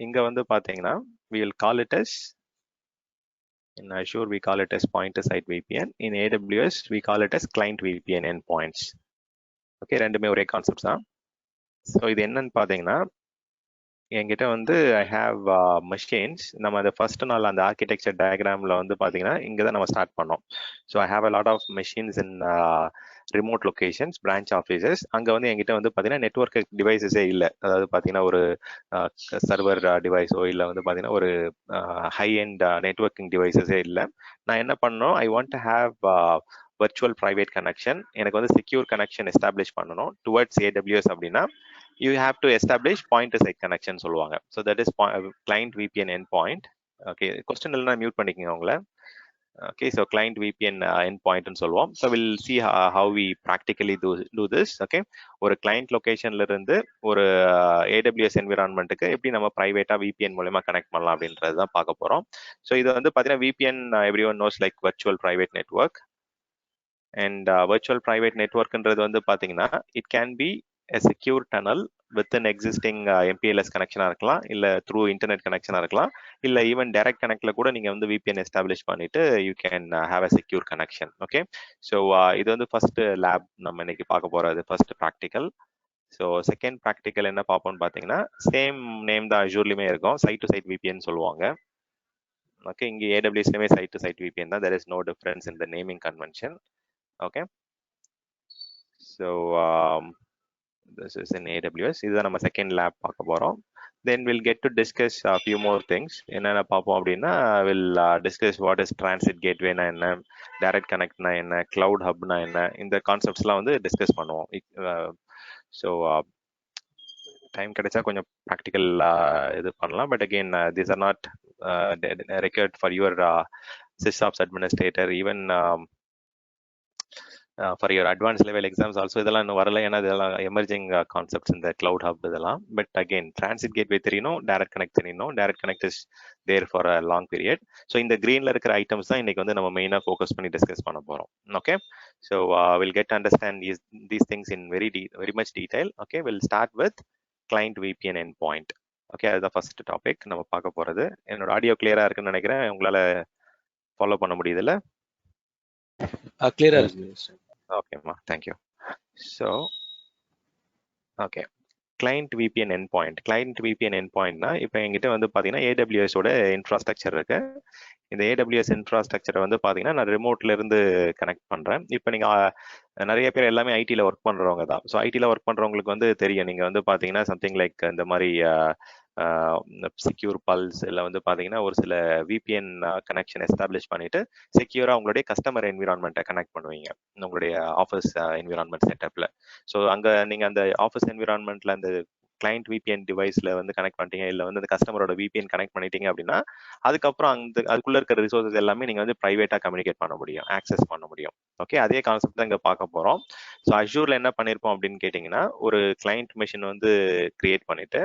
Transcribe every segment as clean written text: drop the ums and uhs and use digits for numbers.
இங்க வந்து பாத்தீங்கன்னா we will call it as in Azure we call it as pointer side VPN. In AWS we call it as client VPN endpoints. Okay, ரெண்டுமே ஒரே concept தான். So இது என்னன்னு பார்த்தீங்கன்னா, என்கிட்ட வந்து ஐ ஹாவ் மெஷின்ஸ். நம்ம அந்த ஃபர்ஸ்ட் நாள் அந்த ஆர்கிடெக்சர் டயக்ராமில் வந்து பார்த்தீங்கன்னா இங்கே தான் நம்ம ஸ்டார்ட் பண்ணோம். So I have a lot of machines in remote locations, branch offices. அங்கே வந்து என்கிட்ட வந்து பார்த்தீங்கன்னா நெட்ஒர்க் டிவைசஸே இல்லை. அதாவது பார்த்தீங்கன்னா ஒரு சர்வர் டிவைஸோ இல்லை வந்து பார்த்தீங்கன்னா ஒரு ஹை எண்ட் நெட்ஒர்க்கிங் டிவைசஸே இல்லை. நான் என்ன பண்ணோம், I want to have virtual private connection. எனக்கு வந்து secure connection establish பண்ணணும் towards AWS அப்படின்னா you have to establish pointer side connection சொல்லுவாங்க. So that is client VPN endpoint. Okay, question இல்லைனா மியூட் பண்ணிக்கோங்க உங்களை. Okay, so client VPN endpoint ன்னு சொல்லுவோம். So we'll see how we practically do this. Okay, ஒரு client locationல இருந்து ஒரு AWS environmentக்கு எப்படி நம்ம பிரைவேட்டா VPN மூலமா கனெக்ட் பண்ணலாம் அப்படின்றது தான் பார்க்க போறோம். ஸோ இது வந்து பார்த்தீங்கன்னா VPN everyone knows like virtual private network. And virtual private networkன்றது வந்து பாத்தீங்கன்னா it can be a secure tunnel with an existing MPLS கனெக்ஷனா இருக்கலாம், இல்ல த்ரூ இன்டர்நெட் கனெக்ஷனா இருக்கலாம், இல்ல ஈவன் டைரக்ட் கனெக்ட்ல கூட நீங்க வந்து VPN எஸ்டாப்ளிஷ் பண்ணிட்டு you can have a secure connection. Okay, so இது வந்து ஃபர்ஸ்ட் லேப் நம்ம இன்னைக்கு பார்க்க போறது, first practical. So second practical என்ன பார்ப்போம்னு பார்த்தீங்கன்னா சேம் நேம் தான் அஜூர்லையுமே இருக்கும், சைட் டு சைட் VPN சொல்லுவாங்க. ஓகே, இங்கே AWSலையுமே சைட் டு சைட் VPN தான், there is no difference in the naming convention. Okay, so this is in AWS. இதுதான் நம்ம செகண்ட் லேப் பார்க்க போறோம். Then we'll get to discuss a few more things. என்னென்ன பார்ப்போம் அப்படின்னா we'll discuss what is transit gateway னா என்ன, direct connect னா என்ன, cloud hub னா என்ன, இந்த கான்செப்ட்ஸ்லாம் வந்து டிஸ்கஸ் பண்ணுவோம். ஸோ டைம் கிடைச்சா கொஞ்சம் ப்ராக்டிக்கல் இது பண்ணலாம். But again these are not required for your sysops administrator, even for your advanced level exams also. இதெல்லாம் இன்னும் வரல, ஏன்னா இதெல்லாம் எமர்ஜிங் கான்செப்ட்ஸ் இந்த கிளவுட் ஹப் இதெல்லாம். பட் அகெயின் டிரான்சிட் கேட்வே தெரியணும், டைரக்ட் கனெக்ட் தெரியணும். Direct connect is there for a long period. So இந்த கிரீன்ல இருக்கிற ஐட்டம்ஸ் தான் இன்னைக்கு வந்து நம்ம மெயினாக ஃபோக்கஸ் பண்ணி டிஸ்கஸ் பண்ண போறோம். Okay, so will get understand these things in very much detail. Okay, will start with client VPN end point. Okay, அதுதான் ஃபர்ஸ்ட் டாபிக் நம்ம பார்க்க போறது. என்னோட ஆடியோ கிளியரா இருக்குன்னு நினைக்கிறேன், உங்களால ஃபாலோ பண்ண முடியுதுல்ல? கிளியரா இருக்கு. ஓகேம்மா, thank you. So okay, client VPN endpoint. Client VPN endpointனா இப்போ என்கிட்ட வந்து பார்த்தீங்கன்னா AWSோட இன்ஃப்ராஸ்ட்ரக்சர் இருக்கு. இந்த AWS இன்ஃப்ராஸ்ட்ரக்சரை வந்து பார்த்தீங்கன்னா நான் ரிமோட்ல இருந்து கனெக்ட் பண்றேன். இப்போ நீங்க நிறைய பேர் எல்லாமே ஐடியில் ஒர்க் பண்றவங்க தான். ஸோ ஐடியில் ஒர்க் பண்றவங்களுக்கு வந்து தெரியும், நீங்க வந்து பார்த்தீங்கன்னா சம்திங் லைக் இந்த மாதிரி செக்யூர் பல்ஸ் இல்லை வந்து பார்த்தீங்கன்னா ஒரு சில VPN கனெக்ஷன் எஸ்டாப்ளிஷ் பண்ணிட்டு செக்யூரா உங்களுடைய கஸ்டமர் என்விரான்மெண்ட்டை கனெக்ட் பண்ணுவீங்க உங்களுடைய ஆஃபீஸ் என்விரான்மெண்ட் செட்டப்ல. ஸோ அங்கே நீங்க அந்த ஆஃபீஸ் என்விரான்மெண்ட்ல அந்த கிளைண்ட் VPN டிவைஸ்ல வந்து கனெக்ட் பண்ணிட்டீங்க, இல்லை வந்து அந்த கஸ்டமரோட VPN கனெக்ட் பண்ணிட்டீங்க அப்படின்னா அதுக்கப்புறம் அதுக்குள்ள இருக்கிற ரிசோர்சஸ் எல்லாமே நீங்க வந்து பிரைவேட்டா கம்யூனிகேட் பண்ண முடியும், ஆக்சஸ் பண்ண முடியும். ஓகே, அதே கான்செப்ட் தான் இங்க பார்க்க போறோம். ஸோ அஜூர்ல என்ன பண்ணிருப்போம் அப்படின்னு கேட்டீங்கன்னா, ஒரு கிளைண்ட் மெஷின் வந்து கிரியேட் பண்ணிட்டு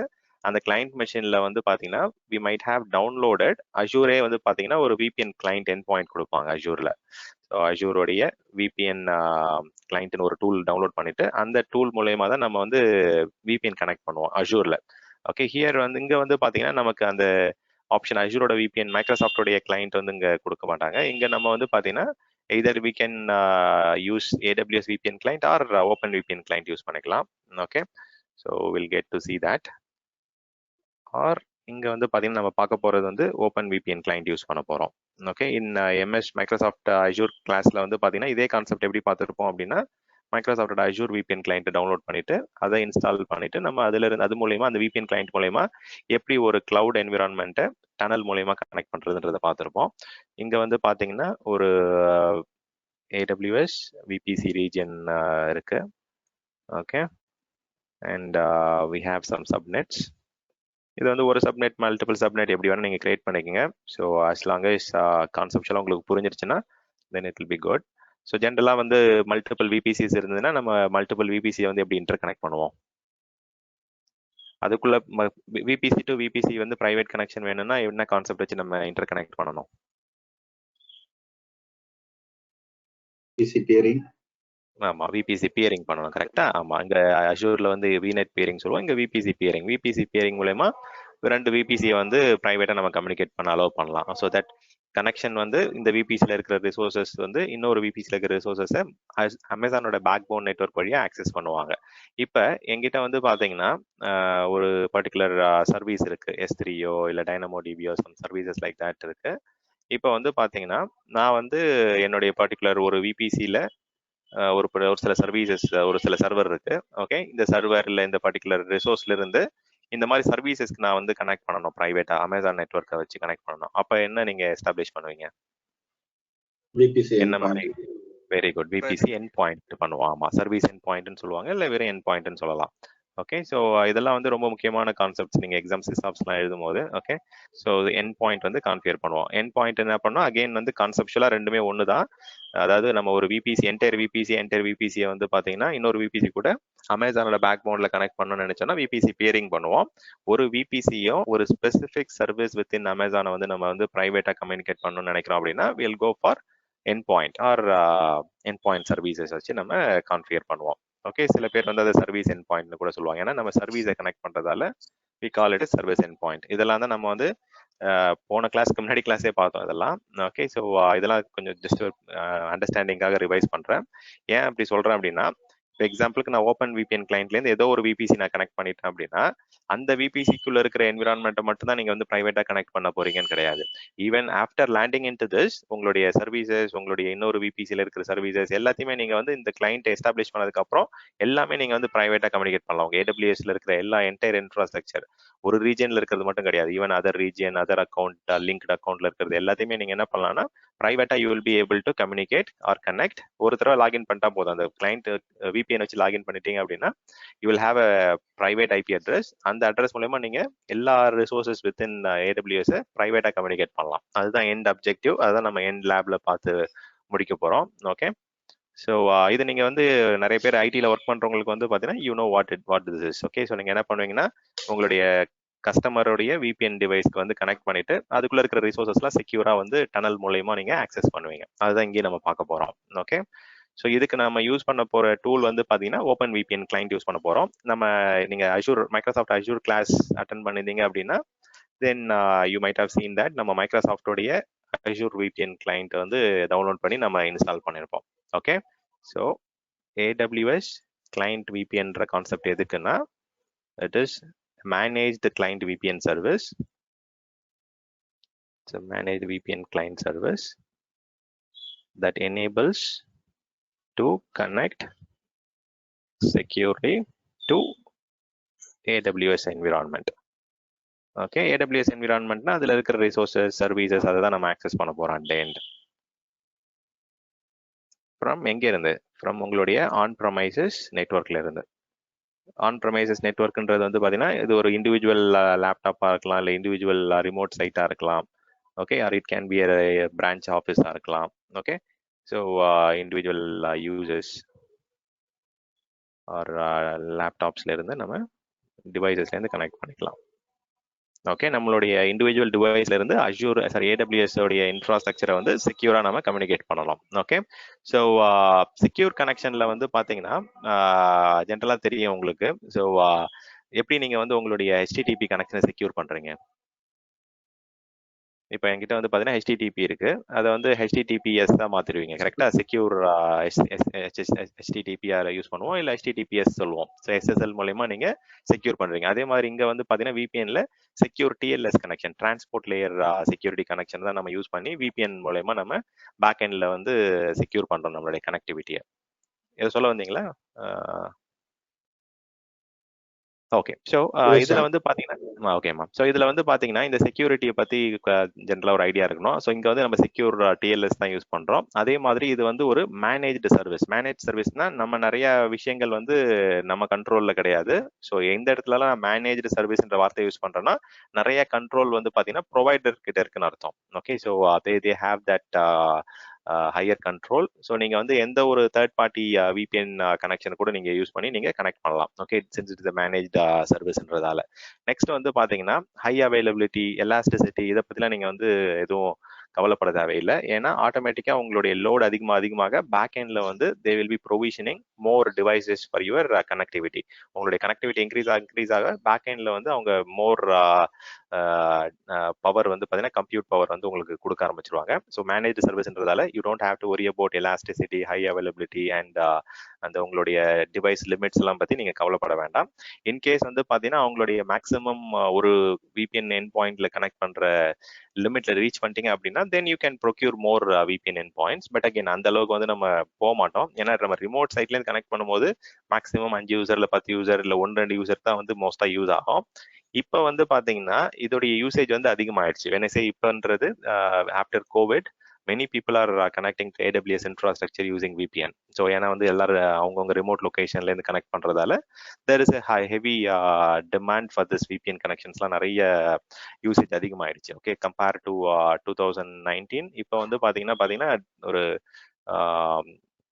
அந்த கிளைண்ட் மெஷின்ல வந்து பாத்தீங்கன்னா we might have downloaded அஜூரே வந்து பாத்தீங்கன்னா ஒரு VPN கிளைண்ட் எண்ட் பாயிண்ட் கொடுப்பாங்க அஜூர்ல. ஸோ அஜூரோடைய VPN கிளைண்ட்னு ஒரு டூல் டவுன்லோட் பண்ணிட்டு அந்த டூல் மூலயமா தான் நம்ம வந்து VPN கனெக்ட் பண்ணுவோம் அஜூர்ல. ஓகே, ஹியர் வந்து இங்க வந்து பாத்தீங்கன்னா நமக்கு அந்த ஆப்ஷன் அஜூரோட VPN மைக்ரோசாஃப்டோடைய கிளைண்ட் வந்து இங்க கொடுக்க மாட்டாங்க. இங்க நம்ம வந்து பாத்தீங்கன்னா either we can use AWS VPN client or open VPN client use பண்ணிக்கலாம். Okay, so we'll get to see that. Or இங்க வந்து பாத்தீங்கன்னா நம்ம பார்க்க போறது வந்து ஓப்பன் VPN கிளைண்ட் யூஸ் பண்ண போறோம். ஓகே, இன் MS மைக்ரோசாஃப்ட் அஜூர் கிளாஸ்ல வந்து பாத்தீங்கன்னா இதே கான்செப்ட் எப்படி பார்த்துருப்போம் அப்படின்னா மைக்ரோசாஃப்டோட அஜூர் VPN கிளைண்ட் டவுன்லோட் பண்ணிட்டு அதை இன்ஸ்டால் பண்ணிட்டு நம்ம அதுல இருந்து அது மூலயமா அந்த VPN கிளைண்ட் மூலயமா எப்படி ஒரு கிளவுட் என்விரான்மெண்ட்டை டனல் மூலயமா கனெக்ட் பண்றதுன்றதை பார்த்துருப்போம். இங்க வந்து பாத்தீங்கன்னா ஒரு AWS VPC ரீஜன் இருக்கு. Okay, and we have some subnets. இது வந்து ஒரு சப்நெட் மல்டிபிள் சப்நெட் எப்படி வேணா நீங்க கிரியேட் பண்ணிக்கோங்க. ஸோ அஸ் லாங் as கான்செப்ட்லாம் உங்களுக்கு புரிஞ்சிருச்சுன்னா then it will be good. So ஜென்ரலாக வந்து மல்டிபிள் VPCs இருந்ததுன்னா நம்ம மல்டிபிள் VPCயை வந்து எப்படி இன்டர் கனெக்ட் பண்ணுவோம், அதுக்குள்ள VPC டு VPC வந்து பிரைவேட் கனெக்ஷன் வேணும்னா என்ன கான்செப்ட் வச்சு நம்ம இன்டர் கனெக்ட் பண்ணணும்? ஆமா, VPC பியரிங் பண்ணணும். கரெக்டா? ஆமா, இங்க அஜூர்ல வந்து VNet பியரிங் சொல்லுவோம், இங்க VPC பியரிங் மூலமா 2 விபிசியை வந்து ப்ரைவேட்டாக நம்ம கம்யூனிகேட் பண்ண அலோவ் பண்ணலாம். ஸோ தட் கனெக்ஷன் வந்து இந்த விபிசியில் இருக்கிற ரிசோர்சஸ் வந்து இன்னொரு விபிசியில் இருக்கிற ரிசோர்சஸை அமேசானோட பேக் போன் நெட்வொர்க் வழியாக ஆக்சஸ் பண்ணுவாங்க. இப்போ எங்கிட்ட வந்து பார்த்தீங்கன்னா ஒரு பர்டிகுலர் சர்வீஸ் இருக்கு, S3யோ இல்லை டைனமோ டிபியோ சம் சர்வீசஸ் லைக் தட் இருக்கு. இப்போ வந்து பார்த்தீங்கன்னா நான் வந்து என்னுடைய பர்டிகுலர் ஒரு விபிசியில் ஒரு சில சர்வீசஸ், ஒரு சில சர்வர் இருக்கு. ஓகே, இந்த சர்வரில் இந்த பர்டிகுலர் ரிசோர்ஸ்ல இருந்து இந்த மாதிரி சர்வீசஸ்க்கு நான் வந்து கனெக்ட் பண்ணணும், ப்ரைவேட்டா அமேசான் நெட்வொர்க்கை வச்சு கனெக்ட் பண்ணணும். அப்போ என்ன நீங்க எஸ்டாப்ளிஷ் பண்ணுவீங்க? என்ன மாதிரி? Very good, VBC end point பண்ணுவோம். ஆமா, சர்வீஸ் எண்ட் பாயிண்ட்னு சொல்லுவாங்க, இல்லை வெறும் எண்ட் பாயிண்ட்னு சொல்லலாம். ஓகே, ஸோ இதெல்லாம் வந்து ரொம்ப முக்கியமான கான்செப்ட்ஸ் நீங்கள் எக்ஸாம் சிஸ்டாப்ஸ்லாம் எழுதும் போது. ஓகே, ஸோ எண்ட் பாயிண்ட் வந்து கான்ஃபிகர் பண்ணுவோம். எண்ட் பாயிண்ட் என்ன பண்ணோம், அகெயின் வந்து கான்செப்சுவலாக ரெண்டுமே ஒன்று தான். அதாவது நம்ம ஒரு விபிசி என்டையர் விபிசியை வந்து பார்த்தீங்கன்னா இன்னொரு விபிசி கூட அமேசானோட பேக் போன்ல கனெக்ட் பண்ணணும்னு நினைச்சோம்னா விபிசி பியரிங் பண்ணுவோம். ஒரு விபிசியும் ஒரு ஸ்பெசிஃபிக் சர்வீஸ் வித்தின் அமேசானை வந்து நம்ம வந்து ப்ரைவேட்டாக கம்யூனிகேட் பண்ணணும்னு நினைக்கிறோம் அப்படின்னா will go for end point or end point services வச்சு நம்ம கான்ஃபிகர் பண்ணுவோம். ஓகே, சில பேர் வந்து அதை சர்வீஸ் எண்ட் பாயிண்ட்னு கூட சொல்லுவாங்க. ஏன்னா நம்ம சர்வீஸை கனெக்ட் பண்றதால we call it service endpoint. இதெல்லாம் தான் நம்ம வந்து போன கிளாஸ்க்கு முன்னாடி கிளாஸே பார்த்தோம் இதெல்லாம். ஓகே, ஸோ இதெல்லாம் கொஞ்சம் ஜஸ்ட் அண்டர்ஸ்டாண்டிங்காக ரிவைஸ் பண்றேன். ஏன் அப்படி சொல்றேன் அப்படின்னா, இப்போ எக்ஸாம்பிளுக்கு நான் ஓப்பன் விபிஎன் கிளைண்ட்லேருந்து ஏதோ ஒரு விபிசி நான் கனெக்ட் பண்ணிட்டேன் அப்படின்னா அந்த விபிசிக்குள்ள இருக்கிற என்விரான்மெண்ட்டை மட்டும் தான் நீங்க வந்து ப்ரைவேட்டா கனெக்ட் பண்ண போறீங்கன்னு கிடையாது. Even after landing in to this, உங்களுடைய சர்வீசஸ், உங்களுடைய இன்னொரு விபிசியில் இருக்கிற சர்வீசஸ் எல்லாத்தையுமே நீங்க வந்து இந்த கிளைண்ட் எஸ்டாப்ளிஷ் பண்ணதுக்கு அப்புறம் எல்லாமே நீங்க வந்து ப்ரைவேட்டா கம்யூனிகேட் பண்ணலாம். உங்க AWSல இருக்கிற எல்லா என்டையர் இன்ஃப்ராஸ்ட்ரக்சர், ஒரு ரீஜன்ல இருக்கிறது மட்டும் கிடையாது, even other region, other account, linked அக்கௌண்ட்ல இருக்கிறது எல்லாத்தையுமே நீங்க என்ன பண்ணலாம்னா ப்ரைவேட்டா you will be able to communicate or connect. ஒரு தடவை லாகின் பண்ணிட்டா போதும், அந்த கிளைண்ட் விபிஎன் வச்சு லாகின் பண்ணிட்டீங்க அப்படின்னா you will have a private IP address. அந்த அட்ரஸ் மூலமா நீங்க எல்லா ரிசோர்சஸ் வித்தின் AWS பிரைவேட்டா கம்யூனிகேட் பண்ணலாம். அதுதான் எண்ட் அப்ஜெக்டிவ், அதுதான் நம்ம எண்ட் லேப்ல பார்த்து முடிக்க போறோம். ஓகே, ஸோ இது நீங்க வந்து நிறைய பேர் ஐடியில் ஒர்க் பண்றவங்களுக்கு வந்து பார்த்தீங்கன்னா you know what this is. Okay, so நீங்க என்ன பண்ணுவீங்கன்னா உங்களுடைய கஸ்டமருடைய விபிஎன் டிவைஸ்க்கு வந்து கனெக்ட் பண்ணிட்டு அதுக்குள்ள இருக்கிற ரிசோர்சஸ்லாம் செக்யூரா வந்து டனல் மூலயமா நீங்க ஆக்சஸ் பண்ணுவீங்க. அதுதான் இங்கே நம்ம பார்க்க போறோம். ஓகே, ஸோ இதுக்கு நம்ம யூஸ் பண்ண போற டூல் வந்து பார்த்தீங்கன்னா ஓப்பன் விபிஎன் கிளைண்ட் யூஸ் பண்ண போறோம். நம்ம நீங்க மைக்ரோசாஃப்ட் அஜூர் கிளாஸ் அட்டன் பண்ணிருந்தீங்க அப்படின்னா then you might have seen that நம்ம மைக்ரோசாஃப்டோடைய அஜூர் விபிஎன் கிளைண்ட் வந்து டவுன்லோட் பண்ணி நம்ம இன்ஸ்டால் பண்ணியிருப்போம். ஓகே, ஸோ AWS கிளைண்ட் விபிஎன்ற கான்செப்ட் எதுக்குன்னா it is managed client VPN service. It's a managed VPN client service that enables to connect securely to AWS environment. Okay, AWS environment na adula irukra resources, services adha nama access panna porom at the end. From enga irundhu? From ungalodiya on premises network la irundhu. On premises நெட்வொர்க்ன்றது வந்து பார்த்தீங்கன்னா இது ஒரு individual லேப்டாப்பாக இருக்கலாம், இல்லை individual remote சைட்டாக இருக்கலாம். Okay, or it can be branch ஆஃபீஸாக இருக்கலாம். Okay, so individual users or லேப்டாப்ஸ்ல இருந்து நம்ம டிவைசஸ்லேருந்து கனெக்ட் பண்ணிக்கலாம். ஓகே, நம்மளுடைய இண்டிவிஜுவல் டிவைஸ்ல இருந்து AWS உடைய இன்ஃப்ராஸ்ட்ரக்சரை வந்து செக்யூரா நம்ம கம்யூனிகேட் பண்ணலாம். ஓகே, ஸோ செக்யூர் கனெக்ஷன்ல வந்து பாத்தீங்கன்னா ஜென்ரலா தெரியும் உங்களுக்கு. ஸோ எப்படி நீங்க வந்து உங்களுடைய HTTP கனெக்ஷனை செக்யூர் பண்றீங்க? இப்போ என்கிட்ட வந்து பார்த்தீங்கன்னா HTTP இருக்கு, அதை வந்து HTTPS தான் மாத்திடுவீங்க. கரெக்டா? செக்யூர் HTTP யூஸ் பண்ணுவோம், இல்லை HTTPS சொல்லுவோம். ஸோ SSL மூலயமா நீங்க செக்யூர் பண்றீங்க. அதே மாதிரி இங்க வந்து பார்த்தீங்கன்னா VPNல secure TLS connection, transport layer security connection தான் நம்ம யூஸ் பண்ணி VPN மூலயமா நம்ம பேக் எண்ட்ல வந்து செக்யூர் பண்றோம் நம்மளுடைய கனெக்டிவிட்டியை. இதை சொல்ல வந்தீங்களா? ஓகே, ஸோ இதுல வந்து பாத்தீங்கன்னா ஓகேம்மா, ஸோ இதுல வந்து பாத்தீங்கன்னா இந்த செக்யூரிட்டியை பத்தி ஜென்ரலா ஒரு ஐடியா இருக்கணும். ஸோ இங்க வந்து நம்ம செக்யூர் TLS தான் யூஸ் பண்றோம். அதே மாதிரி இது வந்து ஒரு மேனேஜ்டு சர்வீஸ். மேனேஜ் சர்வீஸ்னா நம்ம நிறைய விஷயங்கள் வந்து நம்ம கண்ட்ரோல்ல கிடையாது. ஸோ எந்த இடத்துலலாம் மேனேஜ்டு சர்வீஸ்ன்ற வார்த்தை யூஸ் பண்றோம்னா நிறைய கண்ட்ரோல் வந்து பாத்தீங்கன்னா ப்ரொவைடர் கிட்ட இருக்குன்னு அர்த்தம். Okay, so they have that higher control. So நீங்க வந்து எந்த ஒரு தேர்ட் பார்ட்டி VPN கனெக்ஷன் கூட நீங்க யூஸ் பண்ணி நீங்க கனெக்ட் பண்ணலாம். Okay, since it is managed சர்வீஸ்ன்றதால. நெக்ஸ்ட் வந்து பாத்தீங்கன்னா ஹை அவைலபிலிட்டி, எலாஸ்டிசிட்டி, இதை பத்திலாம் நீங்க வந்து எதுவும் கவலைப்பட தேவையில்லை. ஏன்னா ஆட்டோமேட்டிக்கா உங்களுடைய லோட் அதிகமாக பேக் எண்ட்ல வந்து they will be provisioning more devices for your connectivity. உங்களுடைய கனெக்டிவிட்டி இன்க்ரீஸ் ஆக பேக் எண்ட்ல வந்து அவங்க மோர் பவர் வந்து பார்த்தீங்கன்னா கம்ப்யூட் பவர் வந்து உங்களுக்கு கொடுக்க ஆரம்பிச்சிருவாங்க. ஸோ மேனேஜ் சர்வீஸ்ன்றதால you don't have to worry about elasticity, high availability and அந்த உங்களுடைய டிவைஸ் லிமிட்ஸ் எல்லாம் பற்றி நீங்கள் கவலைப்பட வேண்டாம். இன்கேஸ் வந்து பார்த்தீங்கன்னா அவங்களுடைய மேக்ஸிமம் ஒரு VPN என் பாயிண்ட்ல கனெக்ட் பண்ற லிமிட்ல ரீச் பண்ணிட்டீங்க அப்படின்னா then you can procure more VPN N points. But again அந்த அளவுக்கு வந்து நம்ம போக மாட்டோம். ஏன்னா நம்ம ரிமோட் சைட்லேருந்து கனெக்ட் பண்ணும்போது மேக்ஸிமம் 5 யூசர் இல்லை 10 யூசர் இல்லை 1-2 யூசர் தான் வந்து மோஸ்டா யூஸ் ஆகும். இப்போ வந்து பாத்தீங்கன்னா இதோடைய யூசேஜ் வந்து அதிகமாயிடுச்சு. வெனசே இப்பன்றது after COVID many people are connecting to AWS infrastructure using VPN. So ஏன்னா வந்து எல்லாரும் அவங்கவுங்க ரிமோட் லொகேஷன்ல இருந்து கனெக்ட் பண்றதால there is a heavy demand for this VPN connectionsலாம் நிறைய யூசேஜ் அதிகமாயிடுச்சு. ஓகே, கம்பேர் டு 2019 இப்போ வந்து பாத்தீங்கன்னா ஒரு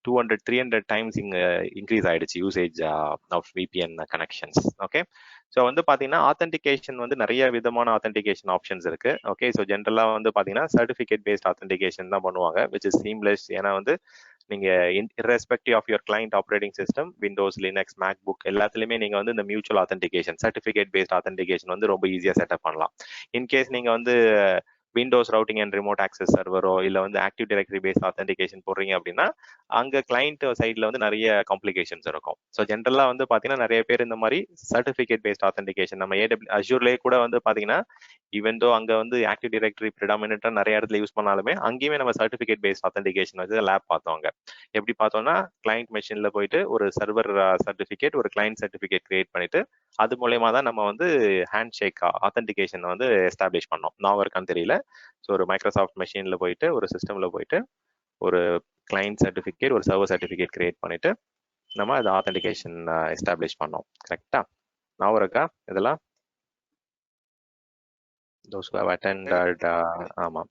200-300 டைம்ஸ் இன்க்ரீஸ் ஆயிடுச்சு usage of VPN connections. Okay, so வந்து பார்த்தீங்கன்னா ஆத்தென்டிகேஷன் வந்து நிறைய விதமான ஆத்தென்டிகேஷன் ஆப்ஷன்ஸ் இருக்கு. ஓகே, ஸோ ஜென்ரலாக வந்து பார்த்தீங்கன்னா சர்டிஃபிகேட் பேஸ்ட் ஆத்தென்டிகேஷன் தான் பண்ணுவாங்க, விச் இஸ் சீம்லெஸ். ஏன்னா வந்து நீங்க irrespective of your client operating system, Windows, Linux, MacBook எல்லாத்துலயுமே நீங்க வந்து இந்த mutual authentication, certificate based authentication வந்து ரொம்ப ஈஸியா செட்டப் பண்ணலாம். இன்கேஸ் நீங்க வந்து Windows routing and remote access சர்வரோ இல்லை வந்து ஆக்டிவ் டைரக்டரி பேஸ்ட் ஆத்தென்டிகேஷன் போடுறீங்க அப்படின்னா அங்கே கிளைண்ட் சைடில் வந்து நிறைய காம்ப்ளிகேஷன்ஸ் இருக்கும். ஸோ ஜென்ரலாக வந்து பார்த்தீங்கன்னா நிறைய பேர் இந்த மாதிரி சர்டிஃபிகேட் பேஸ்ட் ஆத்தென்டிகேஷன் நம்ம அஜூர்லேயே கூட வந்து பார்த்தீங்கன்னா ஈவன் தோ அங்கே வந்து ஆக்டிவ் டைரக்டரி ப்ரிடாமினென்ட்டாக நிறைய இடத்துல யூஸ் பண்ணாலுமே அங்கேயுமே நம்ம சர்டிஃபிகேட் பேஸ்ட் ஆத்தென்டிகேஷன் வச்சு லேப் பார்த்தோங்க. எப்படி பார்த்தோம்னா கிளைண்ட் மெஷினில் போயிட்டு ஒரு சர்வர் சர்டிஃபிகேட், ஒரு கிளைண்ட் சர்டிஃபிகேட் கிரியேட் பண்ணிட்டு அது மூலயமா தான் நம்ம வந்து ஹேண்ட் ஷேக் ஆத்தென்டிகேஷன் வந்து எஸ்டாப்ளிஷ் பண்ணோம். நான் இருக்கான்னு தெரியல. ஸோ ஒரு மைக்ரோசாஃப்ட் மெஷினில் போயிட்டு ஒரு சிஸ்டமில் போயிட்டு ஒரு கிளைண்ட் சர்டிஃபிகேட், ஒரு சர்வர் சர்டிஃபிகேட் கிரியேட் பண்ணிட்டு நம்ம அது ஆத்தென்டிகேஷன் எஸ்டாப்ளிஷ் பண்ணோம். கரெக்டா? நான் இருக்கா இதெல்லாம்? those who have attended ஆமாம்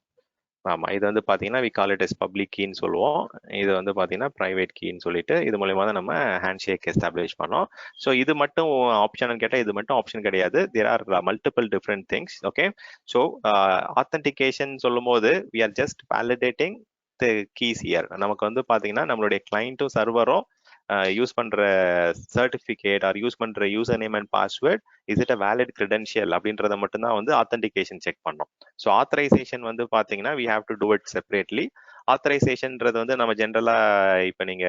ஆமா, இது வந்து பாத்தீங்கன்னா we call it as public keyன்னு சொல்லுவோம். இது வந்து பாத்தீங்கன்னா பிரைவேட் கீன்னு சொல்லிட்டு இது மூலயமா தான் நம்ம ஹேண்ட் ஷேக் எஸ்டாப்ளிஷ் பண்ணோம். ஸோ இது மட்டும் ஆப்ஷன் கேட்டால் இது மட்டும் ஆப்ஷன் கிடையாது. There are multiple different things. Okay, so authentication சொல்லும் போது we are just validating the keys here. நமக்கு வந்து பாத்தீங்கன்னா நம்மளுடைய கிளைண்ட்டும் சர்வரும் யூஸ் பண்ற சர்டிஃபிகேட் ஆர் யூஸ் பண்ற user name and password is it a valid credential அப்படின்றத மட்டும் தான் வந்து ஆத்தென்டிகேஷன் செக் பண்ணோம். ஸோ ஆத்தரைசேஷன் வந்து பாத்தீங்கன்னா we have to do it separately. ஆத்தரைசேஷன்ன்றது வந்து நம்ம ஜென்ரலா இப்போ நீங்க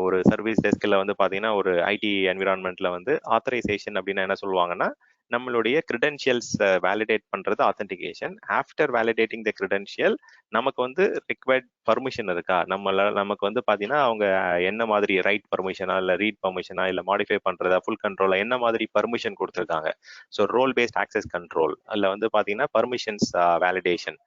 ஒரு சர்வீஸ் டெஸ்க்ல வந்து பாத்தீங்கன்னா ஒரு ஐடி என்விரான்மெண்ட்ல வந்து ஆத்தரைசேஷன் அப்படின்னா என்ன சொல்லுவாங்கன்னா நம்மளுடைய கிரெடென்ஷியல்ஸ் வேலிடேட் பண்றது ஆத்தென்டிகேஷன். ஆஃப்டர் வேலிடேட்டிங் த கிரெடென்ஷியல் நமக்கு வந்து ரிக்வயர்ட் பர்மிஷன் இருக்கா, நமக்கு வந்து பாத்தீங்கன்னா அவங்க என்ன மாதிரி ரைட் பர்மிஷனா இல்ல ரீட் பர்மிஷனா இல்ல மாடிஃபை பண்றதா ஃபுல் கண்ட்ரோலா என்ன மாதிரி பர்மிஷன் கொடுத்துருக்காங்க. So role based access control அல்ல வந்து பாத்தீங்கன்னா பர்மிஷன்ஸ் வேலிடேஷன்.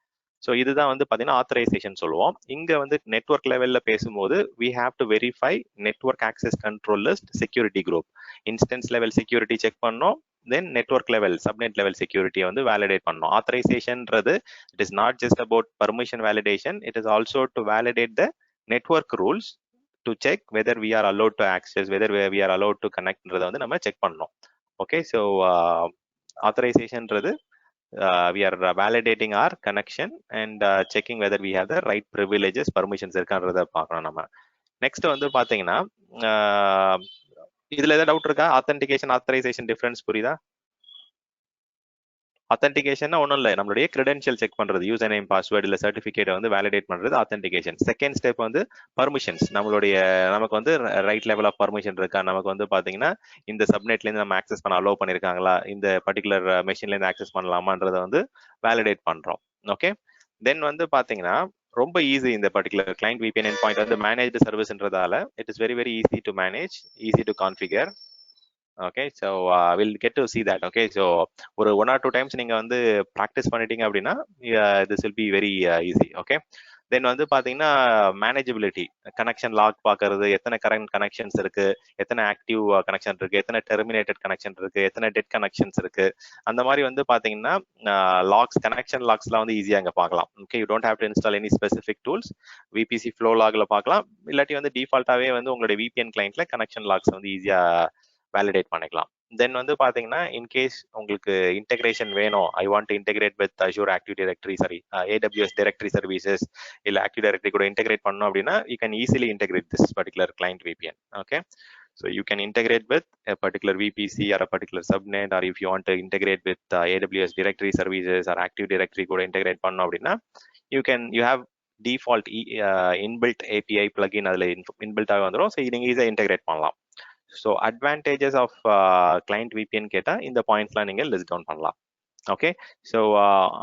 ஸோ இதுதான் வந்து பார்த்தீங்கன்னா ஆத்தரைசேஷன் சொல்லுவோம். இங்கே வந்து நெட்ஒர்க் லெவலில் பேசும்போது we have to verify network access control list security group. Instance level security check பண்ணோம், then network level subnet level செக்யூரிட்டியை வந்து வேலிடேட் பண்ணோம். ஆத்தரைசேஷன்ன்றது it is not just about permission validation, it is also to validate the network rules to check whether we are allowed to access, whether we are allowed to connectன்றதை வந்து நம்ம check பண்ணோம். Okay, so ஆத்தரைசேஷன்ன்றது we are validating our connection and checking whether we have the right privileges, permissions இருக்கான்றத பார்க்கணும் நம்ம. Next வந்து பாத்தீங்கன்னா இதுல ஏதாவது டவுட் இருக்கா? ஆத்தென்டிகேஷன் ஆத்தரைசேஷன் டிஃபரன்ஸ் புரியுதா? ஆத்தென்டிகேஷன்னா ஒன்றும் இல்லை, நம்மளுடைய கிரெடென்ஷியல் செக் பண்றது, யூசர் நேம் பாஸ்வேர்டு இல்லை சர்டிஃபிகேட்டை வந்து வேலிடேட் பண்றது ஆத்தென்டிகேஷன். செகண்ட் ஸ்டெப் வந்து பர்மிஷன்ஸ், நமக்கு வந்து ரைட் லெவல் ஆஃப் பர்மிஷன் இருக்கா, நமக்கு வந்து பாத்தீங்கன்னா இந்த சப்நெட்லேருந்து நம்ம ஆக்சஸ் பண்ண அலோவ் பண்ணியிருக்காங்களா, இந்த பர்டிகுலர் மெஷின்லேருந்து ஆக்சஸ் பண்ணலாமான்றதை வந்து வேலிடேட் பண்றோம். ஓகே, தென் வந்து பாத்தீங்கன்னா ரொம்ப ஈஸி. இந்த particular client VPN end point வந்து மேனேஜ்டு சர்வீஸ்ன்றதால it is very easy to manage, easy to configure. Okay, so will get to see that. Okay, so ஒரு 1 or 2 டைம்ஸ் நீங்க வந்து ப்ராக்டிஸ் பண்ணிட்டீங்க அப்படின்னா this will be very easy. Okay, then வந்து பாத்தீங்கன்னா மேனேஜபிலிட்டி, connection lock பார்க்கறது, எத்தனை கரண்ட் கனெக்ஷன்ஸ் இருக்கு, எத்தனை ஆக்டிவ் கனெக்ஷன் இருக்கு, எத்தனை டெர்மினேட்டட் கனெக்ஷன் இருக்கு, எத்தனை டெட் கனெக்ஷன்ஸ் இருக்கு, அந்த மாதிரி வந்து பாத்தீங்கன்னா லாக்ஸ், கனெக்ஷன் லாக்ஸ்லாம் வந்து ஈஸியா அங்க பார்க்கலாம். Okay, you don't have to install any specific tools. VPC flow லாக்ல பார்க்கலாம், இல்லாட்டி வந்து டிஃபால்ட்டாவே வந்து உங்களுடைய VPN கிளைண்ட்ல கனெக்ஷன் லாக்ஸ் வந்து ஈஸியா வேலிடேட் பண்ணிக்கலாம். தென் வந்து பாத்தீங்கன்னா இன்கேஸ் உங்களுக்கு இன்டெகிரேஷன் வேணும், I want to integrate with Azure active directory sorry AWS directory services இல்ல ஆக்டிவ் டைரக்டரி கூட இன்டெகிரேட் பண்ணணும் அப்படின்னா you can easily integrate this particular client VPN. Okay, so you can integrate with a particular VPC or a particular subnet, or if you want to integrate with AWS directory services or active directory கூட integrate பண்ணணும் அப்படின்னா you have default inbuilt API plugin அதுல inbuilt ஆக வந்துரும். So நீங்க ஈஸியாக integrate பண்ணலாம். So advantages of client VPN கேட்டால் இந்த பாயிண்ட்ஸ்லாம் நீங்கள் லிஸ்ட் டவுன் பண்ணலாம். Okay, so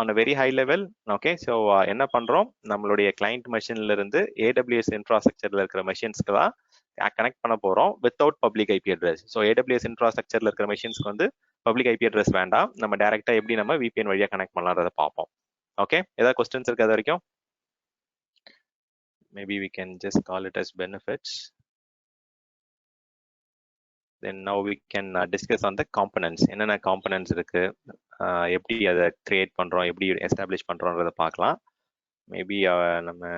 on a very high level. Okay, so என்ன பண்ணுறோம், நம்மளுடைய கிளைண்ட் மெஷின்ல இருந்து AWS இன்ஃப்ராஸ்ட்ரக்சர்ல இருக்கிற மெஷின்ஸ்க்கு தான் கனெக்ட் பண்ண போகிறோம் without public IP address. So AWS இன்ஃப்ராஸ்ட்ரக்சர்ல இருக்கிற மெஷின்ஸ்க்கு வந்து பப்ளிக் IP அட்ரஸ் வேண்டாம், நம்ம டேரெக்டாக எப்படி நம்ம VPN வழியாக கனெக்ட் பண்ணலான்றதை பார்ப்போம். ஓகே, ஏதாவது கொஸ்டின்ஸ் இருக்கு அது வரைக்கும்? Maybe we can just call it as benefits. Then now we can discuss on the components. என்னென்ன components இருக்கு, எப்படி அதை கிரியேட் பண்றோம், எப்படி எஸ்டாப்ளிஷ் பண்றோம்ன்றத பார்க்கலாம். மேபி நம்ம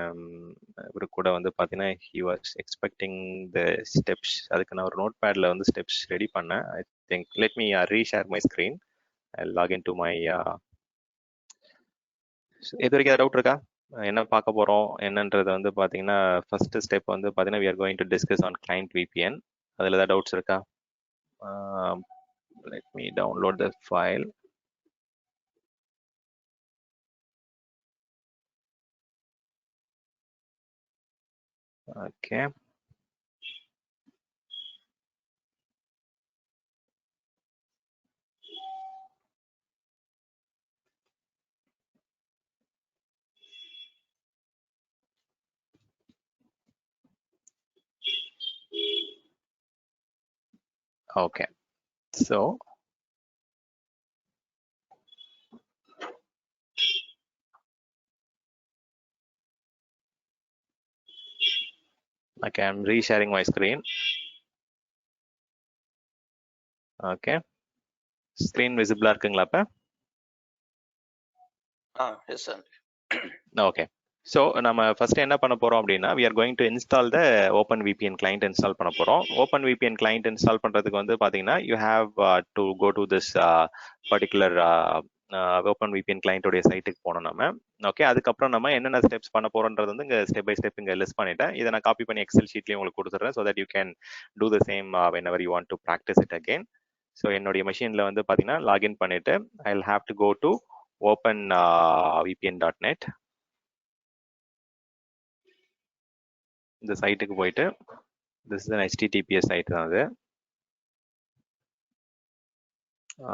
இவரு கூட வந்து பார்த்தீங்கன்னா he was expecting the steps. அதுக்கு நான் ஒரு நோட் பேட்ல வந்து ஸ்டெப்ஸ் ரெடி பண்ணேன். I think let me reshare my screen. I log in to my இது வரைக்கும் டவுட் இருக்கா, என்ன பார்க்க போறோம் என்னன்றது வந்து பார்த்தீங்கன்னா ஃபர்ஸ்ட் ஸ்டெப் வந்து பார்த்தீங்கன்னா we are going to discuss on client VPN. அதில் ஏதாவது டவுட்ஸ் இருக்கா? Let me download the file. Okay. Okay, so okay, I'm resharing my screen. Okay, screen visible இருக்குங்களா அப்ப? Yes sir. Okay, so நம்ம first என்ன பண்ண போறோம் அப்படின்னா we are going to install the OpenVPN client install பண்ண போறோம். OpenVPN client install பண்றதுக்கு வந்து பாத்தீங்கன்னா you have to go to this particular OpenVPN client உடைய சைட்டுக்கு போனோம் நம்ம. ஓகே, அதுக்கப்புறம் நம்ம என்னென்ன ஸ்டெப்ஸ் பண்ண போறோம்ன்றது வந்து இங்க ஸ்டெப் பை ஸ்டெப் இங்க லிஸ்ட் பண்ணிட்டேன். இதை நான் காப்பி பண்ணி எக்ஸல் ஷீட்லயும் உங்களுக்கு கொடுத்துறேன் so that you can do the same whenever you want to practice it again. So என்னுடைய மெஷின்ல வந்து பாத்தீங்கன்னா லாகின் பண்ணிட்டு I'll have to go to openvpn.net. இந்த சைட்டுக்கு போயிட்டு this is an HTTPS site தான் அது.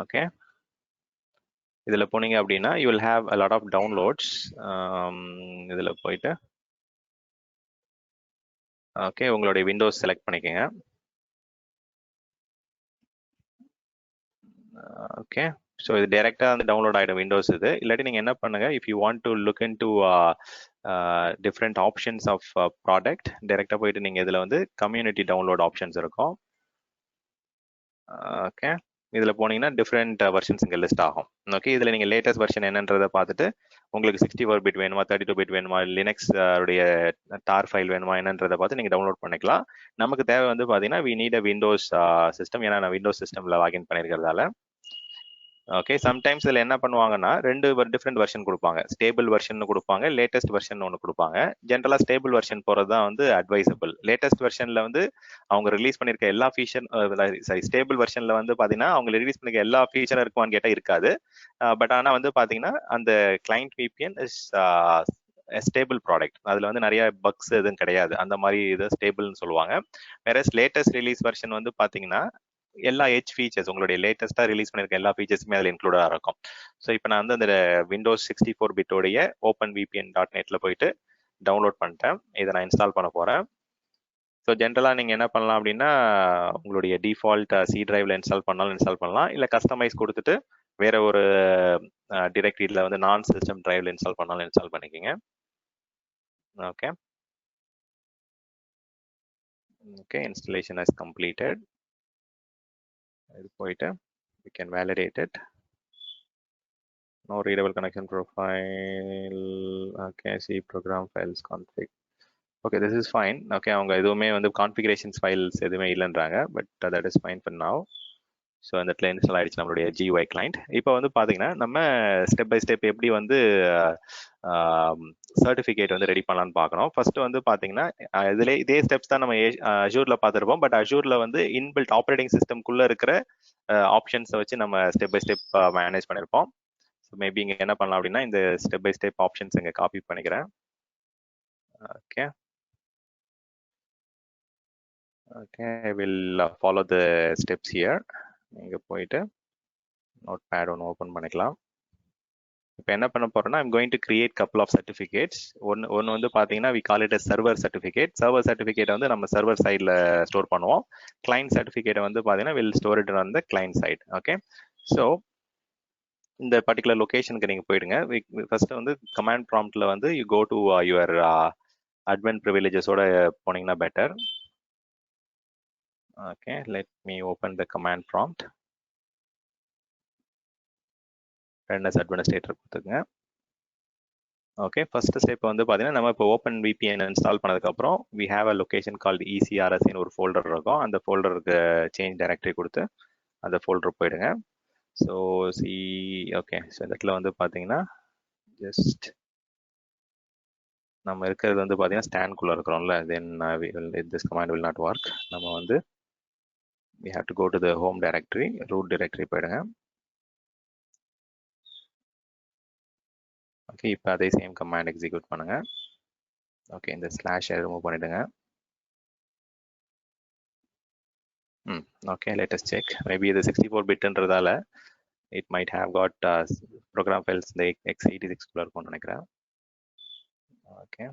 ஓகே, இதுல போனீங்க அப்படின்னா you will have a lot of downloads. இதுல போயிட்டு ஓகே உங்களுடைய விண்டோஸ் செலக்ட் பண்ணிக்கோங்க. ஓகே, ஸோ இது டைரெக்டாக வந்து டவுன்லோட் ஆகிடும் விண்டோஸ் இது. இல்லாட்டி நீங்கள் என்ன பண்ணுங்க, if you want to look into different options of product, டைரெக்டாக போயிட்டு நீங்கள் இதில் வந்து கம்யூனிட்டி டவுன்லோட் ஆப்ஷன்ஸ் இருக்கும். ஓகே, இதில் போனீங்கன்னா டிஃப்ரெண்ட் வெர்ஷன்ஸ் இங்கே லிஸ்ட் ஆகும். ஓகே, இதில் நீங்கள் லேட்டஸ்ட் வெர்ஷன் என்னன்றதை பார்த்துட்டு உங்களுக்கு 64 பிட் வேணுமா 32 பிட் வேணுமா லினக்ஸ் உடைய டார் ஃபைல் வேணுமா என்னன்றதை பார்த்து நீங்கள் டவுன்லோட் பண்ணிக்கலாம். நமக்கு தேவை வந்து பார்த்தீங்கன்னா we need a Windows system, ஏன்னா நான் விண்டோஸ் சிஸ்டமில் லாகின் பண்ணியிருக்கிறதால. ஓகே, சம்டைம்ஸ் இதில் என்ன பண்ணுவாங்கன்னா ரெண்டு டிஃப்ரெண்ட் வெர்ஷன் கொடுப்பாங்க, ஸ்டேபிள் வெர்ஷன் கொடுப்பாங்க, லேட்டஸ்ட் வெர்ஷன் ஒன்று கொடுப்பாங்க. ஜென்ரலாக ஸ்டேபிள் வெர்ஷன் போகிறது தான் வந்து அட்வைசபிள். லேட்டஸ்ட் வெர்ஷனில் வந்து அவங்க ரிலீஸ் பண்ணியிருக்க எல்லா ஃபீச்சர் சாரி ஸ்டேபிள் வெர்ஷனில் வந்து பார்த்தீங்கன்னா அவங்க ரிலீஸ் பண்ணிருக்க எல்லா ஃபீச்சரும் இருக்குமான்னு கேட்டால் இருக்காது. பட் ஆனால் வந்து பார்த்தீங்கன்னா அந்த client VPN is stable product, அதில் வந்து நிறைய பக்ஸ் எதுவும் கிடையாது, அந்த மாதிரி இது ஸ்டேபிள்னு சொல்லுவாங்க. வேற லேட்டஸ்ட் ரிலீஸ் வெர்ஷன் வந்து பார்த்தீங்கன்னா எல்லா எச் ஃபீச்சர்ஸ் உங்களுடைய லேட்டஸ்டா ரிலீஸ் பண்ணிருக்க எல்லா ஃபீச்சர்ஸுமே அதில் இன்க்ளூடா இருக்கும். ஸோ இப்போ நான் வந்து அந்த விண்டோஸ் 64 பிட்டோடைய openvpn.netல போயிட்டு டவுன்லோட் பண்ணிட்டேன். இதை நான் இன்ஸ்டால் பண்ண போறேன். ஸோ ஜென்ரலாக நீங்கள் என்ன பண்ணலாம் அப்படின்னா உங்களுடைய டிஃபால்ட் C டிரைவ்ல இன்ஸ்டால் பண்ணாலும் இன்ஸ்டால் பண்ணலாம், இல்லை கஸ்டமைஸ் கொடுத்துட்டு வேற ஒரு டிரெக்டரியில் வந்து நான் சிஸ்டம் டிரைவ்ல இன்ஸ்டால் பண்ணாலும் இன்ஸ்டால் பண்ணிக்கோங்க. Okay, okay, installation is completed. இது போயிட்டு we can validate it. No readable connection profile. Okay, see program files config. Okay, this is fine. Okay, அவங்க எதுவுமே வந்து configurations files எதுவுமே இல்லைன்றாங்க, but that is fine for now. So அந்த இடத்துல install ஆயிடுச்சு நம்மளுடைய GUI கிளைண்ட். இப்போ வந்து பார்த்தீங்கன்னா நம்ம ஸ்டெப் பை ஸ்டெப் எப்படி வந்து சர்டிஃபிகேட் வந்து ரெடி பண்ணலாம்னு பார்க்கணும். ஃபர்ஸ்ட் வந்து பார்த்தீங்கன்னா இதே ஸ்டெப்ஸ் தான் நம்ம அஷூர்ல பார்த்துருப்போம். பட் அஷூர்ல வந்து இன்பில்ட் ஆப்ரேட்டிங் சிஸ்டம்குள்ள இருக்கிற ஆப்ஷன்ஸை வச்சு நம்ம ஸ்டெப் பை ஸ்டெப் மேனேஜ் பண்ணியிருப்போம். ஸோ மேபி இங்கே என்ன பண்ணலாம் அப்படின்னா இந்த ஸ்டெப் பை ஸ்டெப் ஆப்ஷன்ஸ் இங்கே காப்பி பண்ணிக்கிறேன். Okay okay, I will follow the steps here. இங்கே போயிட்டு நோட் பேட் ஒன்று ஓப்பன் பண்ணிக்கலாம். இப்போ என்ன பண்ண போறோம்னா I'm going to create couple of certificates. ஒன்று வந்து பார்த்தீங்கன்னா we call it server certificate. Server சர்டிஃபிகேட்டை வந்து நம்ம சர்வர் சைடில் ஸ்டோர் பண்ணுவோம். கிளைண்ட் சர்டிஃபிகேட்டை வந்து பார்த்தீங்கன்னா will store it on the client side. Okay, so இந்த பர்டிகுலர் லொகேஷனுக்கு நீங்கள் போயிடுங்க. ஃபர்ஸ்ட் வந்து கமாண்ட் ப்ராம்ப்ட்ல வந்து you go to your admin ப்ரிவிலேஜஸோட போனீங்கன்னா better. Okay, let me open the command prompt. ரெண்டஸ் அட்மினிஸ்ட்ரேட்டர் கொடுத்துங்க. ஓகே, ஃபர்ஸ்ட் ஸ்டெப் வந்து பார்த்தீங்கன்னா நம்ம இப்போ ஓப்பன் VPN இன்ஸ்டால் பண்ணதுக்கப்புறம் we have a location called ECRSன்னு ஒரு ஃபோல்டர் இருக்கும். அந்த ஃபோல்டருக்கு சேஞ்ச் டைரக்டரி கொடுத்து அந்த ஃபோல்டர் போயிடுங்க. ஸோ ஓகே, ஸோ இந்த இடத்துல வந்து பார்த்தீங்கன்னா ஜஸ்ட் நம்ம இருக்கிறது வந்து பார்த்தீங்கன்னா ஸ்டாண்ட்குள்ளே இருக்கிறோம்ல, then this command will not work. நம்ம வந்து we have to go to the home directory, root directory போயிடுங்க. ஓகே, இப்போ அதே சேம் கமாண்ட் எக்ஸிக்யூட் பண்ணுங்க. ஓகே, இந்த ஸ்லாஷை ரிமூவ் பண்ணிடுங்க. Okay, let us check. Maybe இது 64-bitன்றதால it might have got program files இந்த x86 குள்ள இருக்கும்னு நினைக்கிறேன். ஓகே,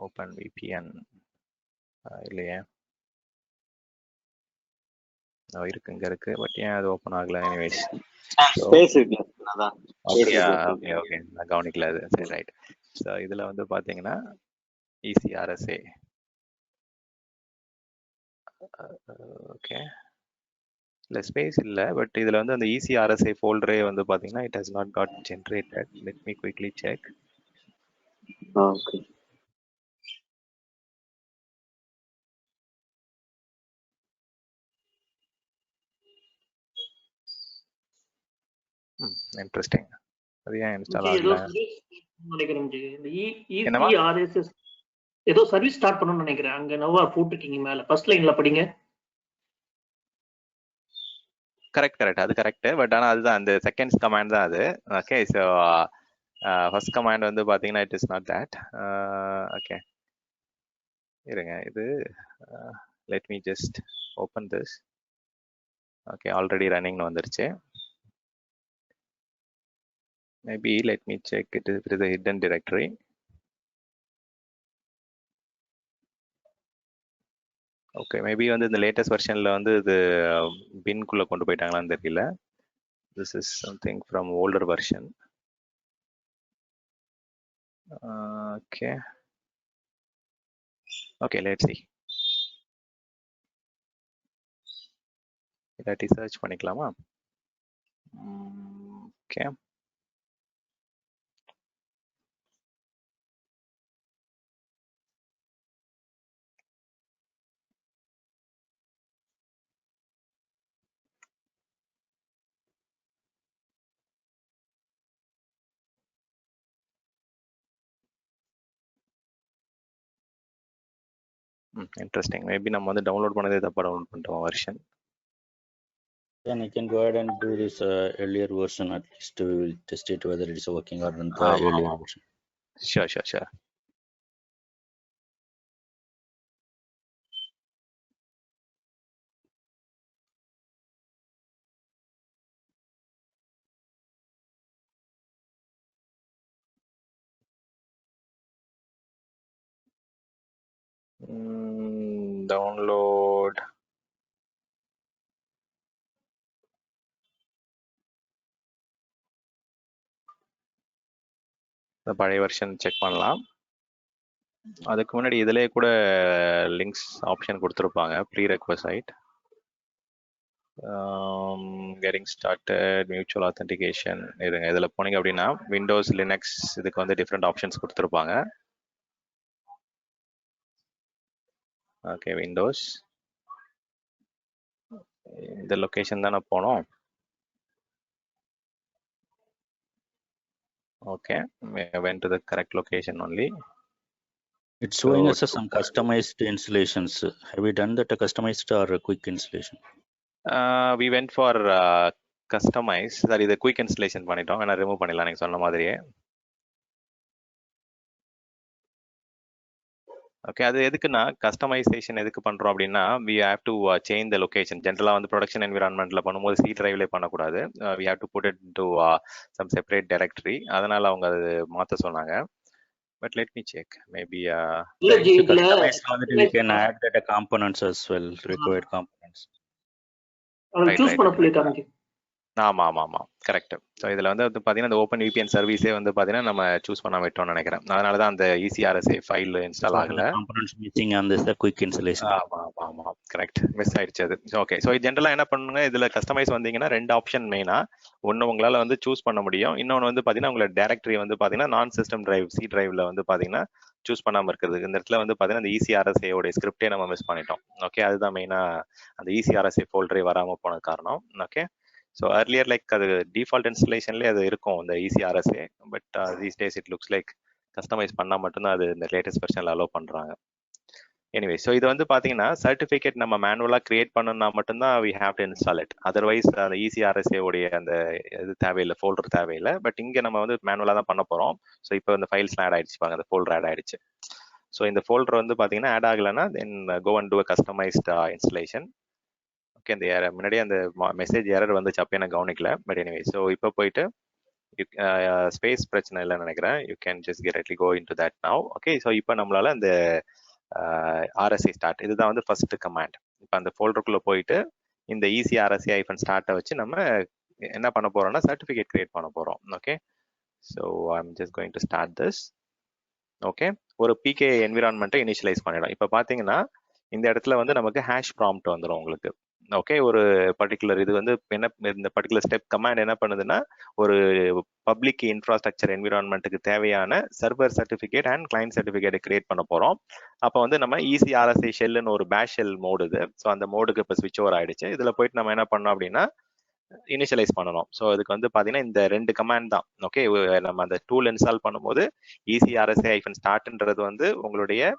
ஓப்பன் VPN இல்லையே, இருக்கு இங்க இருக்கு, பட் ஏன் அது ஓப்பன் ஆகல? எனிவேஸ் ஓகே ஓகே, நான் கவனிக்கல அது. சரி, ரைட். ஸோ இதுல வந்து பாத்தீங்கன்னா ECRSA. ஓகே, இல்லை ஸ்பேஸ் இல்லை, பட் இதில் வந்து அந்த ECRSA ஃபோல்டரே வந்து பார்த்தீங்கன்னா it has not got generated. Let me quickly check. Okay, interesting. அது ஏன் இன்ஸ்டால் ஆகல நினைக்கிறேன். இந்த ECRSA ஏதோ சர்வீஸ் ஸ்டார்ட் பண்ணணும்னு நினைக்கிறேன். அங்க நவா போட்டுருக்கீங்க மேல ஃபர்ஸ்ட் லைன்ல படிங்க. கரெக்ட், அது கரெக்ட். பட் ஆனால் அதுதான் அந்த செகண்ட் கமாண்ட் தான் அது. ஓகே, ஸோ ஃபர்ஸ்ட் கமாண்ட் வந்து பார்த்தீங்கன்னா it is not that. Okay, இருங்க, இது let me just open this. Okay, already ரன்னிங்னு வந்துருச்சு. Maybe let me check it is a hidden directory. Okay, maybe வந்து இந்த லேட்டஸ்ட் வெர்ஷனில் வந்து இது பின்குள்ளே கொண்டு போயிட்டாங்களான்னு தெரியல. This is something from older version. Okay okay, let's see. இல்லாட்டி சர்ச் பண்ணிக்கலாமா? Okay, interesting. மேபி நம்ம வந்து டவுன்லோட் பண்ணதே தப்பா டவுன்லோட் பண்ணிட்டோம் version. then you can go ahead and do this earlier version. At least we will test it whether it is working or not. Earlier version. Sure. Download. பழைய version check பண்ணலாம். அதுக்கு முன்னாடி இதிலே கூட links option கொடுத்துருப்பாங்க, prerequisite, getting started, mutual authentication. இதுங்க இதில் போனீங்க அப்படின்னா விண்டோஸ், லினக்ஸ் இதுக்கு வந்து டிஃப்ரெண்ட் ஆப்ஷன்ஸ் கொடுத்துருப்பாங்க. ஓகே, விண்டோஸ் இந்த லொகேஷன் தானே போனோம். Okay, we went to the correct location only. It's showing us some customized installations. Have we done that a customized or a quick installation? We went for customize. That is the quick installation பண்ணிட்டோம். நான் remove பண்ணிடலாம் நீங்க சொன்ன மாதிரியே. Okay, அது எதுக்குன்னா customisation எதுக்கு பண்றோம் அப்படின்னா we have to change the location. ஜென்ரலா வந்து ப்ரொடக்ஷன் என்விரான்மெண்ட்ல பண்ணும்போது C டிரைவ்ல பண்ணக்கூடாது. We have to put it into some separate directory. அதனால அவங்க அது மாத்த சொன்னாங்க. But let me check. Maybe customize we can add that components as well, required components. choose பண்ண சொல்லிட்டாங்க. ஆமா ஆமா ஆமா கரெக்ட். ஸோ இதில் வந்து பார்த்தீங்கன்னா இந்த ஓப்பன் VPN சர்வீஸே வந்து பார்த்தீங்கன்னா நம்ம சூஸ் பண்ண விட்டோம்னு நினைக்கிறேன். அதனால தான் அந்த ECRSA ஃபைல் இன்ஸ்டால் ஆகல. Quick installation. ஆமா ஆமா ஆமா கரெக்ட், மிஸ் ஆயிடுச்சு அது. ஓகே, ஸோ ஜென்ரலாக என்ன பண்ணுங்க, இதில் கஸ்டமைஸ் வந்தீங்கன்னா 2 ஆப்ஷன் மெயினாக. ஒன்று உங்களால் வந்து சூஸ் பண்ண முடியும், இன்னொன்று வந்து பார்த்தீங்கன்னா உங்களோட டேரக்டரி வந்து பார்த்தீங்கன்னா நான் சிஸ்டம் டிரைவ் C டிரைவ்ல வந்து பார்த்தீங்கன்னா சூஸ் பண்ணாமல் இருக்கிறது. இந்த இடத்துல வந்து பார்த்தீங்கன்னா இந்த ECRSA உடைய ஸ்கிரிப்டே நம்ம மிஸ் பண்ணிட்டோம். ஓகே, அதுதான் மெயினாக அந்த ECRSA ஃபோல்டரே வராமல் போன காரணம். ஓகே, ஸோ earlier லைக் அது டிஃபால்ட் இன்ஸ்டலேஷன்லேயே அது இருக்கும் இந்த ECRSA. But these days it looks like customise பண்ணால் மட்டும்தான் அது இந்த லேட்டஸ்ட் வெர்ஷனில் அலோவ் பண்ணுறாங்க. எனிவே, ஸோ இது வந்து பார்த்தீங்கன்னா சர்டிஃபிகேட் நம்ம மேனுவலாக கிரியேட் பண்ணணும்னா மட்டும்தான் we have to install it. Otherwise அந்த ECRSA உடைய அந்த இது தேவையில்லை, ஃபோல்டர் தேவையில்லை. பட் இங்கே நம்ம வந்து மேனுவலாக தான் பண்ண போகிறோம். ஸோ இப்போ இந்த ஃபைல்ஸ்லாம் ஆட் ஆயிடுச்சு பாருங்க, அந்த ஃபோல்டர் ஆட் ஆயிடுச்சு. ஸோ இந்த ஃபோல்டர் வந்து பார்த்தீங்கன்னா ஆட் ஆகலைன்னா then go and do a customized installation. Okay, அந்த முன்னாடியே அந்த மெசேஜ் எரர் வந்துச்சு, அப்போ எனக்கு கவனிக்கல. பட் எனிவே, ஸோ இப்போ போயிட்டு ஸ்பேஸ் பிரச்சனை இல்லைன்னு நினைக்கிறேன். You can just quickly go into that now. Okay, so இப்போ நம்மளால அந்த RSA ஸ்டார்ட், இதுதான் வந்து ஃபர்ஸ்ட் கமாண்ட். இப்போ அந்த ஃபோல்டருக்குள்ளே போயிட்டு இந்த ECRSA ஸ்டார்ட்டை வச்சு நம்ம என்ன பண்ண போறோம்னா சர்டிஃபிகேட் கிரியேட் பண்ண போறோம். Okay, so I'm just going to start this. Okay, ஒரு PK என்விரான்மெண்ட்டை இனிஷியலைஸ் பண்ணிடும். இப்போ பார்த்தீங்கன்னா இந்த இடத்துல வந்து நமக்கு ஹேஷ் ப்ராம்ப்ட் வந்துடும் உங்களுக்கு. ஓகே, ஒரு பர்டிகுலர் இது வந்து என்ன, இந்த பர்டிகுலர் ஸ்டெப் கமாண்ட் என்ன பண்ணுதுன்னா ஒரு பப்ளிக் இன்ஃப்ராஸ்ட்ரக்சர் என்விரான்மெண்ட்டுக்கு தேவையான server certificate and client certificate create பண்ண போறோம். அப்போ வந்து நம்ம ECRSA ஷெல்லுன்னு ஒரு பேஷ் ஷெல் மோடு இது. ஸோ அந்த மோடுக்கு இப்போ ஸ்விட்ச் ஓவர் ஆயிடுச்சு. இதுல போயிட்டு நம்ம என்ன பண்ணோம் அப்படின்னா இனிஷியலைஸ் பண்ணணும். ஸோ அதுக்கு வந்து பார்த்தீங்கன்னா இந்த 2 கமாண்ட் தான். ஓகே, நம்ம அந்த டூல் இன்ஸ்டால் பண்ணும்போது ECRSA ஸ்டார்ட்ன்றது வந்து உங்களுடைய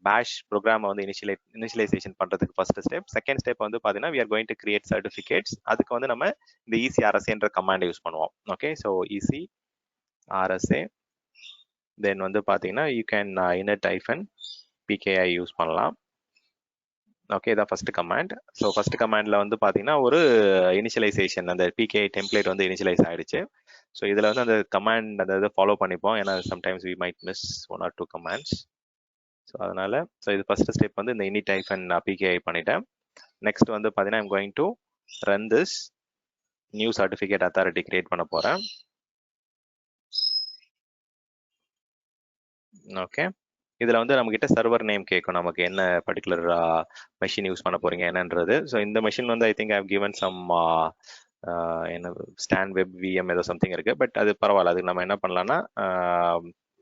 பேஷ் ப்ரோக்ராமை வந்து இனிஷியலைசேஷன் பண்றதுக்கு ஃபர்ஸ்ட் ஸ்டெப். செகண்ட் ஸ்டெப் வந்து பார்த்தீங்கன்னா we are going to create certificates. அதுக்கு வந்து நம்ம இந்த ECRSAன்ற கமாண்டை யூஸ் பண்ணுவோம். ஓகே, ஸோ ECRSA தென் வந்து பார்த்தீங்கன்னா you can init -PKI use பண்ணலாம். ஓகே, இதான் ஃபர்ஸ்ட் கமாண்ட். ஸோ ஃபர்ஸ்ட் கமாண்ட்ல வந்து பார்த்தீங்கன்னா ஒரு இனிஷியலைசேஷன், அந்த PKI டெம்ப்ளேட் வந்து இனிஷியலைஸ் ஆயிடுச்சு. ஸோ இதில் வந்து அந்த கமாண்ட் அந்த இதை ஃபாலோ பண்ணிப்போம், ஏன்னா sometimes we might miss 1 or 2 commands. So அதனால இது ஃபர்ஸ்ட் ஸ்டெப் வந்து இந்த init -PKI பண்ணிட்டேன். நெக்ஸ்ட் வந்து பார்த்தீங்கன்னா I'm going to run this new certificate authority create பண்ண போறேன். ஓகே, இதுல வந்து நம்ம கிட்ட சர்வர் நேம் கேட்கும், நமக்கு என்ன பர்டிகுலர் மெஷின் யூஸ் பண்ண போறீங்க என்னன்றது. ஸோ இந்த மெஷின் வந்து I think I have given some என்ன ஸ்டாண்ட் வெப் VM ஏதோ சம்திங் இருக்கு. பட் அது பரவாயில்ல, அதுக்கு நம்ம என்ன பண்ணலாம்னா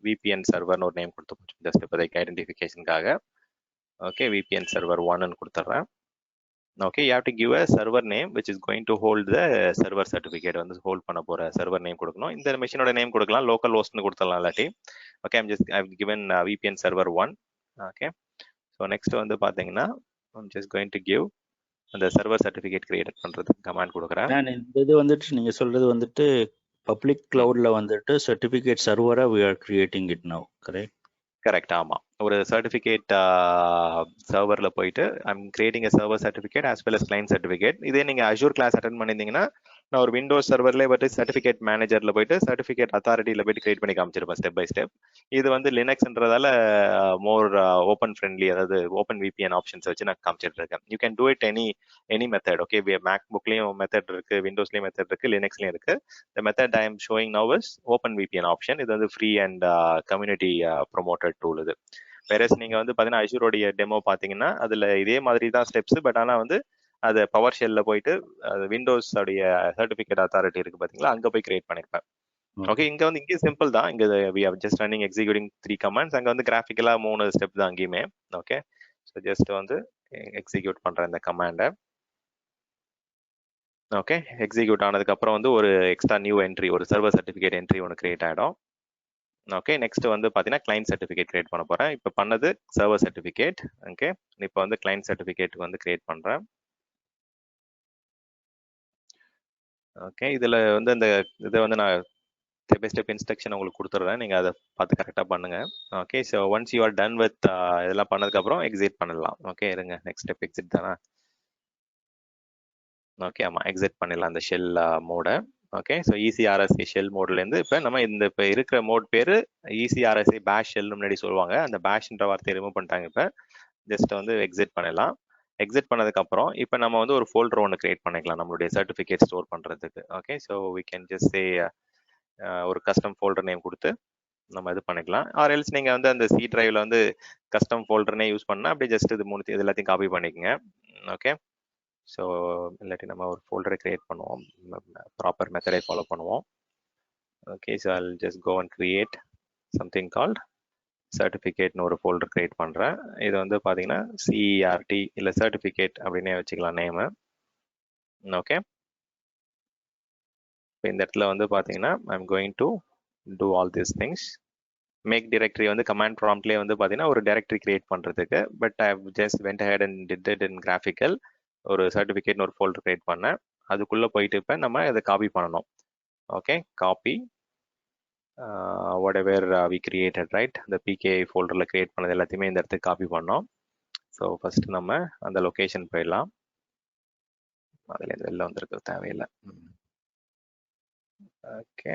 VPN சர்வர்னு ஒரு நேம் கொடுத்து ஜஸ்ட் இப்போதைக்கு ஐடென்டிஃபிகேஷனுக்காக. ஓகே, VPN server 1 கொடுத்துட்றேன். Okay, you have to give a server name which is going to hold the server certificate. வந்து ஹோல்ட் பண்ண போற சர்வர் நேம் கொடுக்கணும். இந்த மெஷினோட நேம் கொடுக்கலாம், லோக்கல் ஹோஸ்ட்னு கொடுத்துடலாம் இல்லாட்டி. Okay, I've given VPN server 1. Okay, so next வந்து பார்த்தீங்கன்னா I'm just going to give அந்த சர்வர் சர்டிஃபிகேட் கிரியேட் பண்றதுக்கு கமாண்ட் கொடுக்குறேன். இந்த இது வந்துட்டு நீங்க சொல்றது வந்துட்டு பப்ளிக் கிளவுட்ல வந்துட்டு சர்டிஃபிகேட் சர்வரா we are creating it now, correct? Correct, ஆமா. ஒரு சர்டிஃபிகேட் சர்வர்ல போயிட்டு I'm creating a server certificate as well as client certificate. இதே நீங்க Azure கிளாஸ் அட்டென்ட் பண்ணியிருந்தீங்கன்னா நான் ஒரு விண்டோஸ் சர்வர்ல போயிட்டு சர்டிஃபிகேட் மேனேஜர்ல போயிட்டு சர்டிஃபிகேட் அத்தாரிட்டியில போயிட்டு கிரியேட் பண்ணி காமிச்சிருப்பேன் ஸ்டெப் பை ஸ்டெப். இது வந்து லினக்ஸ்ன்றதால மோர் ஓப்பன் ஃப்ரெண்ட்லி, அதாவது ஓப்பன் VPN ஆப்ஷன்ஸ் வச்சு நான் காமிச்சிட்டு இருக்கேன். You can do it any method. Okay, Mac புக்லயும் மெத்தட் இருக்கு, விண்டோஸ்லயும் மெத்தட் இருக்கு, லினக்ஸ்லயும் இருக்கு. The method I am showing now is open VPN option. இது வந்து free and community promoted tool இது. வேறஸ் நீங்க வந்து பாத்தீங்கன்னா அஷூரோடைய டெமோ பாத்தீங்கன்னா அதுல இதே மாதிரி தான் ஸ்டெப்ஸ். பட் ஆனா வந்து அது பவர் ஷெல்ல போயிட்டு விண்டோஸ் உடைய சர்டிஃபிகேட் அத்தாரிட்டி இருக்கு பாத்தீங்களா, அங்க போய் கிரியேட் பண்ணிருப்பேன். ஓகே, இங்க வந்து இங்கே சிம்பிள் தான். இங்க we are just running executing 3 commands. அங்க வந்து கிராஃபிக்கலா 3 ஸ்டெப் தான் அங்கேயுமே. ஓகே, ஸோ ஜஸ்ட் வந்து எக்ஸிக்யூட் பண்றேன் இந்த கமாண்டை. ஓகே, எக்ஸிக்யூட் ஆனதுக்கு அப்புறம் வந்து ஒரு எக்ஸ்ட்ரா நியூ என்ட்ரி, ஒரு சர்வர் சர்டிஃபிகேட் என்ட்ரி ஒன்று கிரியேட் ஆகிடும். ஓகே, நெக்ஸ்ட் வந்து பார்த்தீங்கன்னா கிளைண்ட் சர்டிஃபிகேட் கிரியேட் பண்ண போகிறேன். இப்போ பண்ணது சர்வர் சர்டிஃபிகேட். ஓகே, இப்போ வந்து கிளைண்ட் சர்டிஃபிகேட் வந்து கிரியேட் பண்ணுறேன். ஓகே, இதில் வந்து இந்த இதை வந்து நான் ஸ்டெப் பை ஸ்டெப் இன்ஸ்ட்ரக்ஷன் உங்களுக்கு கொடுத்துட்றேன், நீங்கள் அதை பார்த்து கரெக்டாக பண்ணுங்கள். Okay, so once you are done with இதெல்லாம் பண்ணதுக்கப்புறம் எக்ஸிட் பண்ணலாம். ஓகே, இருங்க, நெக்ஸ்ட் ஸ்டெப் எக்ஸிட் தானே. ஓகே, ஆமாம், எக்ஸிட் பண்ணிடலாம் அந்த ஷெல் மோடை. ஓகே, ஸோ ECRSA ஷெல் மோட்லேருந்து இப்போ நம்ம இப்போ இருக்கிற மோட் பேர் ECRSA பேஷ் ஷெல்னு முன்னாடி சொல்லுவாங்க. அந்த பேஷ்ன்ற வார்த்தையை ரிமூவ் பண்ணிட்டாங்க. இப்போ ஜஸ்ட் வந்து எக்ஸிட் பண்ணலாம். எக்ஸிட் பண்ணதுக்கப்புறம் இப்போ நம்ம வந்து ஒரு ஃபோல்டர் ஒன்று கிரியேட் பண்ணிக்கலாம் நம்மளுடைய சர்டிஃபிகேட் ஸ்டோர் பண்ணுறதுக்கு. Okay, so we can just say ஒரு கஸ்டம் ஃபோல்டர் நேம் கொடுத்து நம்ம இது பண்ணிக்கலாம். ஆர் எல்ஸ் நீங்கள் வந்து அந்த C டிரைவில் வந்து கஸ்டம் ஃபோல்டர்னே யூஸ் பண்ணால் அப்படியே ஜஸ்ட் இது எல்லாத்தையும் காப்பி பண்ணிக்கோங்க. ஓகே, ஸோ இல்லாட்டி நம்ம ஒரு ஃபோல்டரை கிரியேட் பண்ணுவோம், ப்ராப்பர் மெத்தடை ஃபாலோ பண்ணுவோம். Okay, so I'll just go and create something called சர்டிஃபிகேட்னு ஒரு ஃபோல்டர் கிரியேட் பண்ணுறேன். இது வந்து பார்த்தீங்கன்னா CERT இல்லை சர்டிஃபிகேட் அப்படின்னே வச்சுக்கலாம் நேமு. ஓகே, இப்போ இந்த இடத்துல வந்து பார்த்தீங்கன்னா I'm going to do all these things. Make directory வந்து கமாண்ட் ப்ராம்ப்ட்லேயே வந்து பார்த்தீங்கன்னா ஒரு டைரக்டரி கிரியேட் பண்ணுறதுக்கு, but I just went ahead and did it in graphical. ஒரு சர்டிஃபிகேட்னு ஒரு ஃபோல்டர் கிரியேட் பண்ணேன். அதுக்குள்ளே போயிட்டு இப்போ நம்ம இதை காப்பி பண்ணணும். Okay, copy whatever we created, right? இந்த PKI ஃபோல்டரில் கிரியேட் பண்ணது எல்லாத்தையுமே இந்த இடத்துக்கு காப்பி பண்ணோம். ஸோ ஃபர்ஸ்ட் நம்ம அந்த லொக்கேஷன் போயிடலாம். அதில் இந்த வெளில வந்துருக்கு தேவையில்லை. ஓகே,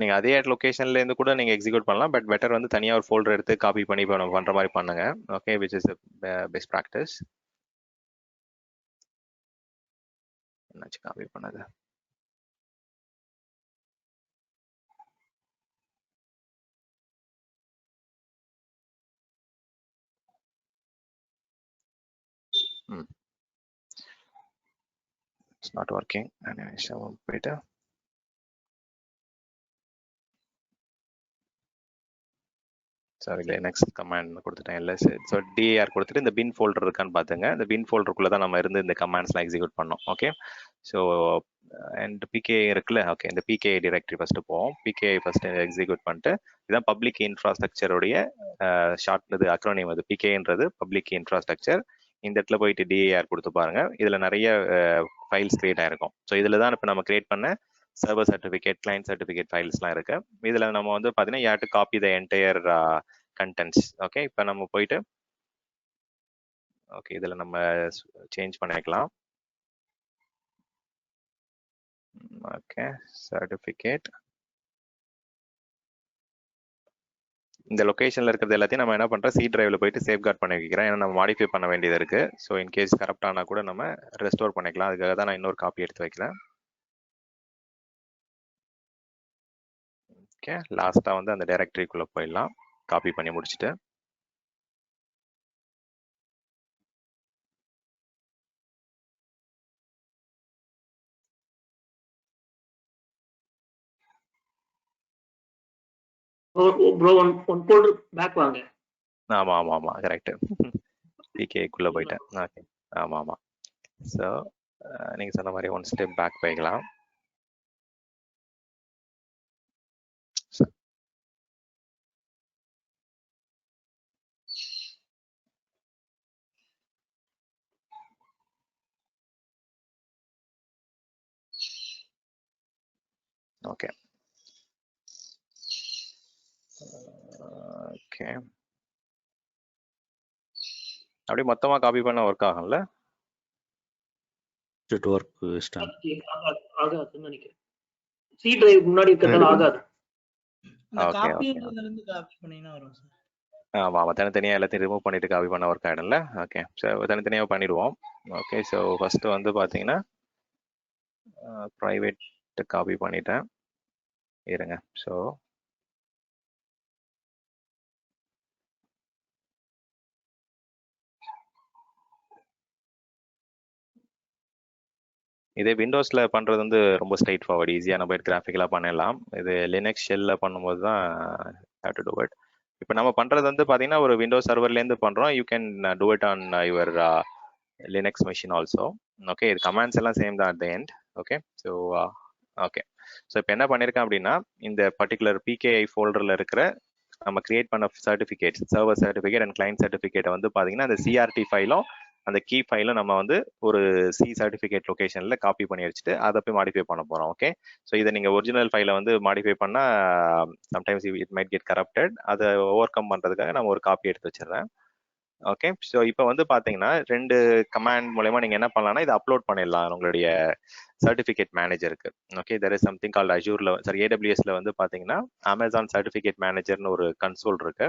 நீங்கள் அதே லொக்கேஷன்லேருந்து கூட நீங்கள் எக்ஸிக்யூட் பண்ணலாம், பட் பெட்டர் வந்து தனியாக ஒரு ஃபோல்டர் எடுத்து காப்பி பண்ணி பண்ணுற மாதிரி பண்ணுங்க. Okay, which is best practice. என்னாச்சு காப்பி பண்ணது? It's not working. போயிட்டு சாரி, நெக்ஸ்ட் கமாண்ட் கொடுத்துட்டேன். இல்லை, ஸோ DAR கொடுத்துட்டு இந்த பின் ஃபோல்டர் இருக்கான்னு பார்த்துங்க. இந்த பின் ஃபோல்டருக்குள்ளே தான் நம்ம இருந்து இந்த கமாண்ட்ஸ்லாம் எக்ஸிக்யூட் பண்ணோம். ஓகே, ஸோ அண்ட் PKI இருக்குல்ல. ஓகே, இந்த PKI டைரக்டரி ஃபஸ்ட்டு போவோம். PKI ஃபஸ்ட்டு எக்ஸிக்யூட் பண்ணிட்டு இதுதான் பப்ளிக் இன்ஃப்ராஸ்ட்ரக்சருடைய ஷார்ட், இது அக்ரோனியம். அது PKIன்றது பப்ளிக் இன்ஃப்ராஸ்ட்ரக்சர். இந்த இடத்துல போயிட்டு DAR கொடுத்து பாருங்க. இதில் நிறைய ஃபைல்ஸ் கிரியேட் ஆயிருக்கும். ஸோ இதில் தான் இப்போ நம்ம கிரியேட் பண்ண சர்வர் சர்டிஃபிகேட், கிளைண்ட் சர்டிஃபிகேட் ஃபைல்ஸ்லாம் இருக்கு. இதில் நம்ம வந்து பார்த்தீங்கன்னா you have to copy the entire contents. Okay, இப்போ நம்ம போயிட்டு ஓகே இதில் நம்ம சேஞ்ச் பண்ணிக்கலாம். ஓகே, சர்டிஃபிகேட் இந்த லொக்கேஷனில் இருக்கிறது எல்லாத்தையும் நம்ம என்ன பண்ணுறோம், C டிரைவில் போயிட்டு சேஃப்கார்ட் பண்ணி வைக்கிறேன். ஏன்னா நம்ம மாடிஃபை பண்ண வேண்டியது இருக்கு. ஸோ இன்கேஸ் கரெக்ட் ஆனால் கூட நம்ம ரெஸ்டோர் பண்ணிக்கலாம். அதுக்காக தான் நான் இன்னொரு காப்பி எடுத்து வைக்கிறேன். ஓகே, லாஸ்ட்டாக வந்து அந்த டைரக்டரிக்குள்ளே போயிடலாம் காப்பி பண்ணி முடிச்சுட்டு. ப்ரோ ஒன் ஃபோல்டர் பேக் வாங்க. ஆமாம் ஆமாம் ஆமாம், கரெக்டு. PKIக்குள்ளே போயிட்டேன். ஓகே, ஆமாம் ஆமாம். ஸோ நீங்கள் சொன்ன மாதிரி ஒன் ஸ்டெப் பேக் போய்க்கலாம். ஓகே ஓகே, அப்படியே மொத்தமாக காப்பி பண்ண ஒர்க் ஆகும்ல? ஆகாதுன்னு நினைக்கிறேன். C டிரைவ் முன்னாடி இருக்கிறதால ஆகாது. ஓகே ஓகே, ஆமாம் ஆமாம், தனித்தனியாக எல்லாத்தையும் ரிமூவ் பண்ணிட்டு காப்பி பண்ண ஒர்க் ஆகிடும்ல. ஓகே, ஸோ தனித்தனியாக பண்ணிடுவோம். ஓகே, ஸோ ஃபஸ்ட்டு வந்து பார்த்தீங்கன்னா ப்ரைவேட் காப்பி பண்ணிட்டேன். இருங்க, ஸோ இதே விண்டோஸ்ல பண்றது வந்து ரொம்ப ஸ்ட்ரைட் ஃபார்வர்ட், ஈஸியா நம்ம கிராஃபிக்கலா பண்ணிடலாம். இது லினக்ஸ் ஷெல்ல பண்ணும்போது தான் ஹேவ் டு டு இட். இப்போ நம்ம பண்றது வந்து பாத்தீங்கன்னா ஒரு விண்டோஸ் சர்வர்லேருந்து பண்றோம். You can do it on your Linux machine also. Okay, இது கமாண்ட்ஸ் எல்லாம் சேம் தான் at the end. Okay, so okay, so இப்போ என்ன பண்ணியிருக்கேன் அப்படின்னா இந்த பர்டிகுலர் பிகேஐ ஃபோல்டரில் இருக்கிற நம்ம கிரியேட் பண்ண certificate, server certificate and client சர்டிஃபிகேட்டை வந்து பார்த்தீங்கன்னா அந்த சிஆர்டி ஃபைலும் அந்த கீ ஃபைலும் நம்ம வந்து ஒரு சி சர்டிஃபிகேட் லொகேஷனில் காப்பி பண்ணி வச்சுட்டு அதை போய் மாடிஃபை பண்ண போகிறோம். ஓகே, ஸோ இதை நீங்கள் ஒரிஜினல் ஃபைலை வந்து மாடிஃபை பண்ணால் sometimes it might get corrupted. அதை ஓவர் கம் பண்ணுறதுக்காக நம்ம ஒரு காப்பி எடுத்து வச்சிடுறேன். ஓகே, ஸோ இப்போ வந்து பார்த்தீங்கன்னா 2 கமாண்ட் மூலமா நீங்கள் என்ன பண்ணலாம்னா இதை அப்லோட் பண்ணிடலாம் உங்களுடைய சர்டிஃபிகேட் மேனேஜருக்கு. Okay, there is something called அஜூர்ல, சாரி ஏடபிள்யூஎஸ்ல வந்து பார்த்தீங்கன்னா அமேசான் சர்டிஃபிகேட் மேனேஜர்னு ஒரு கன்சோல் இருக்கு.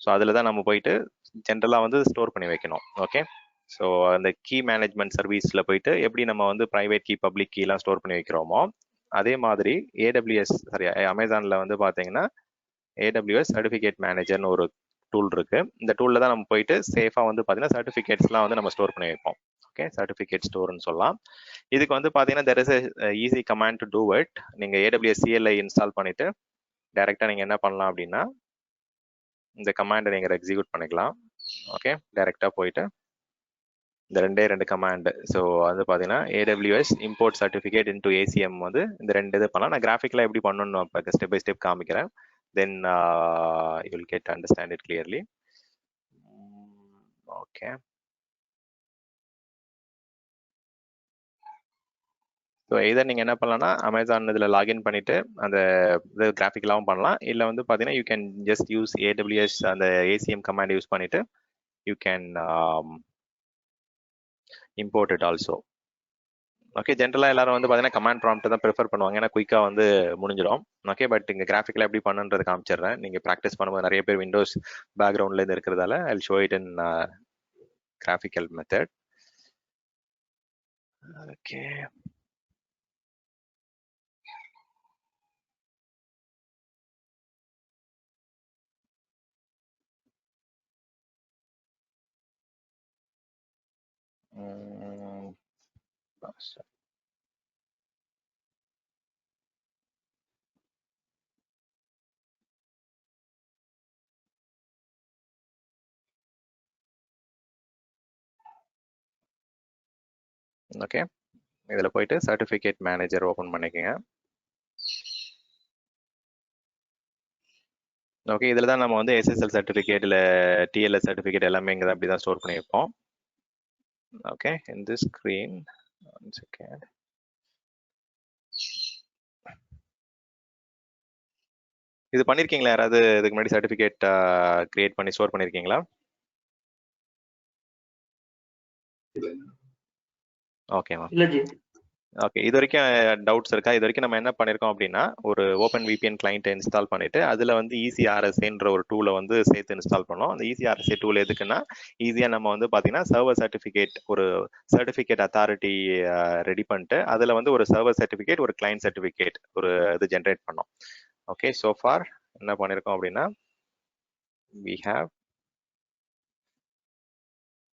ஸோ அதில் தான் நம்ம போயிட்டு ஜென்ரலாக வந்து ஸ்டோர் பண்ணி வைக்கணும். ஓகே, ஸோ அந்த கீ மேனேஜ்மெண்ட் சர்வீஸில் போயிட்டு எப்படி நம்ம வந்து ப்ரைவேட் கீ பப்ளிக் கீலாம் ஸ்டோர் பண்ணி வைக்கிறோமோ அதே மாதிரி ஏடபிள்யூஎஸ் சாரி அமேசானில் வந்து பார்த்தீங்கன்னா ஏடபிள்யூஎஸ் சர்டிஃபிகேட் மேனேஜர்னு ஒரு டூல் இருக்கு. இந்த டூல்ல தான் நம்ம போயிட்டு சேஃபா வந்து பாத்தீங்கன்னா சர்டிஃபிகேட்ஸ்லாம் வந்து நம்ம ஸ்டோர் பண்ணி வைப்போம். ஓகே, சர்டிஃபிகேட் ஸ்டோர்னு சொல்லலாம். இதுக்கு வந்து பாத்தீங்கன்னா there is a easy command to do it. நீங்க AWS CLI இன்ஸ்டால் பண்ணிட்டு டைரக்டா நீங்க என்ன பண்ணலாம் அப்படின்னா இந்த கமாண்டை நீங்க எக்ஸிக்யூட் பண்ணிக்கலாம். ஓகே, டைரக்டா போயிட்டு இந்த 2 கமாண்ட். ஸோ வந்து பாத்தீங்கன்னா AWS import certificate into ACM வந்து இந்த 2 இது பண்ணலாம். நான் கிராஃபிக்கலா எப்படி பண்ணணும்னு ஸ்டெப் பை ஸ்டெப் காமிக்கிறேன். Then you will get to understand it clearly. Okay, so either நீங்க என்ன பண்ணலாம்னா அமேசான் இதுல லாகின் பண்ணிட்டு அந்த இது கிராஃபிக்கலாவும் பண்ணலாம், இல்லை வந்து பாத்தீங்கன்னா you can just use AWS அந்த ACM கமாண்ட் யூஸ் பண்ணிட்டு you can import it also. Okay, ஜென்ரலாக எல்லாரும் வந்து பார்த்தீங்கன்னா கமாண்ட் ப்ராம்ப்ட் தான் ப்ரிஃபர் பண்ணுவாங்க, ஏன்னா குயிக்காக வந்து முடிஞ்சிடும். ஓகே, பட் இங்கே கிராஃபிக்கலாக எப்படி பண்ணுன்றது காமிச்சிடுறேன். நீங்கள் ப்ராக்டிஸ் பண்ணும்போது நிறைய பேர் விண்டோஸ் பேக்ரவுண்ட்லேருந்து இருக்கிறதால I show it in graphical method. Okay, okay, இதில் போயிட்டு சர்டிஃபிகேட் மேனேஜர் ஓப்பன் பண்ணிக்கோங்க. ஓகே, இதில் தான் நம்ம வந்து SSL சர்டிஃபிகேட் இல்லை TLS சர்டிஃபிகேட் எல்லாமே இங்கே தான் அப்படி தான் ஸ்டோர் பண்ணியிருப்போம். Okay, in this screen one second. இது பண்ணிருக்கீங்களா யாராவது இதுக்கு முன்னாடி சர்டிஃபிகேட் கிரியேட் பண்ணி ஸ்டோர் பண்ணிருக்கீங்களா? ஓகேவா? ஓகே, இது வரைக்கும் டவுட்ஸ் இருக்கா? இது வரைக்கும் நம்ம என்ன பண்ணிருக்கோம் அப்படின்னா ஒரு ஓப்பன் VPN கிளைண்ட் இன்ஸ்டால் பண்ணிட்டு அதுல வந்து ECRSAன்ற ஒரு டூலை வந்து சேர்த்து இன்ஸ்டால் பண்ணோம். அந்த ECRSA டூல் எதுக்குன்னா ஈஸியா நம்ம வந்து பாத்தீங்கன்னா சர்வர் சர்டிஃபிகேட் ஒரு சர்டிஃபிகேட் அத்தாரிட்டி ரெடி பண்ணிட்டு அதுல வந்து ஒரு சர்வர் சர்டிஃபிகேட் ஒரு கிளைண்ட் சர்டிஃபிகேட் ஒரு இது ஜென்ரேட் பண்ணோம். ஓகே, so far என்ன பண்ணிருக்கோம் அப்படின்னா we have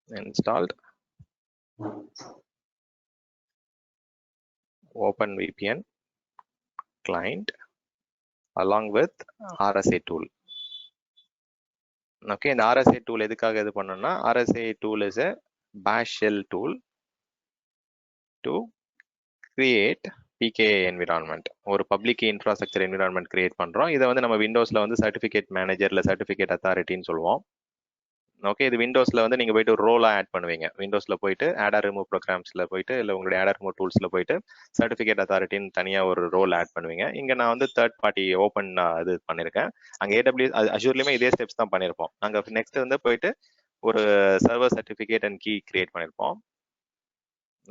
installed OpenVPN client along with RSA tool. Okay, இந்த RSA tool எதுக்காக இது பண்ணோம்னா RSA tool is a bash shell tool to create PKI environment. ஒரு பப்ளிக் இன்ஃப்ராஸ்ட்ரக்சர் என்விரான்மெண்ட் கிரியேட் பண்றோம். இதை வந்து நம்ம விண்டோஸ்ல வந்து சர்டிஃபிகேட் மேனேஜர்ல சர்டிஃபிகேட் அத்தாரிட்டின்னு சொல்லுவோம். ஓகே, இது விண்டோஸ்ல வந்து நீங்க போயிட்டு ஒரு ரோலா ஆட் பண்ணுவீங்க. விண்டோஸ்ல போயிட்டு ஆட் ஆர் ரிமூவ் ப்ரோக்ராம்ஸ்ல போயிட்டு இல்லை உங்களுடைய ஆட் ஆர் ரிமூவ் டூல்ஸ்ல போயிட்டு சர்டிஃபிகேட் அத்தாரிட்டின்னு தனியா ஒரு ரோல் ஆட் பண்ணுவீங்க. இங்க நான் வந்து தேர்ட் பார்ட்டி ஓப்பன் இது பண்ணிருக்கேன். அங்க AWS அஷூர்லயுமே இதே ஸ்டெப்ஸ் தான் பண்ணிருப்போம். அங்க நெக்ஸ்ட் வந்து போயிட்டு ஒரு server certificate and key create பண்ணிருப்போம்.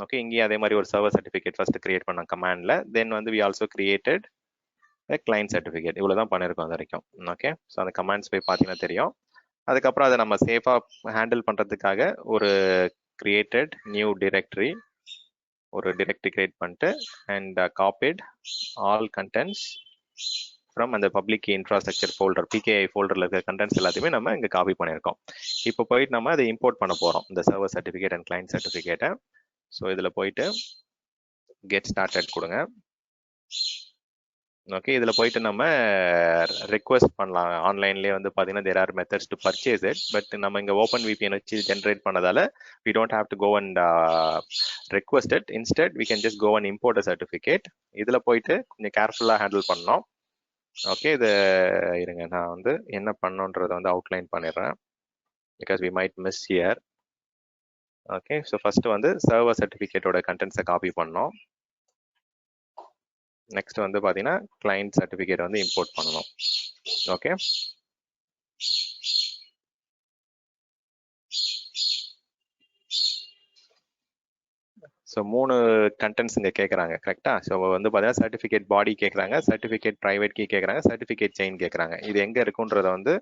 ஓகே, இங்கேயும் அதே மாதிரி ஒரு சர்வர் சர்டிஃபிகேட் ஃபர்ஸ்ட் கிரியேட் பண்ண கமாண்ட்ல, தென் வந்து we also created client certificate. இவ்வளவுதான் பண்ணிருக்கோம் அது வரைக்கும். ஓகே, ஸோ அந்த கமாண்ட்ஸ் போய் பார்த்தீங்கன்னா தெரியும். அதுக்கப்புறம் அதை நம்ம சேஃபா ஹேண்டில் பண்றதுக்காக ஒரு கிரியேட்டட் நியூ டிரெக்டரி ஒரு டிரெக்டரி கிரியேட் பண்ணிட்டு and copied all contents from அந்த பப்ளிக் இன்ஃப்ராஸ்ட்ரக்சர் ஃபோல்டர் PKI ஃபோல்டர்ல இருக்கிற கண்டென்ட்ஸ் எல்லாத்தையுமே நம்ம இங்க காப்பி பண்ணியிருக்கோம். இப்போ போயிட்டு நம்ம அதை இம்போர்ட் பண்ண போறோம் இந்த சர்வர் சர்டிஃபிகேட் அண்ட் கிளைண்ட் சர்டிஃபிகேட்டை. ஸோ இதுல போயிட்டு கெட் ஸ்டார்டட் கொடுங்க. ஓகே, இதில் போயிட்டு நம்ம ரெக்வஸ்ட் பண்ணலாம். ஆன்லைன்லேயே வந்து பார்த்தீங்கன்னா there are methods to purchase it. But நம்ம இங்கே ஓப்பன் VPN வச்சு ஜென்ரேட் பண்ணதால we don't have to go and request it. Instead we can just go and import a certificate. இதில் போயிட்டு கொஞ்சம் கேர்ஃபுல்லாக ஹேண்டில் பண்ணோம். ஓகே, இது இருங்க, நான் வந்து என்ன பண்ணோன்றதை வந்து அவுட்லைன் பண்ணிடுறேன் because we might miss here. Okay, so first வந்து சர்வர் சர்டிஃபிகேட்டோட கண்டென்ட்ஸை காப்பி பண்ணோம். நெக்ஸ்ட் வந்து பார்த்தீங்கன்னா கிளைண்ட் சர்டிஃபிகேட் வந்து இம்போர்ட் பண்ணணும். ஓகே, ஸோ 3 கண்டென்ட்ஸ் இங்கே கேட்குறாங்க கரெக்டா? ஸோ வந்து பார்த்தீங்கன்னா சர்டிஃபிகேட் பாடி கேட்குறாங்க, சர்டிஃபிகேட் ப்ரைவேட் கீ கேட்குறாங்க, சர்டிஃபிகேட் செயின் கேட்குறாங்க. இது எங்கே இருக்குன்றதை வந்து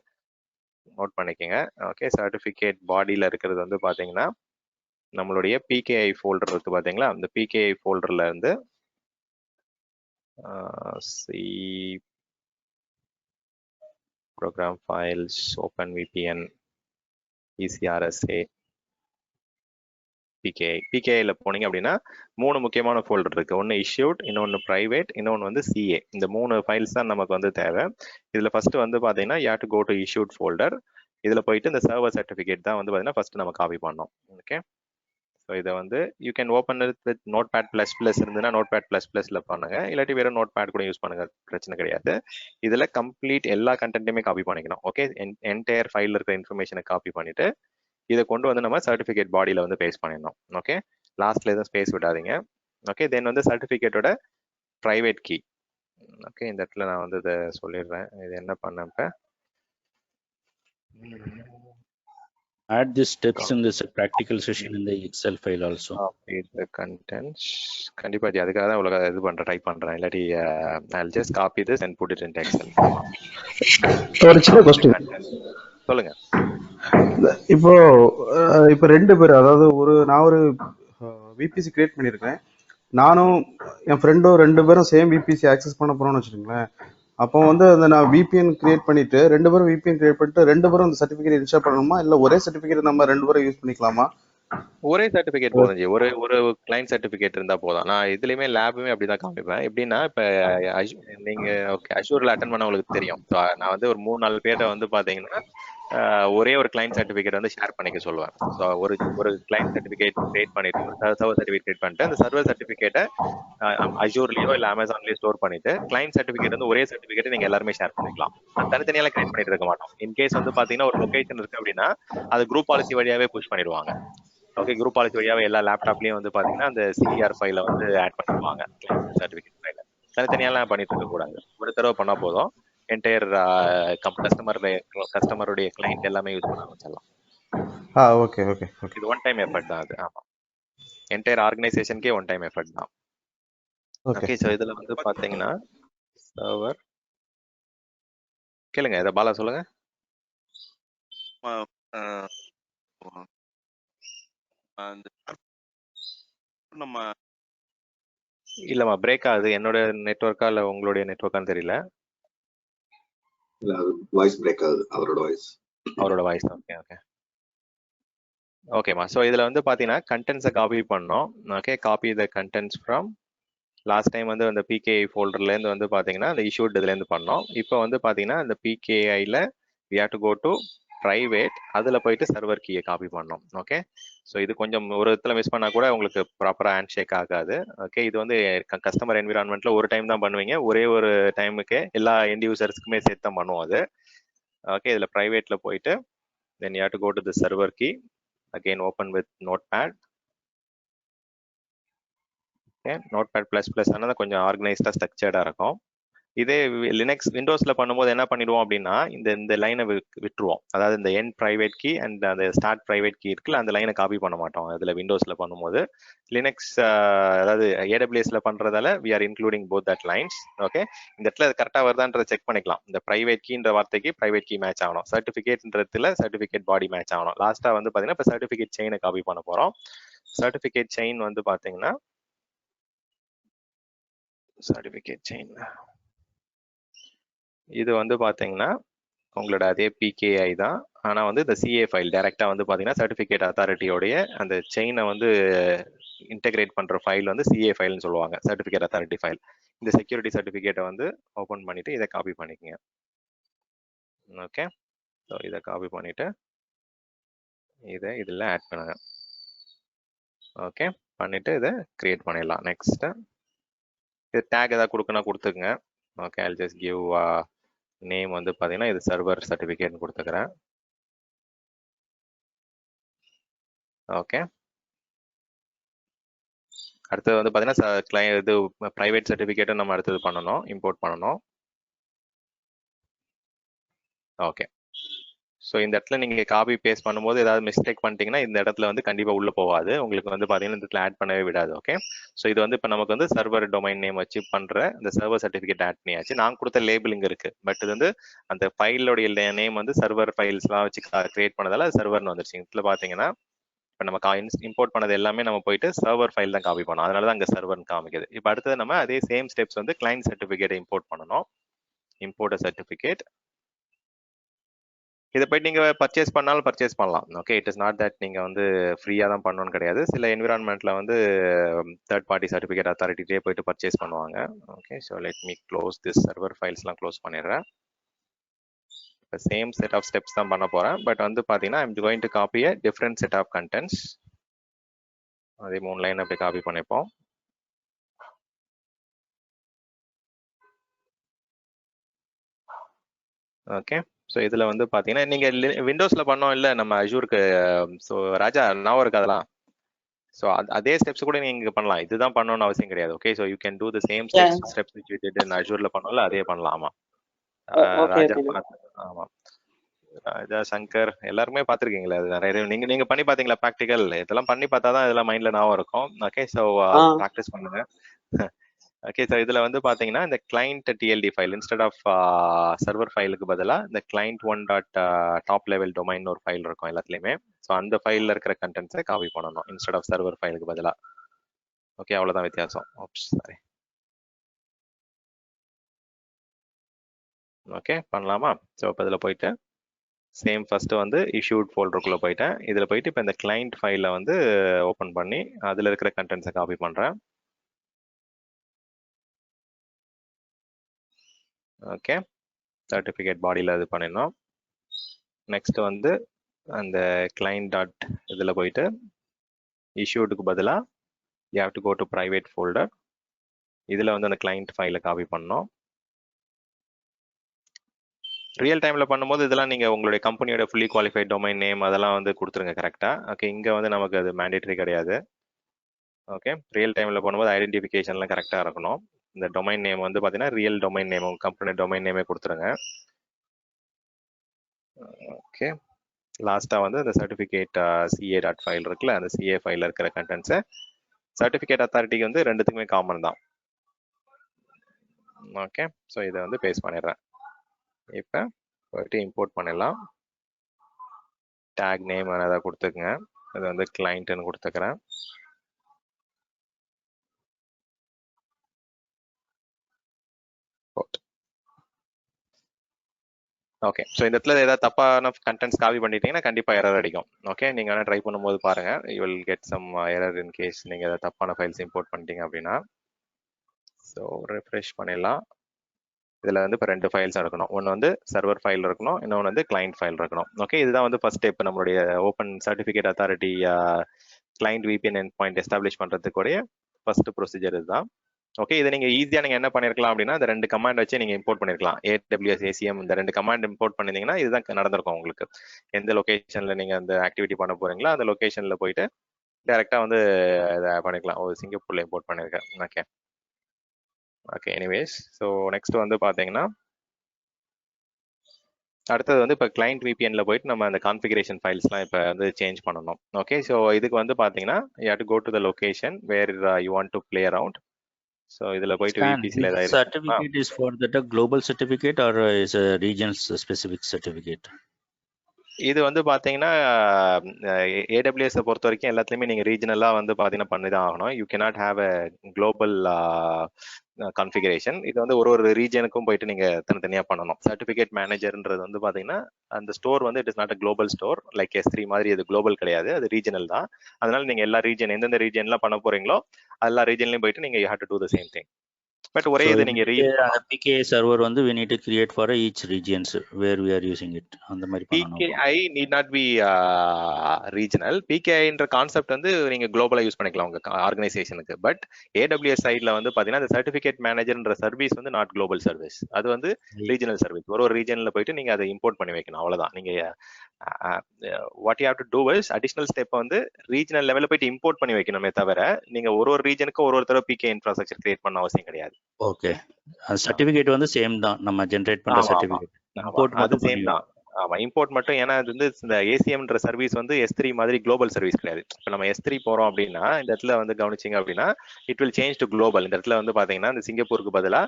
நோட் பண்ணிக்கோங்க. ஓகே, சர்டிஃபிகேட் பாடியில் இருக்கிறது வந்து பார்த்தீங்கன்னா நம்மளுடைய PKI ஃபோல்டர் இருக்கு பார்த்தீங்களா? அந்த PKI ஃபோல்டரில் இருந்து C program files, open VPN, ECRSA, PKIல போனீங்க அப்படின்னா 3 முக்கியமான ஃபோல்டர் இருக்கு. ஒன்று இஷ்யூட், இன்னொன்று ப்ரைவேட், இன்னொன்று வந்து CA. இந்த 3 ஃபைல்ஸ் தான் நமக்கு வந்து தேவை. இதில் ஃபர்ஸ்ட் வந்து பார்த்தீங்கன்னா you have to go to issued folder. இதில் போயிட்டு இந்த சர்வர் சர்டிஃபிகேட் தான் வந்து பார்த்தீங்கன்னா ஃபர்ஸ்ட் நம்ம காப்பி பண்ணோம். ஓகே, ஸோ இதை வந்து you can open with notepad++ இருந்ததுன்னா நோட்பேட்++ல பண்ணுங்க, இல்லாட்டி வேற நோட்பேட் கூட யூஸ் பண்ணுங்க, பிரச்சனை கிடையாது. இதில் கம்ப்ளீட் எல்லா கண்டென்ட்டுமே காப்பி பண்ணிக்கணும். ஓகே, என்டையர் ஃபைலில் இருக்கிற இன்ஃபர்மேஷனை காப்பி பண்ணிட்டு இதை கொண்டு வந்து நம்ம சர்டிஃபிகேட் பாடியில் வந்து பேஸ்ட் பண்ணிடணும். ஓகே, லாஸ்ட்ல எதுவும் ஸ்பேஸ் விடாதீங்க. ஓகே, தென் வந்து சர்டிஃபிகேட்டோட ப்ரைவேட் கீ. ஓகே, இந்த இடத்துல நான் வந்து இதை சொல்லிடுறேன். இது என்ன பண்ணேன் இப்போ, add these steps in this practical session in the Excel file also. Copy the contents. கண்டிப்பா ஜி, அதுக்காக தான் உங்களுக்கு இது பண்றேன், ட்ரை பண்றேன். இல்லாட்டி I'll just copy this and put it in Excel. ஒரு சின்ன क्वेश्चन சொல்லுங்க. இப்போ 2 பேர், அதாவது நான் ஒரு VPC கிரியேட் பண்ணியிருக்கேன், நானும் என் ஃப்ரெண்டும் 2 பேரும் சேம் VPC ஆக்சஸ் பண்ண போறோம்னு வச்சுக்கோங்களேன். அப்போ வந்து அந்த நான் VPN கிரியேட் பண்ணிட்டு 2 பேரும் VPN கிரியேட் பண்ணிட்டு 2 பேரும் அந்த சர்டிஃபிகேட் இன்ஸ்டால் பண்ணணுமா, இல்ல ஒரே சர்டிஃபிகேட் நம்ம 2 பேரும் யூஸ் பண்ணிக்கலாமா? ஒரே சர்டிஃபிகேட் போதும் ஜி, ஒரு கிளைண்ட் சர்டிஃபிகேட் இருந்தா போதும். நான் இதுலயுமே லேபுமே அப்படிதான் காமிப்பேன். எப்படின்னா இப்ப நீங்க ஓகே அஷூர்ல அட்டன் பண்ண உங்களுக்கு தெரியும். நான் வந்து ஒரு 3-4 பேரை வந்து பாத்தீங்கன்னா ஒரே ஒரு கிளைண்ட் சர்டிஃபிகேட் வந்து ஷேர் பண்ணிக்க சொல்லுவேன். ஸோ ஒரு கிளைண்ட் சர்டிஃபிகேட் கிரியேட் பண்ணிட்டு சர்வர் சர்டிஃபிகேட் கிரியேட் பண்ணிட்டு அந்த சர்வர் சர்டிஃபிகேட்டை அஷூர்லயோ இல்ல அமேசான்லயோ ஸ்டோர் பண்ணிட்டு கிளைண்ட் சர்டிஃபிகேட் வந்து ஒரே சர்டிஃபிகேட் நீங்க எல்லாருமே ஷேர் பண்ணிக்கலாம். தனித்தனியால கிரியேட் பண்ணிட்டு இருக்க மாட்டோம். இன்கேஸ் வந்து பாத்தீங்கன்னா ஒரு லொகேஷன் இருக்கு அப்படின்னா அது குரூப் பாலிசி வழியாவே புஷ் பண்ணிடுவாங்க. ஓகே, குரூப் பாலிசி வழியாவே எல்லா லேப்டாப்லயும் வந்து பாத்தீங்கன்னா அந்த CR ஃபைல வந்து ஆட் பண்ணிடுவாங்க, கிளைண்ட் சர்டிஃபிகேட் ஃபைல. தனித்தனியாலாம் பண்ணிட்டு இருக்க கூடாது, ஒரு தடவை பண்ணா போதும். என்டையர் கஸ்டமருடைய கிளைண்ட் எல்லாமே யூஸ் பண்ண ஆரம்பிச்சிடலாம். ஓகே ஓகே ஓகே, இது ஒன் டைம் எஃபர்ட் தான். அது ஆமா, என்டையர் ஆர்கனைசேஷனுக்கே ஒன் டைம் எஃபர்ட் தான். ஓகே, ஸோ இதுல வந்து பாத்தீங்கன்னா சர்வர் கேளுங்க, இதை பாலா சொல்லுங்க. நம்ம இல்லம்மா பிரேக் ஆகுது, என்னோட நெட்வொர்க்கா இல்ல உங்களுடைய நெட்வொர்க்கான்னு தெரியல. வாய்ஸ் பிரேக் ஆகுது, அவரோட வாய்ஸ். ஓகே ஓகே ஓகேம்மா. ஸோ இதில் வந்து பார்த்தீங்கன்னா கண்டென்ட்ஸை காப்பி பண்ணோம். Okay, copy the contents from last time வந்து அந்த PKI ஃபோல்டர்லேருந்து வந்து பார்த்தீங்கன்னா அந்த இஷ்யூட் இதுலேருந்து பண்ணோம். இப்போ வந்து பார்த்தீங்கன்னா அந்த PKIல we have to go to private, அதில் போயிட்டு சர்வர் கீயை காப்பி பண்ணோம். ஓகே, ஸோ இது கொஞ்சம் ஒரு இடத்துல மிஸ் பண்ணால் கூட உங்களுக்கு ப்ராப்பராக ஹேண்ட் ஷேக் ஆகாது. ஓகே, இது வந்து கஸ்டமர் என்விரான்மெண்ட்ல ஒரு டைம் தான் பண்ணுவீங்க, ஒரே ஒரு டைமுக்கு எல்லா எண்ட் யூசர்ஸ்க்குமே சேர்த்து தான் பண்ணுவோம் அது. ஓகே, இதில் ப்ரைவேட்டில் போயிட்டு then you have to go to the server key, again open with notepad. Okay, notepad++ ஆனது கொஞ்சம் ஆர்கனைஸ்டா ஸ்ட்ரக்சர்டா இருக்கும். இதே லினக்ஸ் விண்டோஸ்ல பண்ணும்போது என்ன பண்ணிடுவோம் அப்படின்னா இந்த லைனை விட்டுருவோம். அதாவது இந்த எண்ட் பிரைவேட் கீ அண்ட் அந்த ஸ்டார்ட் பிரைவேட் கீ இருக்குல்ல, அந்த லைனை காப்பி பண்ண மாட்டோம் இதுல விண்டோஸ்ல பண்ணும்போது. லினக்ஸ் அதாவது AWSல பண்றதால we are including both that lines. Okay, இந்த இடத்துல கரெக்டா வருதான்றதை செக் பண்ணிக்கலாம். இந்த பிரைவேட் கீன்ற வார்த்தைக்கு பிரைவேட் கீ மேட்ச் ஆகணும், சர்டிஃபிகேட்ன்றதுல சர்டிஃபிகேட் பாடி மேட்ச் ஆகணும். லாஸ்டா வந்து பாத்தீங்கன்னா இப்போ சர்டிஃபிகேட் செயினை காப்பி பண்ண போறோம். சர்டிஃபிகேட் செயின் வந்து பாத்தீங்கன்னா சர்டிஃபிகேட் செயின் இது வந்து பாத்தீங்கன்னா உங்களோட அதே PKI தான். ஆனால் வந்து இந்த சிஏ ஃபைல் டைரெக்டாக வந்து பார்த்தீங்கன்னா சர்டிஃபிகேட் அத்தாரிட்டியோடைய அந்த செயினை வந்து இன்டெகிரேட் பண்ணுற ஃபைல் வந்து சிஏ ஃபைல்னு சொல்லுவாங்க, சர்டிஃபிகேட் அத்தாரிட்டி ஃபைல். இந்த செக்யூரிட்டி சர்டிஃபிகேட்டை வந்து ஓப்பன் பண்ணிவிட்டு இதை காப்பி பண்ணிக்கோங்க. ஓகே, ஸோ இதை காப்பி பண்ணிவிட்டு இதை இதில் ஆட் பண்ணுங்க. ஓகே, பண்ணிவிட்டு இதை க்ரியேட் பண்ணிடலாம். நெக்ஸ்ட்டு இது டேக் ஏதாவது கொடுக்கணும் கொடுத்துக்குங்க. Okay, I'll just give name வந்து பார்த்தீங்கன்னா இது சர்வர் சர்டிஃபிகேட்னு கொடுத்துக்கிறேன். ஓகே, அடுத்தது வந்து பார்த்தீங்கன்னா இது ப்ரைவேட் சர்டிஃபிகேட்டும் நம்ம அடுத்தது பண்ணணும், இம்போர்ட் பண்ணணும். ஓகே, ஸோ இந்த இடத்துல நீங்கள் காப்பி பேஸ்ட் பண்ணும்போது ஏதாவது மிஸ்டேக் பண்ணிட்டீங்கன்னா இந்த இடத்துல வந்து கண்டிப்பாக உள்ளே போகாது, உங்களுக்கு வந்து பார்த்தீங்கன்னா இந்த இடத்துல ஆட் பண்ணவே விடாது. ஓகே, ஸோ இது வந்து இப்போ நமக்கு வந்து சர்வர் டொமைன் நேம் வச்சு பண்ணுற இந்த சர்வர் சர்டிஃபிகேட் ஆட் பண்ணியாச்சு. நான் கொடுத்த லேபிள் இங்கே இருக்குது, பட் இது வந்து அந்த ஃபைலோடைய நேம் வந்து சர்வர் ஃபைல்ஸ்லாம் வச்சு கிரியேட் பண்ணதால சர்வர்னு வந்துருச்சு. இடத்துல பார்த்தீங்கன்னா இப்போ நம்ம இம்போர்ட் பண்ணது எல்லாமே நம்ம போயிட்டு சர்வர் ஃபைல் தான் காப்பி பண்ணோம், அதனால தான் அங்கே சர்வர்னு காமிக்குது. இப்போ அடுத்தது நம்ம அதே சேம் ஸ்டெப்ஸ் வந்து கிளைண்ட் சர்டிஃபிகேட்டை இம்போர்ட் பண்ணணும். இம்போர்ட் சர்டிஃபிகேட் இதை போயிட்டு நீங்கள் பர்ச்சேஸ் பண்ணாலும் பர்ச்சேஸ் பண்ணலாம். Okay, it is not that நீங்கள் வந்து ஃப்ரீயாக தான் பண்ணணும்னு கிடையாது. சில என்விரான்மெண்ட்டில் வந்து தேர்ட் பார்ட்டி சர்டிஃபிகேட் அத்தாரிட்டியே போயிட்டு பர்ச்சேஸ் பண்ணுவாங்க. Okay, so let me close this server ஃபைல்ஸ்லாம் க்ளோஸ் பண்ணிடுறேன். இப்போ சேம் செட் ஆஃப் ஸ்டெப்ஸ் தான் பண்ண போகிறேன், பட் வந்து பார்த்தீங்கன்னா I'm going to copy a different set of contents. அதே 3 லைன் அப்படி காப்பி பண்ணிப்போம். ஓகே, ஸோ இதில் வந்து பார்த்தீங்கன்னா நீங்கள் விண்டோஸில் பண்ணோம் இல்லை நம்ம அஜூருக்கு. ஸோ ராஜா நான் இருக்கு அதெல்லாம். ஸோ அதே ஸ்டெப்ஸ் கூட நீங்கள் பண்ணலாம், இதுதான் பண்ணணும்னு அவசியம் கிடையாது. Okay, so you can do the same steps which you did in அஜூரில் பண்ணோம்ல அதே பண்ணலாமா. ராஜா ஆமாம், ராஜா சங்கர் எல்லாருமே பார்த்துருக்கீங்களா? அது நிறைய நீங்க பண்ணி பார்த்தீங்களா ப்ராக்டிக்கல்? இதெல்லாம் பண்ணி பார்த்தா தான் இதெல்லாம் மைண்ட்ல ஞாபகம் இருக்கும். ஓகே, ஸோ ப்ராக்டிஸ் பண்ணுங்க. ஓகே, ஸோ இதில் வந்து பார்த்தீங்கன்னா இந்த client TLD file instead of server ஃபைலுக்கு பதிலாக இந்த கிளைண்ட் 1.டாப் லெவல் டொமைன் ஒரு ஃபைல் இருக்கும் எல்லாத்துலேயுமே. ஸோ அந்த ஃபைலில் இருக்கிற கண்டென்ட்ஸை காப்பி பண்ணணும் இன்ஸ்டெட் ஆஃப் சர்வர் ஃபைலுக்கு பதிலாக. ஓகே, அவ்வளோதான் வித்தியாசம். சாரி. ஓகே, பண்ணலாமா? ஸோ இப்போ இதில் போயிட்டு சேம் ஃபர்ஸ்ட்டு வந்து இஷ்யூட் ஃபோல்டருக்குள்ளே போயிட்டேன். இதில் போயிட்டு இப்போ இந்த கிளைண்ட் ஃபைலை வந்து ஓப்பன் பண்ணி அதில் இருக்கிற கண்டென்ட்ஸை காப்பி பண்ணுறேன். ஓகே, சர்டிஃபிகேட் பாடியில் இது பண்ணிடணும். நெக்ஸ்ட் வந்து அந்த கிளைண்ட் டாட் இதில் போயிட்டு இஷ்யூடுக்கு பதிலாக you have to go to private folder. இதில் வந்து அந்த கிளைண்ட் ஃபைலை காப்பி பண்ணணும். ரியல் டைமில் பண்ணும்போது இதெல்லாம் நீங்கள் உங்களுடைய கம்பெனியோட ஃபுல்லி குவாலிஃபைட் டொமைன் நேம் அதெல்லாம் வந்து கொடுத்துருங்க கரெக்டாக. ஓகே, இங்கே வந்து நமக்கு அது மேண்டேட்டரி கிடையாது. ஓகே, ரியல் டைமில் பண்ணும்போது ஐடென்டிஃபிகேஷன்லாம் கரெக்டாக இருக்கணும். இந்த டொமைன் நேம் வந்து பார்த்தீங்கன்னா ரியல் டொமைன் நேம் உங்கள் கம்பெனி டொமைன் நேமே கொடுத்துருங்க. ஓகே, லாஸ்ட்டாக வந்து இந்த சர்டிஃபிகேட் சிஏ டாட் ஃபைல் இருக்குல்ல, அந்த சிஏ ஃபைலில் இருக்கிற கண்டென்ட்ஸை சர்டிஃபிகேட் அத்தாரிட்டிக்கு வந்து ரெண்டுத்துக்குமே காமன் தான். ஓகே, ஸோ இதை வந்து பேஸ்ட் பண்ணிடுறேன். இப்போ போயிட்டு இம்போர்ட் பண்ணிடலாம். டேக் நேம் ஏதாவது கொடுத்துக்குங்க, இது வந்து கிளைண்ட்டுன்னு கொடுத்துக்கிறேன். ஓகே, ஸோ இந்த இடத்துல ஏதாவது தப்பான கண்டென்ட்ஸ் காப்பி பண்ணிட்டீங்கன்னா கண்டிப்பாக எரர் அடிக்கும். ஓகே, நீங்கள் வேணால் ட்ரை பண்ணும்போது பாருங்கள், you will get some error in case நீங்கள் ஏதாவது தப்பான ஃபைல்ஸ் இம்போர்ட் பண்ணிட்டீங்க அப்படின்னா. ஸோ ரெஃப்ரெஷ் பண்ணிடலாம். இதில் வந்து இப்போ 2 ஃபைல்ஸ் இருக்கணும், ஒன்று வந்து சர்வர் ஃபைல் இருக்கணும், இன்னொன்று வந்து கிளைண்ட் ஃபைல் இருக்கணும். ஓகே, இதுதான் வந்து ஃபர்ஸ்ட் ஸ்டெப் நம்மளுடைய open certificate authority client VPN end point establish பண்ணுறதுக்குடைய ஃபர்ஸ்ட் ப்ரொசீஜர் இதுதான். ஓகே, இதை நீங்கள் ஈஸியாக நீங்கள் என்ன பண்ணிருக்கலாம் அப்படின்னா இந்த 2 கமாண்ட் வச்சு நீங்கள் இம்போர்ட் பண்ணிருக்கலாம். AWS ACM இந்த 2 கமாண்ட் இம்போர்ட் பண்ணிருந்தீங்கன்னா இதுதான் நடந்திருக்கும் உங்களுக்கு. எந்த லொகேஷனில் நீங்கள் அந்த ஆக்டிவிட்டி பண்ண போறீங்களோ அந்த லொகேஷனில் போயிட்டு டைரெக்டாக வந்து இதை பண்ணிக்கலாம். ஒரு சிங்கப்பூரில் இம்போர்ட் பண்ணியிருக்கேன். Okay okay anyways, so next வந்து பார்த்தீங்கன்னா அடுத்தது வந்து இப்போ கிளைண்ட் VPNல போயிட்டு நம்ம அந்த கான்ஃபிகரேஷன் ஃபைல்ஸ்லாம் இப்போ வந்து சேஞ்ச் பண்ணணும். ஓகே, ஸோ இதுக்கு வந்து பார்த்தீங்கன்னா you have to go to the location where you want to play around. So இதில் போயிட்டு VPCல ஏதாவது certificate is for that a global certificate or is a region specific certificate? இது வந்து பாத்தீங்கன்னா ஏடபிள்யூஎஸ் பொறுத்த வரைக்கும் எல்லாத்துலயுமே நீங்க ரீஜனலா வந்து பாத்தீங்கன்னா பண்ணிதான் ஆகணும். You cannot have a global configuration. இது வந்து ஒரு ரீஜனுக்கும் போயிட்டு நீங்க தனித்தனியா பண்ணணும். சர்டிபிகேட் மேனேஜர்ன்றது வந்து பாத்தீங்கன்னா அந்த ஸ்டோர் வந்து it is not a global store like S3 மாதிரி. அது குளோபல் கிடையாது, அது ரீஜனல் தான். அதனால நீங்க எல்லா ரீஜன் எந்தெந்த ரீஜன்லாம் பண்ண போறீங்களோ எல்லா ரீஜன்லயும் போயிட்டு நீங்க you have to to the same thing. But ஒரே இது நீங்க PKI server வந்து we need to create for each regions where we are using it. அந்த மாதிரி பண்ணனும். PKI need not be regional. PKIன்ற கான்செப்ட் வந்து நீங்க குளோபலா யூஸ் பண்ணிக்கலாம் உங்க ஆர்கனைசேஷனுக்கு. பட் AWS சைட்ல வந்து பாத்தீங்கன்னா அந்த சர்டிபிகேட் மேனேஜர்ன்ற சர்வீஸ் வந்து நாட் குளோபல் சர்வீஸ். அது வந்து ரீஜனல் சர்வீஸ். ஒரு ரீஜன்ல போயிட்டு நீங்க அதை இம்போர்ட் பண்ணி வைக்கணும், அவ்வளவுதான். நீங்க what you have to do is additional step வந்து ரீஜனல் லெவல்ல போயிட்டு இம்போர்ட் பண்ணி வைக்கணுமே தவிர நீங்க ஒரு ரீஜனுக்கு ஒரு தடவை PKI இன்ஃப்ராஸ்ட்ரக்சர் கிரியேட் பண்ண அவசியம் கிடையாது. ஓகே, சர்டிபிகேட் வந்து சேம் தான், நம்ம ஜெனரேட் பண்ற சர்டிபிகேட். இம்போர்ட் அது சேம் தான். ஆமா, இம்போர்ட் மட்டும். ஏன்னா அது வந்து இந்த ACMன்ற சர்வீஸ் வந்து S3 மாதிரி குளோபல் சர்வீஸ் கிடையாது. இப்போ நம்ம S3 போறோம் அப்படின்னா இந்த இடத்துல வந்து கவனிச்சிங்க அப்படின்னா it will change to global. இந்த இடத்துல வந்து பாத்தீங்கன்னா இந்த சிங்கப்பூருக்கு பதிலா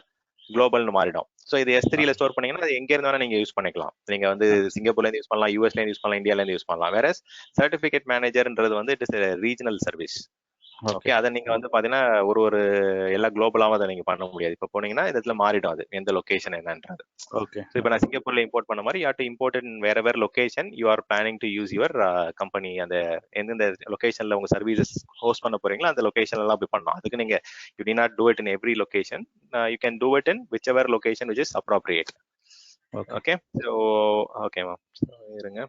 குளோபல்னு மாறிடும். ஸோ இது S3ல ஸ்டோர் பண்ணீங்கன்னா அது எங்க இருந்தாலும் நீங்க யூஸ் பண்ணிக்கலாம். நீங்க வந்து சிங்கப்பூர்ல இருந்து யூஸ் பண்ணலாம், யூஎஸ்ல இருந்து யூஸ் பண்ணலாம், இந்தியால இருந்து யூஸ் பண்ணலாம். வேற சர்டிபிகேட் மேனேஜர்ன்றது வந்து it is regional service. Okay, அதை நீங்க வந்து பாத்தீங்கன்னா ஒரு எல்லா குளோபலாவும் அதை நீங்க பண்ண முடியாது. இப்போ போனீங்கன்னா இந்த இடத்துல மாறிடும் அது எந்த லொகேஷன் என்னன்றது. ஓகே, இப்போ நான் சிங்கப்பூர்ல இம்போர்ட் பண்ண மாதிரி யூ ஹேவ் டு இம்போர்ட் இன் வேற location you are planning to use your company. அந்த எந்தெந்த லொகேஷன்ல உங்க சர்வீசஸ் ஹோஸ்ட் பண்ண போறீங்களோ அந்த லொகேஷன் எல்லாம் அப்படி பண்ணணும். அதுக்கு நீங்க you'd not do it in every location. You can do it in whichever location which is appropriate. Okay, so okay ma'am, இருங்க.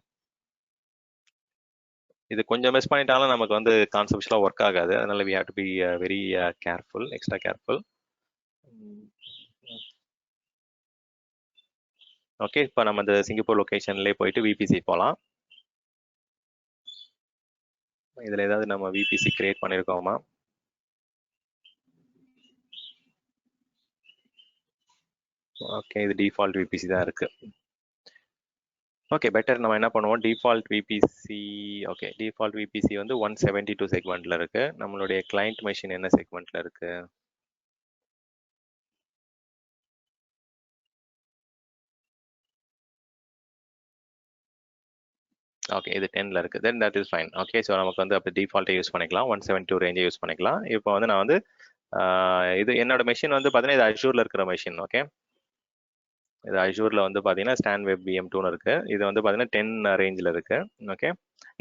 இது கொஞ்சம் மிஸ் பண்ணிட்டாலும் நமக்கு வந்து கான்செப்ட்ஸ்லாம் ஒர்க் ஆகாது. அதனால we have to be very careful, extra careful. Okay, இப்போ நம்ம இந்த சிங்கப்பூர் லொகேஷன்லேயே போயிட்டு VPC போகலாம். இதில் ஏதாவது நம்ம VPC கிரியேட் பண்ணியிருக்கோமா? ஓகே, இது டிஃபால்ட் VPC தான் இருக்கு. ஓகே, பெட்டர் நம்ம என்ன பண்ணுவோம், default VPC. Okay, default VPC வந்து 172 செக்மெண்ட்ல இருக்கு. நம்மளுடைய கிளைண்ட் மெஷின் என்ன செக்மெண்ட்ல இருக்கு? ஓகே, இது 10ல இருக்கு. Then that is fine. Okay, so நமக்கு வந்து அப்போ டிஃபால்ட்டை யூஸ் பண்ணிக்கலாம், 172 ரேஞ்சை யூஸ் பண்ணிக்கலாம். இப்போ வந்து நான் வந்து இது என்னோட மெஷின் வந்து பார்த்தீங்கன்னா இது அஷூர்ல இருக்கிற மெஷின். ஓகே, இது அஷூர்ல வந்து பார்த்தீங்கன்னா ஸ்டாண்ட் வெப் VM2ன்னு இருக்கு. இது வந்து பார்த்தீங்கன்னா 10 ரேஞ்சில் இருக்கு. ஓகே,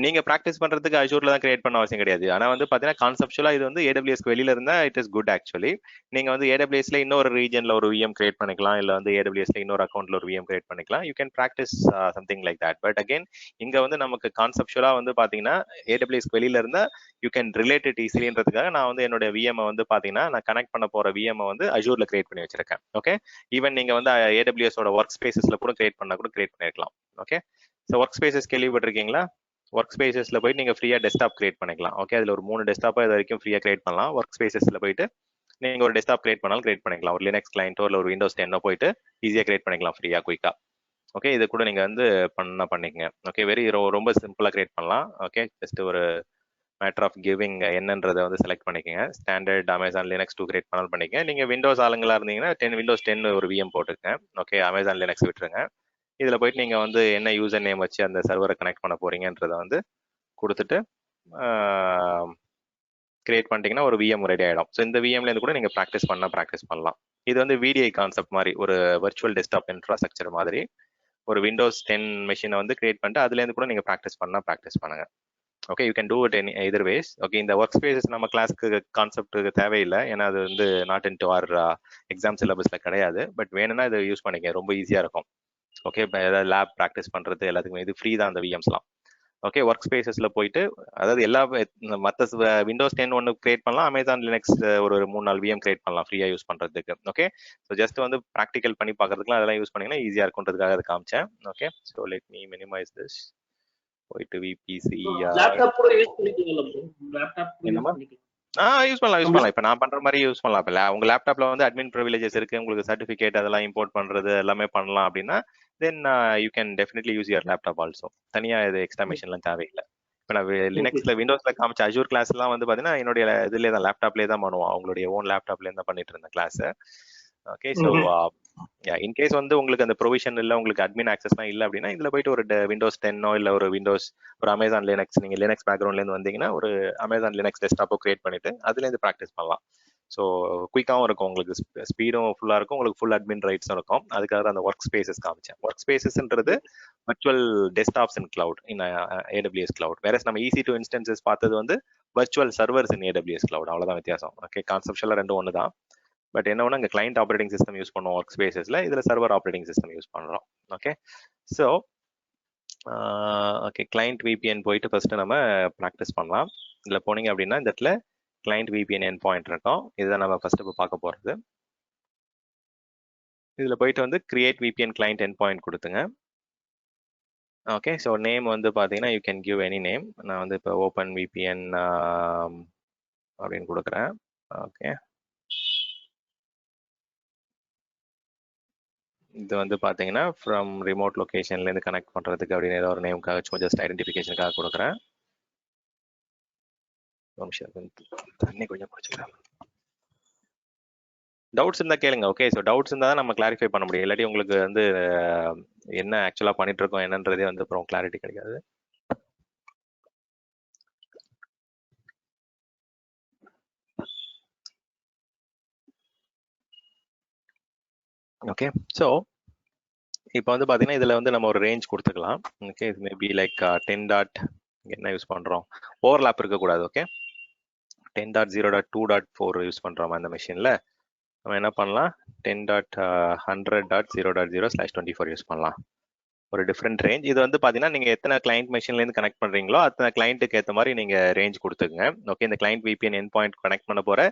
நீங்க ப்ராக்டிஸ் பண்றதுக்கு அஷூர்ல தான் கிரியேட் பண்ண அவசியம் கிடையாது. ஆனா வந்து பாத்தீங்கன்னா கான்செப்சுவலா இது வந்து AWSக்கு வெளியில இருந்தா இட் இஸ் குட் ஆக்சுவலி. நீங்க வந்து AWSல இன்னொரு ரீஜன்ல ஒரு VM கிரியேட் பண்ணிக்கலாம், இல்ல வந்து AWSல இன்னொரு அக்கௌண்ட்ல ஒரு VM கிரியேட் பண்ணிக்கலாம். You can practice something like that. But again இங்க வந்து நமக்கு கான்செப்சுவலா வந்து பாத்தீங்கன்னா AWSக்கு வெளியில இருந்தா யூ கேன் ரிலேட் இட் ஈஸிலின்றதுக்காக நான் வந்து என்னோட VM வந்து பாத்தீங்கன்னா நான் கனெக்ட் பண்ண போற VM வந்து அஷூர்ல கிரியேட் பண்ணி வச்சிருக்கேன். ஓகே, ஈவன் நீங்க வந்து AWSோட ஒர்க் ஸ்பேசஸ்ல கூட கிரியேட் பண்ணிருக்கலாம். ஓகே, ஸோ ஒர்க் ஸ்பேசஸ் கேள்விப்பட்டிருக்கீங்களா? ஒர்க் ஸ்பேசஸ்ல போயிட்டு நீங்க ஃப்ரீயா டெஸ்க்டாப் கிரியேட் பண்ணிக்கலாம். ஓகே, அதுல ஒரு 3 டெஸ்க்டாப்பா இது வரைக்கும் ஃப்ரீயா கிரியேட் பண்ணலாம். ஒர்க் ஸ்பேசஸ்ல போயிட்டு நீங்க ஒரு டெஸ்க்டாப் கிரியேட் பண்ணாலும் கிரியேட் பண்ணிக்கலாம். ஒரு லினக்ஸ் கிளைண்டோ இல்ல ஒரு விண்டோஸ் 10 போயிட்டு ஈஸியா கிரியேட் பண்ணிக்கலாம் ஃப்ரீயா, குயிக்கா. ஓகே, இது கூட நீங்க வந்து பண்ணிக்கங்க. ஓகே, ரொம்ப சிம்பிளா கிரியேட் பண்ணலாம். ஓகே, ஜஸ்ட் ஒரு மேட்டர் ஆஃப் கிவிங் என்னன்றதை வந்து செலக்ட் பண்ணிக்கங்க. ஸ்டாண்டர்ட் அமேசான் லினக்ஸ் 2 கிரியேட் பண்ணாலும் பண்ணிக்கங்க. நீங்க விண்டோஸ் ஆளுங்களா இருந்தீங்கன்னா விண்டோஸ் 10 ஒரு VM போட்டுக்கங்க. ஓகே, அமேசான் லினக்ஸ் விட்டுருங்க. இதுல போயிட்டு நீங்க வந்து என்ன யூசர் நேம் வச்சு அந்த சர்வரை கனெக்ட் பண்ண போறீங்கன்றத வந்து கொடுத்துட்டு கிரியேட் பண்ணிட்டீங்கன்னா ஒரு VM ரெடி ஆகிடும். ஸோ இந்த VMல இருந்து கூட நீங்கள் ப்ராக்டிஸ் பண்ணலாம். இது வந்து VDI கான்செப்ட் மாதிரி, ஒரு வர்ச்சுவல் டெஸ்க்டாப் இன்ஃப்ராஸ்ட்ரக்சர் மாதிரி ஒரு விண்டோஸ் 10 மெஷினை வந்து கிரியேட் பண்ணிட்டு அதுலேருந்து கூட நீங்கள் ப்ராக்டிஸ் பண்ணுங்க. Okay, you can do it either ways. Okay, இந்த ஒர்க் ஸ்பேசஸ் நம்ம கிளாஸ்க்கு கான்செப்ட்டுக்கு தேவையில்லை, ஏன்னா அது வந்து not into our exam சிலபஸில் கிடையாது. பட் வேணும்னா இதை யூஸ் பண்ணிக்க, ரொம்ப ஈஸியாக இருக்கும். ஓகே, இப்போ ஏதாவது லேப் ப்ராக்டிஸ் பண்ணுறது எல்லாத்துக்குமே இது ஃப்ரீ தான் அந்த VMஸ்லாம். ஓகே, ஒர்க் ஸ்பேசஸ்ல போயிட்டு அதாவது எல்லா மற்ற விண்டோஸ் 10 ஒன்று கிரியேட் பண்ணலாம், அமேசான் லினக்ஸ் ஒரு 3-4 VM கிரியேட் பண்ணலாம் ஃப்ரீயா யூஸ் பண்றதுக்கு. ஓகே, ஸோ ஜஸ்ட் வந்து ப்ராக்டிக்கல் பண்ணி பார்க்கறதுக்குலாம் அதெல்லாம் யூஸ் பண்ணீங்கன்னா ஈஸியா இருக்குன்றதுக்காக அதை காமிச்சேன். Okay, so let me minimise this. போயிட்டு VPC லேப்டாப் கூட யூஸ் பண்ணிக்கலாம். யூஸ் பண்ணலாம். இப்போ நான் பண்ற மாதிரி யூஸ் பண்ணலாம். இப்போ உங்க லேப்டாப்ல வந்து அட்மின் ப்ரிவிலேஜஸ் இருக்கு, உங்களுக்கு சர்டிஃபிகேட் அதெல்லாம் இம்போர்ட் பண்றது எல்லாமே பண்ணலாம் அப்படின்னா then you can definitely use your laptop also. தனியா இது எக்ஸ்ட்ரா மெஷின்லாம் தேவையில்லை. இப்போ நான் லினக்ஸ்ல விண்டோஸ்ல காமிச்ச அஷூர் கிளாஸ் எல்லாம் வந்து பாத்தீங்கன்னா என்னுடைய இதுலேயே தான் லேப்டாப்லேயே தான் பண்ணுவோம். அவங்களுடைய ஓன் லேப்டாப்லேயே தான் பண்ணிட்டு இருந்தேன் கிளாஸ். ஓகே, ஸோ இன்கேஸ் வந்து உங்களுக்கு அந்த ப்ரொவிஷன் இல்லை, உங்களுக்கு அட்மின் ஆக்சஸ்லாம் இல்லை அப்படின்னா இதில் போயிட்டு ஒரு விண்டோஸ் 10 இல்லை ஒரு விண்டோஸ் ஒரு அமேசான் லினக்ஸ், நீங்கள் லினக்ஸ் பேக்ரவுண்ட்லேருந்து வந்தீங்கன்னா ஒரு அமேசான் லினக்ஸ் டெஸ்க்டாப்போ கிரியேட் பண்ணிட்டு அதுலேருந்து ப்ராக்டிஸ் பண்ணலாம். ஸோ குயிக்காகவும் இருக்கும், உங்களுக்கு ஸ்பீடும் ஃபுல்லாக இருக்கும், உங்களுக்கு ஃபுல் அட்மின் ரைட்ஸும் இருக்கும். அதுக்காக அந்த ஒர்க் ஸ்பேசஸ் காமிச்சேன். ஒர்க் ஸ்பேசஸ்ன்றது வர்ச்சுவல் டெஸ்க்டாப்ஸ் இன் கிளவுட் இன் AWS கிளவுட். வேற நம்ம EC2 இன்ஸ்டன்சஸ் பார்த்தது வந்து வர்ச்சுவல் சர்வர்ஸ் இன் AWS கிளவுட். அவ்வளோதான் வித்தியாசம். ஓகே, கான்செப்ஷுவலாக ரெண்டும் ஒன்று தான். பட் என்ன ஒன்று, அங்கே கிளைண்ட் ஆப்ரேட்டிங் சிஸ்டம் யூஸ் பண்ணுவோம் ஒர்க் ஸ்பேசஸில், இதில் சர்வர் ஆப்ரேட்டிங் சிஸ்டம் யூஸ் பண்ணுறோம். Okay, so okay, client VPN போயிட்டு ஃபர்ஸ்ட் நம்ம ப்ராக்டிஸ் பண்ணலாம். இதில் போனீங்க அப்படின்னா இந்த இடத்துல கிளைண்ட் VPN endpoint இருக்கும். இதுதான் நம்ம ஃபர்ஸ்ட் இப்போ பார்க்க போகிறது. இதில் போயிட்டு வந்து கிரியேட் VPN client endpoint கொடுத்துங்க. ஓகே, ஸோ நேம் வந்து பார்த்தீங்கன்னா you can give any name. நான் வந்து இப்போ ஓப்பன் VPN அப்படின்னு கொடுக்குறேன். ஓகே, இது வந்து பார்த்தீங்கன்னா ஃப்ரம் ரிமோட் லொக்கேஷன்லேருந்து கனெக்ட் பண்ணுறதுக்கு அப்படின்னு ஏதோ ஒரு நேமுக்காக சும்மா ஜஸ்ட் ஐடென்டிஃபிகேஷனுக்காக கொடுக்குறேன். தண்ணி கொஞ்சம் குடிச்சுக்கிறேன். டவுட்ஸ் இருந்தால் கேளுங்க. ஓகே, ஸோ டவுட்ஸ் இருந்தால் தான் நம்ம கிளாரிஃபை பண்ண முடியும். இல்லாட்டி உங்களுக்கு வந்து என்ன ஆக்சுவலாக பண்ணிட்டு இருக்கோம் என்னன்றதே வந்து அப்புறம் கிளாரிட்டி கிடைக்காது. ஓகே, ஸோ இப்போ வந்து பார்த்தீங்கன்னா இதில் வந்து நம்ம ஒரு ரேஞ்ச் கொடுத்துக்கலாம். ஓகே, இது மேபி லைக் 10 டாட் என்ன யூஸ் பண்ணுறோம், ஓவர்லாப் இருக்கக்கூடாது. ஓகே, 10.0.2.4 யூஸ் பண்ணுறோம் அந்த மிஷினில். நம்ம என்ன பண்ணலாம், 10.100.0.0/24 யூஸ் பண்ணலாம். ஒரு டிஃப்ரெண்ட் ரேஞ்ச். இது வந்து பார்த்தீங்கன்னா நீங்கள் எத்தனை கிளைண்ட் மெஷின்லேருந்து கனெக்ட் பண்ணுறீங்களோ அத்தனை கிளைண்ட்டுக்கு ஏற்ற மாதிரி நீங்கள் ரேஞ்ச் கொடுத்துக்குங்க. ஓகே, இந்த கிளைண்ட் VPN endpoint கனெக்ட் பண்ண போகிற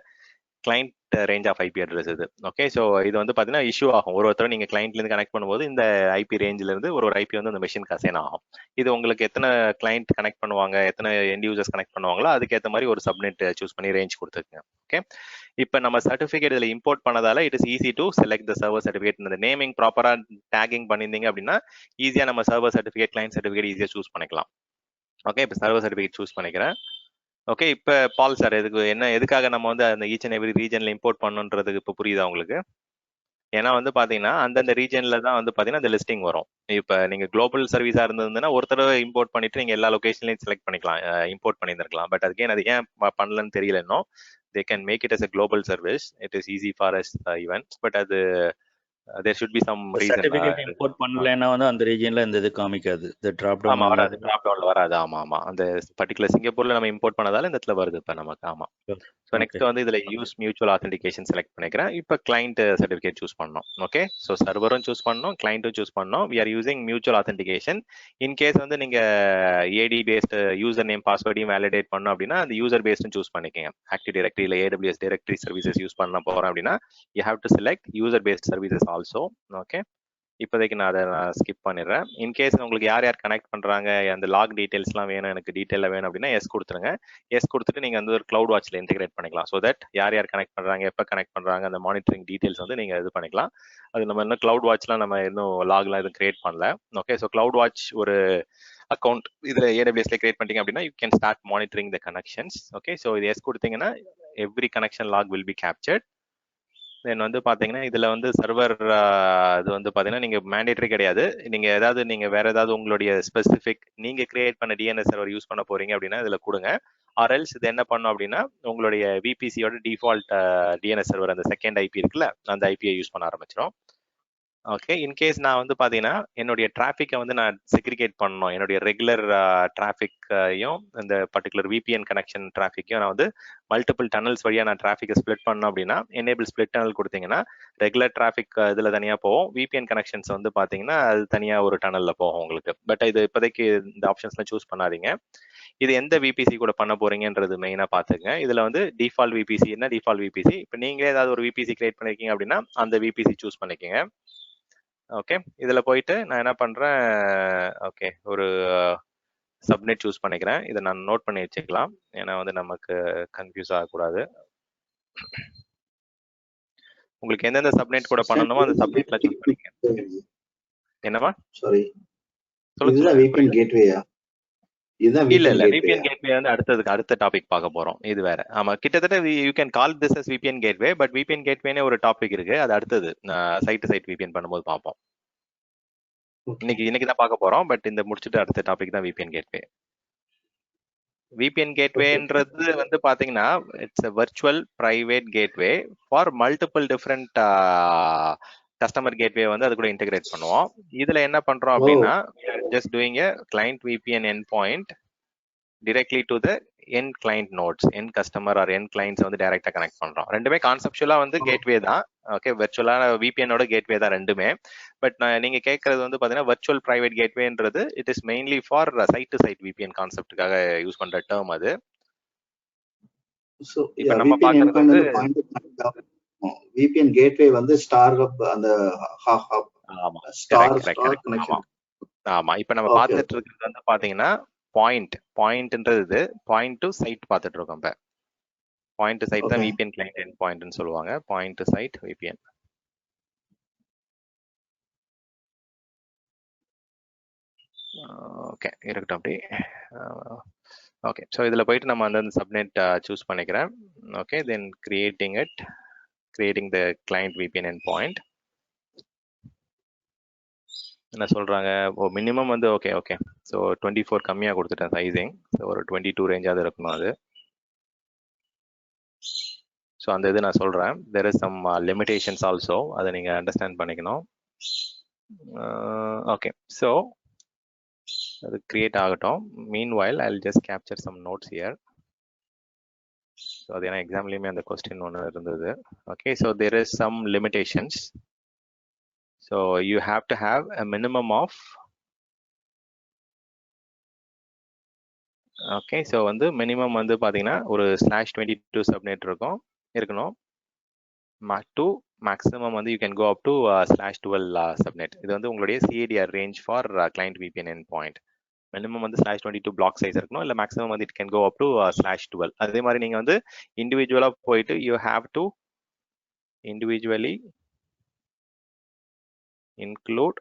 client range of IP address இது. ஓகே, ஸோ இது வந்து பார்த்தீங்கன்னா இஷ்யூ ஆகும். ஒருத்தர் நீங்கள் கிளைண்ட்லேருந்து கனெக்ட் பண்ணும்போது இந்த IP ரேஞ்சிலேருந்து ஒரு IP வந்து அந்த மிஷினுக்கு அசைன் ஆகும். இது உங்களுக்கு எத்தனை கிளைண்ட் கனெக்ட் பண்ணுவாங்க, எத்தனை எண்ட் யூசர்ஸ் கனெக்ட் பண்ணுவாங்களோ அதுக்கேற்ற மாதிரி ஒரு சப்நெட் சூஸ் பண்ணி ரேஞ்ச் கொடுத்துருங்க. ஓகே, இப்போ நம்ம சர்டிஃபிகேட் இதில் இம்போர்ட் பண்ணதால it is easy to select the server certificate. இந்த நேமிங் ப்ராப்பராக டேகிங் பண்ணியிருந்தீங்க அப்படின்னா ஈஸியாக நம்ம சர்வர் சர்டிஃபிகேட் கிளைண்ட் சர்டிஃபிகேட் ஈஸியாக சூஸ் பண்ணிக்கலாம். ஓகே, இப்போ சர்வர் சர்டிஃபிகேட் சூஸ் பண்ணிக்கிறேன். ஓகே, இப்போ பால் சார் எதுக்காக நம்ம வந்து அந்த ஈச் அண்ட் எவ்ரி ரீஜனில் இம்போர்ட் பண்ணுன்றதுக்கு இப்போ புரியுதா உங்களுக்கு? ஏன்னா வந்து பார்த்தீங்கன்னா அந்தந்த ரீஜனில் தான் வந்து பார்த்தீங்கன்னா அந்த லிஸ்டிங் வரும். இப்போ நீங்கள் குளோபல் சர்வீஸாக இருந்ததுன்னா ஒருத்தர் இம்போர்ட் பண்ணிட்டு நீங்கள் எல்லா லொகேஷன்லையும் செலக்ட் பண்ணிக்கலாம், இம்போர்ட் பண்ணியிருந்திருக்கலாம். பட் அதுக்கு அது ஏன் பண்ணலன்னு தெரியல இன்னும். They can make it as a global service. It is easy for us even. But அது there should be some reason. Certificate import பண்ணலனா வந்து அந்த ரீஜன்ல இந்த இது காமிக்காது. the drop down வராது, drop downல வராது. ஆமா அந்த பர்టిక్యులர் சிங்கப்பூர்ல நம்ம இம்போர்ட் பண்ணதால இந்த இடத்துல வருது இப்ப நமக்கு. ஆமா, சோ நெக்ஸ்ட் வந்து இதுல யூஸ் மியூச்சுவல் ஆத்தென்டிகேஷன் செலக்ட் பண்ணிக்கிறேன். இப்ப கிளையண்ட் சர்டிஃபிகேட் சூஸ் பண்ணனும். ஓகே, சோ சர்வரும் சூஸ் பண்ணனும், கிளையண்ட்டும் சூஸ் பண்ணனும். we are using mutual authentication. in case வந்து நீங்க AD based யூசர் நேம் பாஸ்வேர்டையும் வேலிடேட் பண்ணனும் அப்படினா அந்த யூசர் பேஸ்டும் சூஸ் பண்ணிக்கங்க. ஆக்டிவ் டைரக்டரி இல்ல AWS டைரக்டரி சர்வீசஸ் யூஸ் பண்ண போறோம் அப்படினா you have to select user based services also. Okay, இப்போதைக்கு நான் அதை ஸ்கிப் பண்ணிடுறேன். இன்கேஸ் உங்களுக்கு யார் யார் கனெக்ட் பண்ணுறாங்க, அந்த லாக் டீட்டெயில்ஸ்லாம் வேணும், எனக்கு டீட்டெயிலாக வேணும் அப்படின்னா எஸ் கொடுத்துருங்க. எஸ் கொடுத்துட்டு நீங்கள் வந்து ஒரு க்ளவுட் வாட்சில் இன்டிகிரேட் பண்ணிக்கலாம். ஸோ தட் யார் யார் கனெக்ட் பண்ணுறாங்க, எப்போ கனெக்ட் பண்ணுறாங்க, அந்த மானிட்டரிங் டீட்டெயில்ஸ் வந்து நீங்கள் இது பண்ணிக்கலாம். அது நம்ம இன்னும் க்ளவுட் வாட்ச்லாம் நம்ம இன்னும் லாக்லாம் எதுவும் கிரியேட் பண்ணல. ஓகே, ஸோ க்ளவுட் வாட்ச் ஒரு அக்கௌண்ட் இதில் AWSல கிரியேட் பண்ணிட்டீங்க அப்படின்னா you can start monitoring the connections. Okay, so இது எஸ் கொடுத்தீங்கன்னா every connection log will be captured. Then வந்து பார்த்தீங்கன்னா இதில் வந்து சர்வர் இது வந்து பார்த்தீங்கன்னா நீங்கள் மேண்டேட்டரி கிடையாது. நீங்கள் வேற ஏதாவது உங்களுடைய ஸ்பெசிஃபிக் நீங்கள் கிரியேட் பண்ண DNS சர்வர் யூஸ் பண்ண போறீங்க அப்படின்னா இதில் கொடுங்க. ஆர்எல்ஸ் இது என்ன பண்ணும் அப்படின்னா உங்களுடைய VPCயோட டிஃபால்ட் DNS சர்வர் அந்த செகண்ட் IP இருக்குல்ல அந்த IPயை யூஸ் பண்ண ஆரம்பிச்சிடும். ஓகே, இன்கேஸ் நான் வந்து பார்த்தீங்கன்னா என்னுடைய டிராஃபிக்கை வந்து நான் செக்ரிகேட் பண்ணணும், என்னுடைய ரெகுலர் டிராஃபிக்கையும் இந்த பர்டிகுலர் VPN கனெக்ஷன் டிராஃபிக்கையும் நான் வந்து மல்டிபிள் டனல்ஸ் வழியாக நான் டிராஃபிக்கை ஸ்ப்ளிட் பண்ணணும் அப்படின்னா எனேபிள் ஸ்ப்ளிட் டனல் கொடுத்தீங்கன்னா ரெகுலர் டிராஃபிக் இதில் தனியாக போகும், VPN கனெக்ஷன்ஸ் வந்து பார்த்தீங்கன்னா அது தனியாக ஒரு டனலில் போகும் உங்களுக்கு. பட் இது இப்போதைக்கு இந்த ஆப்ஷன்ஸ்லாம் சூஸ் பண்ணாதீங்க. இது எந்த VPC கூட பண்ண போறீங்கன்றது மெயினாக பார்த்துங்க. இதில் வந்து டிஃபால்ட் VPC என்ன டிஃபால்ட் VPC, இப்போ நீங்களே ஏதாவது ஒரு VPC கிரியேட் பண்ணிருக்கீங்க அப்படின்னா அந்த VPC சூஸ் பண்ணிக்கோங்க. ஓகே, இதில் போயிட்டு நான் என்ன பண்ணுறேன், ஓகே ஒரு சப்நெட் சூஸ் பண்ணிக்கிறேன். இதை நான் நோட் பண்ணி வச்சுக்கலாம், ஏன்னா வந்து நமக்கு கன்ஃபியூஸ் ஆகக்கூடாது. உங்களுக்கு எந்தெந்த சப்நெட் கூட பண்ணணுமோ அந்த சப்நெட்ல சூஸ் பண்ணிக்கங்க. என்னவா? சாரி, சொல்லுங்க. VPN கேட்வேயா? இதுதான் இல்ல VPN இல்ல gateway. VPN கேட்வே வந்து அடுத்த டாபிக் பார்க்க போறோம். இது வேற. ஆமா, கிட்டத்தட்ட you can call this as VPN gateway, but VPN கேட்வேனே ஒரு டாபிக் இருக்கு. அது அடுத்தது சைட் டு சைட் VPN பண்ணும்போது பார்ப்போம். இன்னைக்கு தான் பார்க்க போறோம், பட் இந்த முடிச்சுட்டு அடுத்த டாபிக் தான் VPN கேட்வே. VPN கேட்வேன்றது வந்து பாத்தீங்கன்னா it's a virtual private gateway for multiple different customer gateway வந்து அது கூட இன்டெகிரேட் பண்ணுவோம். இதுல என்ன பண்றோம் அப்படின்னா just doing a client VPN endpoint directly to the end client nodes, end customer or end clients வந்து டைரக்டா கனெக்ட் பண்றோம். ரெண்டுமே கான்செப்சுவலா வந்து கேட்வே தான். ஓகே, வெர்ச்சுவலான VPN ஓட கேட்வே தான் ரெண்டுமே. பட் நீங்க கேட்கறது வந்து பாத்தீங்கன்னா வெர்ச்சுவல் பிரைவேட் கேட்வேன்றது it is mainly for site to site VPN கான்செப்டுக்காக யூஸ் பண்ற டேர்ம் அது. So இப்போ yeah, நம்ம VPN பார்க்கறது endpoint வந்து வந்து பாயிண்ட் VPN gateway வந்து ஸ்டார் ஹப் அந்த ஆமா ஸ்டார் கரெக்ட் கரெக்ட் கனெக்ஷன். ஆமா, இப்போ நம்ம Okay, பார்த்துட்டு இருக்கிறது வந்து பாத்தீங்கன்னா பாயிண்ட்ன்றது பாயிண்ட் டு சைட் பார்த்துட்டு இருக்கோம். இப்போ பாயிண்ட் டு சைட் தான் okay. VPN கிளைண்ட் எண்ட் பாயிண்ட்னு சொல்லுவாங்க. Point to site VPN. Okay, இருக்கட்டும் அப்படி. ஓகே, ஸோ இதில் போயிட்டு நம்ம அந்த சப்நெட் சூஸ் பண்ணிக்கிறேன். Okay, then creating the client VPN end point. என்ன சொல்றாங்க, மினிமம் வந்து ஓகே ஸோ 24 கம்மியாக கொடுத்துட்டேன் சைஸிங். ஸோ ஒரு 22 ரேஞ்சாவது இருக்கணும் அது. ஸோ அந்த இது நான் சொல்கிறேன். There is some limitations also, அதை நீங்கள் அண்டர்ஸ்டாண்ட் பண்ணிக்கணும். ஓகே, ஸோ அது கிரியேட் ஆகட்டும். Meanwhile I will just capture some notes here. So அது ஏன்னா எக்ஸாம்லேயுமே அந்த கொஸ்டின் ஒன்று இருந்தது. Okay, so there is some limitations. So you have to have a minimum of okay, so வந்து மினிமம் வந்து பார்த்தீங்கன்னா ஒரு /22 சப்நெட் இருக்கணும். டு மேக்ஸிமம் வந்து you can go up to /12 subnet. இது வந்து உங்களுடைய CADR range for client VPN end point. Minimum வந்து /22 பிளாக் சைஸ் இருக்கணும், இல்லை மேக்ஸிமம் வந்து it can go up to /12. அதே மாதிரி நீங்கள் வந்து இண்டிவிஜுவலாக போயிட்டு you have to individually include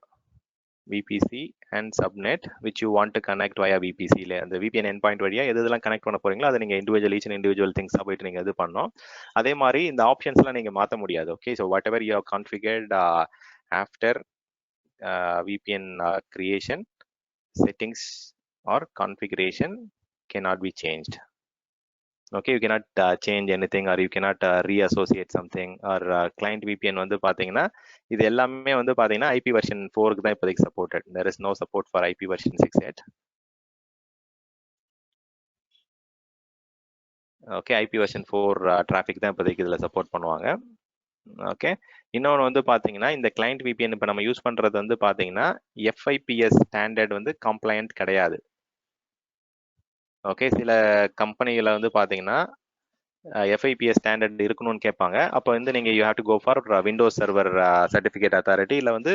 VPC and subnet which you want to connect via VPC. அந்த VPN endpoint வழியா எதெல்லாம் கனெக்ட் பண்ண போறீங்களோ அதை நீங்க இண்டிவிஜுவல் திங்ஸா போயிட்டு நீங்க இது பண்ணணும். அதே மாதிரி இந்த ஆப்ஷன்ஸ்லாம் நீங்க மாற்ற முடியாது. Okay, so whatever you have configured after VPN creation, settings or configuration cannot be changed. Okay, you cannot change anything or you cannot reassociate something or client VPN வந்து பாத்தீங்கன்னா இது எல்லாமே வந்து பாத்தீங்கன்னா IP version 4க்கு தான் இப்போதைக்கு supported. There is no support for IP version 6 yet. Okay, IP version 4 traffic தான் இப்போதைக்கு இதுல சப்போர்ட் பண்ணுவாங்க. ஓகே, இன்னொன்று வந்து பாத்தீங்கன்னா இந்த client VPN இப்போ நம்ம யூஸ் பண்றது வந்து பாத்தீங்கன்னா FIPS ஸ்டாண்டர்ட் வந்து கம்ப்ளைண்ட் கிடையாது. ஓகே, சில கம்பெனிகளை வந்து பாத்தீங்கன்னா FIPS ஸ்டாண்டர்ட் இருக்கணும்னு கேட்பாங்க. அப்போ வந்து நீங்க you have to go for Windows server certificate authority, இல்லை வந்து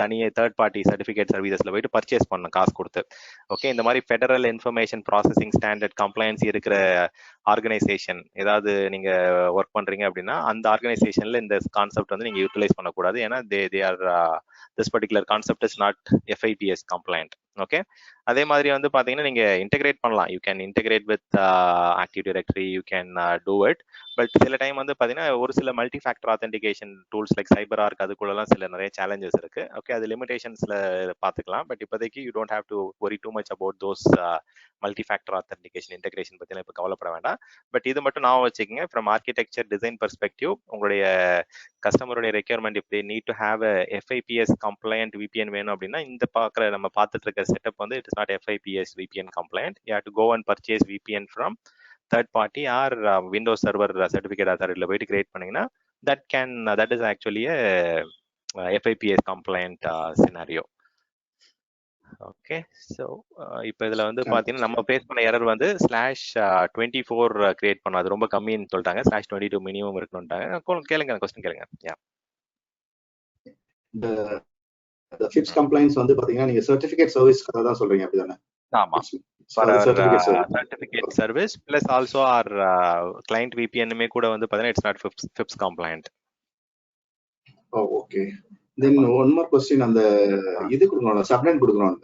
தனியே தேர்ட் பார்ட்டி சர்டிஃபிகேட் சர்வீசஸ்ல போயிட்டு பர்ச்சேஸ் பண்ணணும் காசு கொடுத்து. ஓகே, இந்த மாதிரி federal information processing standard compliance இருக்கிற ஆர்கனைசேஷன் ஏதாவது நீங்க ஒர்க் பண்றீங்க அப்படின்னா அந்த ஆர்கனைசேஷன்ல இந்த கான்செப்ட் வந்து நீங்க யூட்டிலைஸ் பண்ணக்கூடாது. ஏன்னா they are this particular concept is not FIPS complaint. Okay, அதே மாதிரி வந்து பாத்தீங்கன்னா நீங்க இன்டெகிரேட் பண்ணலாம். You can integrate with active directory, you can do it. But சில டைம் வந்து பாத்தீங்கன்னா ஒரு சில multi factor authentication tools like CyberArk அதுக்குள்ளலாம் சில நிறைய சேலஞ்சஸ் இருக்கு. ஓகே, அது லிமிடேஷன்ஸ்ல பாத்துக்கலாம். பட் இப்போதைக்கு you don't have to worry too much about those multi factor authentication integration பத்திலாம் இப்போ கவலைப்பட வேண்டாம். பட் இது மட்டும் நான் வச்சுக்கோங்க, ஃப்ரம் ஆர்கிடெக்சர் டிசைன் பெர்ஸ்பெக்டிவ் உங்களுடைய கஸ்டமருடைய ரெக்யர்மெண்ட் இப்படி need to have FIPS complaint VPN வேணும் அப்படின்னா இந்த நம்ம பார்த்துட்டு இருக்க செட்டப் வந்து it is not FIPS VPN compliant. You have to go and purchase VPN from third party or Windows Server Certificate Authority போயிட்டு கிரியேட் பண்ணீங்கன்னா that is actually a FIPS compliant scenario. Okay, so இப்போ இதில் வந்து பார்த்தீங்கன்னா நம்ம base பண்ண error வந்து /24 create பண்ணோம். அது ரொம்ப கம்மின்னு சொல்லிட்டாங்க. /22 மினிமம் இருக்கணும்ட்டாங்க. கேளுங்க, கொஸ்டின் கேளுங்க. யா, the FIPS compliance வந்து பாத்தீங்கன்னா நீங்க சர்டிஃபிகேட் சர்வீஸ்க்காக தான் சொல்றீங்க அப்படிதானே? ஆமா, for our certificate service plus also our client VPN கூட வந்து பாத்தீங்கன்னா it's not FIPS compliant. Oh, okay. Then one more question, அந்த இது கொடுக்கணும், சப்நெட் கொடுக்கணும்.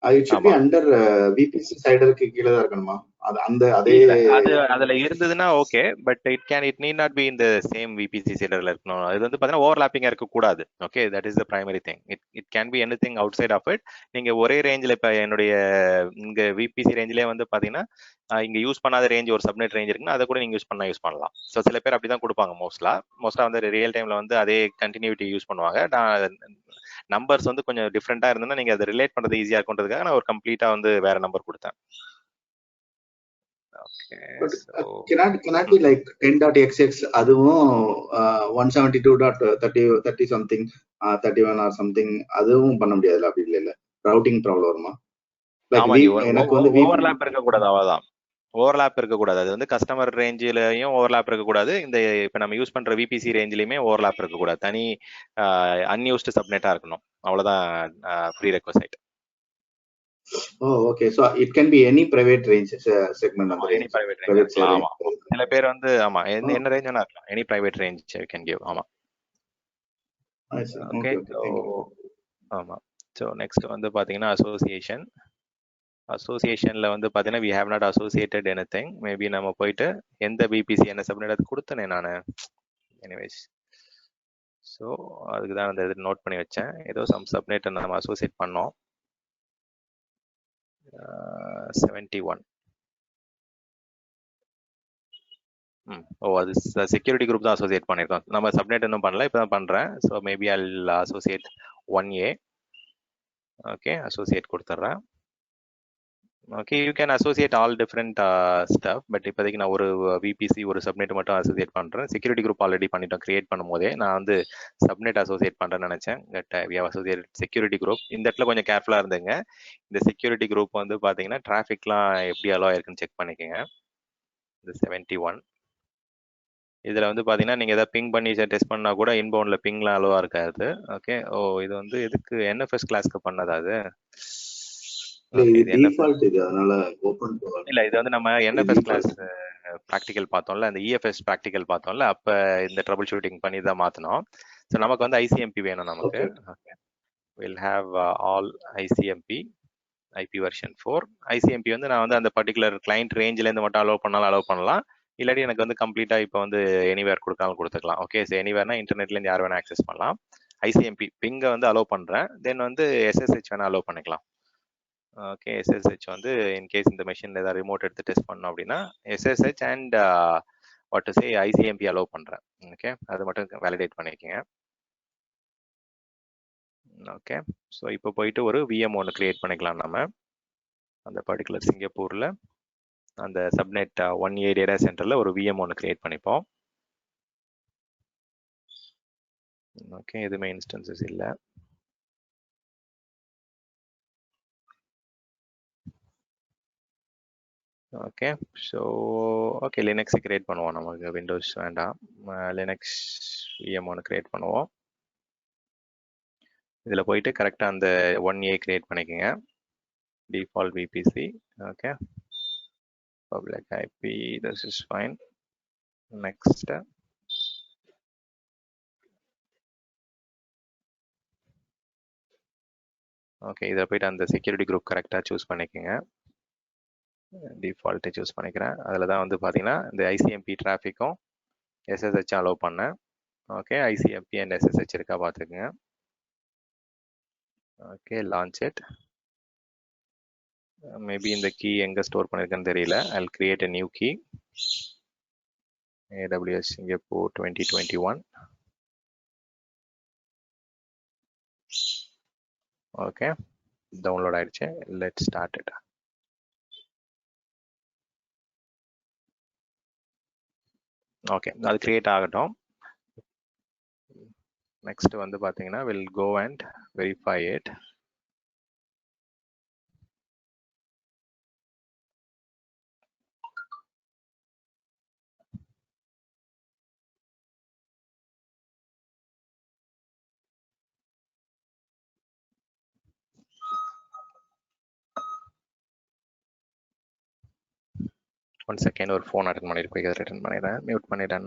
It should be under VPC சைடருக்கு கீழே தான் இருக்கணுமா? அது அந்த அதே அது அதுல இருந்ததுன்னா okay, but it need not be இந்த சேம் VPC சைடர்ல இருக்கணும். அது வந்து பாத்தீங்கன்னா ஓவர்லாப்பிங்கா இருக்க கூடாது. Okay, that is the primary thing. It can be anything outside of it. நீங்க ஒரே ரேஞ்சில் இப்ப என்னுடைய இங்க VPC ரேஞ்சிலே வந்து பாத்தீங்கன்னா இங்க யூஸ் பண்ணாத ரேஞ்ச் ஒரு சப்நெட் ரேஞ்ச் இருக்குன்னா அதை கூட நீங்க யூஸ் பண்ணலாம். ஸோ சில பேர் அப்படிதான் கொடுப்பாங்க. மோஸ்டா வந்து ரியல் டைம்ல வந்து அதே கண்டினியூட்டி யூஸ் பண்ணுவாங்க. நம்பர்ஸ் வந்து கொஞ்சம் டிஃப்ரெண்டா இருந்ததுன்னா நீங்க அதை ரிலேட் பண்றது ஈஸியா இருக்குன்றதுக்காக நான் ஒரு கம்ப்ளீட்டா வந்து வேற நம்பர் கொடுத்தேன். Okay, but so cannot be like 10.xx அதுவும் 172.30 something 31 or something அதுவும் பண்ண முடியாதுல? அப்படி இல்ல ரவுட்டிங் ப்ராப்ளம் வருமா? எனக்கு வந்து ஓவர்லாப் இருக்க கூடாது. அவ்வளவுதான், ஓவர்லாப் இருக்க கூடாது. அது வந்து கஸ்டமர் ரேஞ்சிலையும் ஓவர்லாப் இருக்க கூடாது. இந்த இப்ப நம்ம யூஸ் பண்ற VPC ரேஞ்சிலயுமே ஓவர்லாப் இருக்க கூடாது. தனி அன்யூஸ்டு சப்நெட்டா இருக்கணும். அவ்வளவுதான் prerequisite. Okay, so it can be any private range segment. அந்த எனி பிரைவேட் ரேஞ்ச் இருக்கலாம். ஆமா, சில பேர் வந்து ஆமா என்ன ரேஞ்ச் வேணா இருக்கலாம். Any private range you can give. ஆமா, ஓகே. ஆமா, சோ நெக்ஸ்ட் வந்து பாத்தீங்கன்னா அசோசியேஷன்ல வந்து பாத்தீங்கன்னா we have not associated anything. Maybe நம்ம போயிட்டு எந்த VPC என்ன சப்நெட் அது கொடுத்தனே நானு. எனிவேஸ், ஸோ அதுக்கு தான் அந்த இது நோட் பண்ணி வச்சேன். ஏதோ சம் சப்நெட் நம்ம அசோசியேட் பண்ணோம். 71. அது செக்யூரிட்டி குரூப் தான் அசோசியேட் பண்ணியிருக்கோம். நம்ம சப்நெட் இன்னும் பண்ணல, இப்போ தான் பண்ணுறேன். So maybe I associate 1A. Okay, associate கொடுத்துட்றேன். Okay, you can associate all different stuff. But இப்போதைக்கு நான் ஒரு VPC ஒரு சப்நெட் மட்டும் அசோசியேட் பண்ணுறேன். செக்யூரிட்டி குரூப் ஆல்ரெடி பண்ணிட்டோம். கிரியேட் பண்ணும் போதே நான் வந்து சப்நெட் அசோசியேட் பண்ணுறேன்னு நினச்சேன். But we have associate security group. இந்த இடத்துல கொஞ்சம் கேர்ஃபுல்லாக இருந்துங்க. இந்த செக்யூரிட்டி குரூப் வந்து பார்த்தீங்கன்னா டிராஃபிக்லாம் எப்படி அலோ ஆயிருக்குன்னு செக் பண்ணிக்கோங்க. இந்த 71 இதில் வந்து பார்த்தீங்கன்னா நீங்கள் எதாவது பிங் பண்ணி டெஸ்ட் பண்ணால் கூட இன்பவுண்டில் பிங்லாம் அலோவாக இருக்காது. ஓகே, இது வந்து எதுக்கு NFS கிளாஸ்க்கு பண்ணதா அது? இல்ல, இது வந்து நம்ம NFS கிளாஸ் ப்ராக்டிக்கல் பார்த்தோம்ல, அந்த EFS ப்ராக்டிக்கல் பார்த்தோம்ல, அப்ப இந்த ட்ரபிள் ஷூட்டிங் பண்ணி தான் மாத்தணும். ஸோ நமக்கு வந்து ICMP வேணும் நமக்கு. Okay, will have all ICMP IP version 4. ICMP வந்து நான் வந்து அந்த பர்டிகுலர் கிளைண்ட் ரேஞ்சில இருந்து மட்டும் அலோவ் பண்ணாலும் அலோவ் பண்ணலாம். இல்லாட்டி எனக்கு வந்து கம்ப்ளீட்டா இப்போ வந்து எனிவேர் கொடுத்தாலும் கொடுத்துக்கலாம். ஓகே, ஸோ எனிவேர்னா இன்டர்நெட்ல இருந்து யார் வேணா ஆக்சஸ் பண்ணலாம். ICMP பிங்கை வந்து அலோவ் பண்றேன். தென் வந்து SSH வேணா அலோவ் பண்ணிக்கலாம். ஓகே, SSH வந்து இன்கேஸ் இந்த மெஷின்ல ஏதாவது ரிமோட் எடுத்து டெஸ்ட் பண்ணோம் அப்படின்னா SSH and what to say ICMP allow பண்றேன். ஓகே, அது மட்டும் வேலிடேட் பண்ணிக்கோங்க. ஓகே, ஸோ இப்போ போயிட்டு ஒரு VM ஒன்று கிரியேட் பண்ணிக்கலாம். நம்ம அந்த பர்டிகுலர் சிங்கப்பூர்ல அந்த சப்நெட் 1A டேட்டா சென்டர்ல ஒரு VM ஒன்று கிரியேட் பண்ணிப்போம். ஓகே, எதுவுமே இன்ஸ்டன்சஸ் இல்லை. Okay, so okay Linux create பண்ணுவோம். நமக்கு விண்டோஸ் வேண்டாம், லினக்ஸ் VM ஒன்று கிரியேட் பண்ணுவோம். இதில் போயிட்டு கரெக்டாக அந்த 1A கிரியேட் பண்ணிக்கோங்க. Default VPC. Okay, public IP, this is fine. Next, okay, இதில் போயிட்டு அந்த செக்யூரிட்டி குரூப் கரெக்டாக சூஸ் பண்ணிக்கோங்க. டிஃபால்ட்டை சூஸ் பண்ணிக்கிறேன். அதில் தான் வந்து பார்த்தீங்கன்னா இந்த ICMP டிராஃபிக்கும் SSH அலோவ் பண்ணேன். ஓகே, ICMP அண்ட் SSH இருக்கா பார்த்துக்குங்க. Okay, launch it. மேபி இந்த கீ எங்கே ஸ்டோர் பண்ணியிருக்கேன்னு தெரியல. I'll create a new key. AWS Singapore 2021. Okay, download ஆயிடுச்சு. Let's start it. ஓகே, அது கிரியேட் ஆகட்டும். நெக்ஸ்ட் வந்து பார்த்தீங்கன்னா will go and verify it. One second, ஒரு ஃபோன் அட்டன் பண்ணிட்டு ரிட்டர்ன் பண்ணிடுறேன். மியூட் பண்ணிடுறேன்.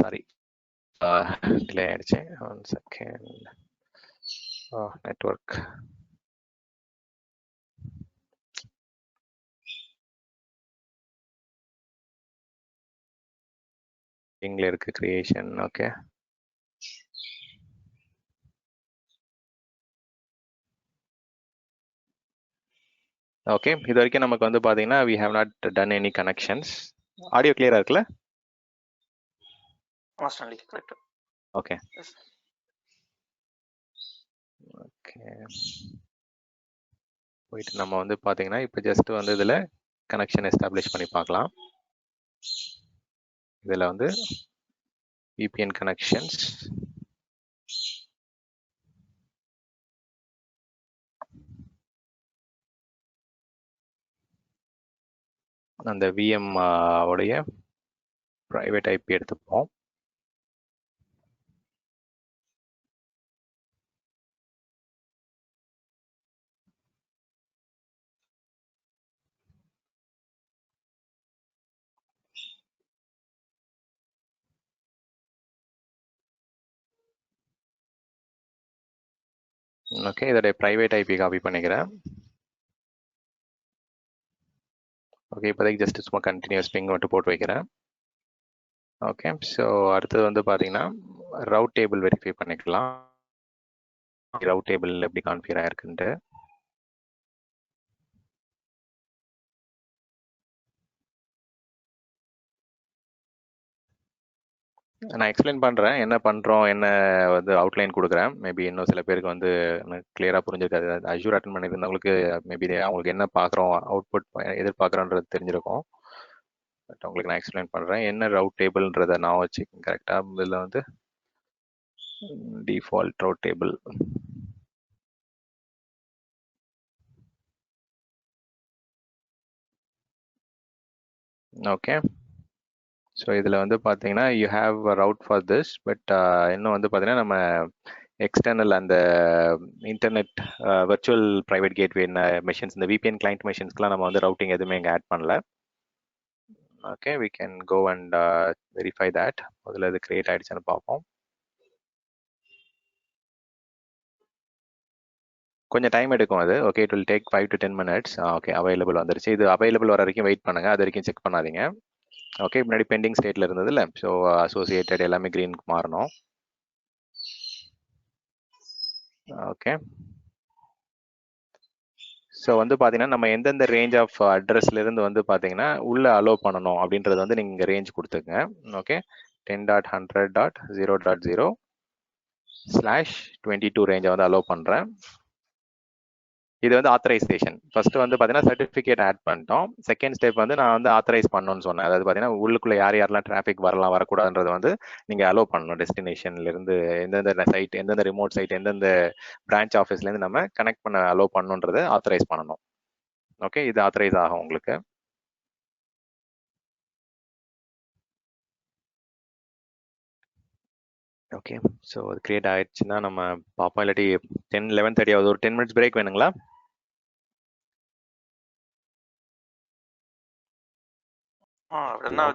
சாரி டிலே ஆயிடுச்சு. 1 செகண்ட். நெட்வொர்க். இங்கே இருக்கு கிரியேஷன். Okay, okay. இது வரைக்கும் நமக்கு வந்து பாத்தீங்கன்னா we have not done any connections. Audio கிளியரா இருக்குல்ல? கரெக்ட். Okay, okay. போயிட்டு நம்ம வந்து பாத்தீங்கன்னா இப்போ ஜஸ்ட் வந்து இதுல கனெக்ஷன் எஸ்டாப்ளிஷ் பண்ணி பார்க்கலாம். இதுல வந்து VPN connections, அந்த VM உடைய பிரைவேட் IP எடுத்துப்போம். ஓகே, இதோடைய பிரைவேட் IP காப்பி பண்ணிக்கிறேன். ஓகே, இப்போதைக்கு ஜஸ்ட் சும்மா கண்டினியூஸ் பிங் மட்டும் போட்டு வைக்கிறேன். ஓகே, ஸோ அடுத்தது வந்து பார்த்தீங்கன்னா ரவுட் டேபிள் வெரிஃபை பண்ணிக்கலாம். ரவுட் டேபிள் எப்படி கான்ஃபிகர் ஆயிருக்குன்ட்டு. நான் எக்ஸ்பிளைன் பண்ணுறேன் என்ன பண்ணுறோம், என்ன வந்து அவுட்லைன் கொடுக்குறேன். மேபி இன்னும் சில பேருக்கு வந்து கிளியராக புரிஞ்சிருக்காது. அஜூர் அட்டன் பண்ணியிருந்தவங்களுக்கு மேபி அவங்களுக்கு என்ன பார்க்குறோம், அவுட்புட் எதிர்பார்க்குறோன்றது தெரிஞ்சிருக்கும். பட் உங்களுக்கு நான் எக்ஸ்பிளைன் பண்ணுறேன் என்ன ரவுட் டேபிள்ன்றதை நான் வச்சுக்கேன் கரெக்டாக. இதில் வந்து default route table. Okay, so இதில் வந்து பார்த்தீங்கன்னா you have a route for this. But இன்னும் வந்து பார்த்தீங்கன்னா நம்ம எக்ஸ்டர்னல் அந்த internet virtual private gateway machines, இந்த VPN கிளைண்ட் மெஷின்ஸ்க்குலாம் நம்ம வந்து ரவுட்டிங் எதுவுமே இங்கே ஆட் பண்ணல. Okay, we can go and verify that. முதல்ல இது கிரியேட் ஆயிடுச்சுன்னு பார்ப்போம். கொஞ்சம் டைம் எடுக்கும் அது. Okay, it will take 5 to 10 minutes. Okay, available வந்துருச்சு. இது அவைலபிள் வர வரைக்கும் வெயிட் பண்ணுங்க, அது வரைக்கும் செக் பண்ணாதீங்க. ஓகே, முன்னாடி பெண்டிங் ஸ்டேட்ல இருந்ததுல, ஸோ அசோசியேட்டட் எல்லாமே கிரீனுக்கு மாறணும். ஓகே, ஸோ வந்து பார்த்தீங்கன்னா நம்ம எந்தெந்த ரேஞ்ச் ஆஃப் அட்ரஸ்ல இருந்து வந்து பார்த்தீங்கன்னா உள்ள அலோவ் பண்ணணும் அப்படின்றது வந்து நீங்கள் ரேஞ்ச் கொடுத்துங்க. ஓகே, 10.100.0.0/22 ரேஞ்சை வந்து அலோவ் பண்ணுறேன். இது வந்து ஆத்தரைசேஷன். ஃபர்ஸ்ட் வந்து பார்த்தீங்கன்னா சர்டிஃபிகேட் ஆட் பண்ணிட்டோம். செகண்ட் ஸ்டெப் வந்து நான் வந்து ஆத்தரைஸ் பண்ணணும்னு சொன்னேன். அதாவது பார்த்தீங்கன்னா உள்ளுக்குள்ள யார் யாரெல்லாம் டிராஃபிக் வரலாம் வரக்கூடாதுன்றது வந்து நீங்கள் அலோவ் பண்ணணும். டெஸ்டினேஷன்ல இருந்து எந்தெந்த சைட், எந்தெந்த ரிமோட் சைட், எந்தெந்த பிரான்ச் ஆஃபீஸ்லேருந்து நம்ம கனெக்ட் பண்ண அலோவ் பண்ணணுன்றதை ஆத்தரைஸ் பண்ணணும். ஓகே, இது ஆத்தரைஸ் ஆகும் உங்களுக்கு. ஓகே, ஸோ அது கிரியேட் ஆயிடுச்சுன்னா நம்ம பார்ப்போம். இல்லாட்டி 11:30 ஆகுது. ஒரு 10 minutes பிரேக் வேணுங்களா?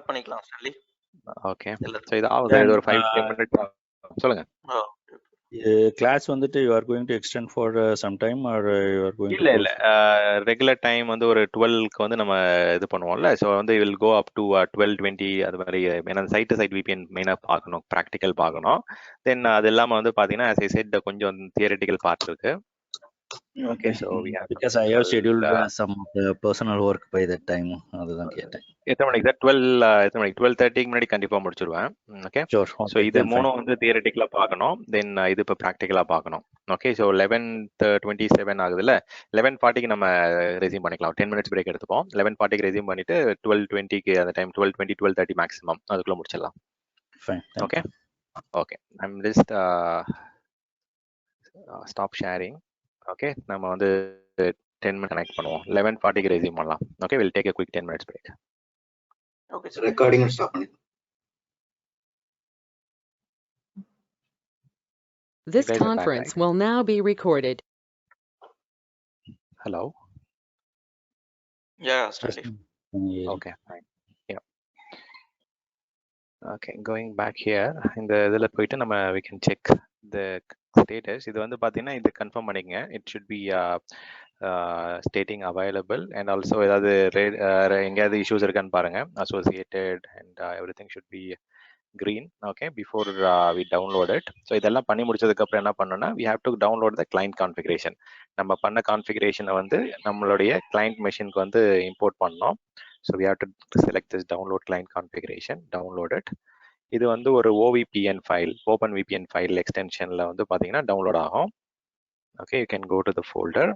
பண்ணிக்கலாம். ஓகே, ஸோ இது ஆகுது. இது ஒரு 5-10 minutes சொல்லுங்க. கிளாஸ் வந்துட்டு you are going to extend for some time or you are going இல்ல இல்ல ரெகுலர் டைம் வந்து ஒரு 12க்கு வந்து நம்ம இது பண்ணுவோம்ல. ஸோ வந்து வில் கோ அப் டு 12:20 அது மாதிரி. ஏன்னா சைட் டு சைட் VPN மெயினாக பார்க்கணும், ப்ராக்டிக்கல் பார்க்கணும். தென் அது இல்லாமல் வந்து பார்த்தீங்கன்னா as I said கொஞ்சம் தியரிட்டிக்கல் பார்ட் இருக்கு. Okay, so we have because I have scheduled some personal work by that time. அதுதான் கேட்டேன். எத்தனை மணிக்கு சார்? 12:30க்கு முன்னாடி கண்டிப்பா முடிச்சிருவேன். Okay, Sure. ஸோ இது மூணும் வந்து தியரிட்டிக்கலா பார்க்கணும். தென் இது இப்போ ப்ராக்டிக்கலா பார்க்கணும். ஓகே, ஸோ 11:27 ஆகுதுல்ல. 11:40க்கு நம்ம ரெசியூம் பண்ணிக்கலாம். 10 minutes பிரேக் எடுத்துப்போம். 11:40க்கு ரெசியூம் பண்ணிட்டு 12:20க்கு அந்த டைம் 12:20 12:30 மேக்ஸிமம் அதுக்குள்ள முடிச்சிடலாம். Fine. Okay, okay. I'm just stop sharing. Okay, நம்ம வந்து 10 minutes கனெக்ட் பண்ணுவோம். 11:40க்கு ரெசியூம் பண்ணலாம். Okay, will take a quick 10 minutes break. Okay, recording stop பண்ணி. This conference will now be recorded. Hello. Yeah, Stanley. Okay, fine. Okay, going back here. இந்த இதில் போயிட்டு நம்ம we can check the status. இது வந்து பார்த்தீங்கன்னா இது கன்ஃபார்ம் பண்ணிக்கங்க. It should B stating available and also ஏதாவது எங்கேயாவது இஷ்யூஸ் இருக்கான்னு பாருங்க. Associated and every thing should be green. Okay, before we download it. So இதெல்லாம் பண்ணி முடிச்சதுக்கு அப்புறம் என்ன பண்ணணும்னா we have to download the client configuration. நம்ம பண்ண கான்ஃபிகரேஷனை வந்து நம்மளுடைய கிளைண்ட் மெஷினுக்கு வந்து இம்போர்ட் பண்ணோம். So we have to select this download client configuration, download it. இது வந்து ஒரு OVPN file, open VPN file எக்ஸ்டென்ஷன்ல வந்து பார்த்தீங்கன்னா டவுன்லோட் ஆகும். Okay, you can go to the folder.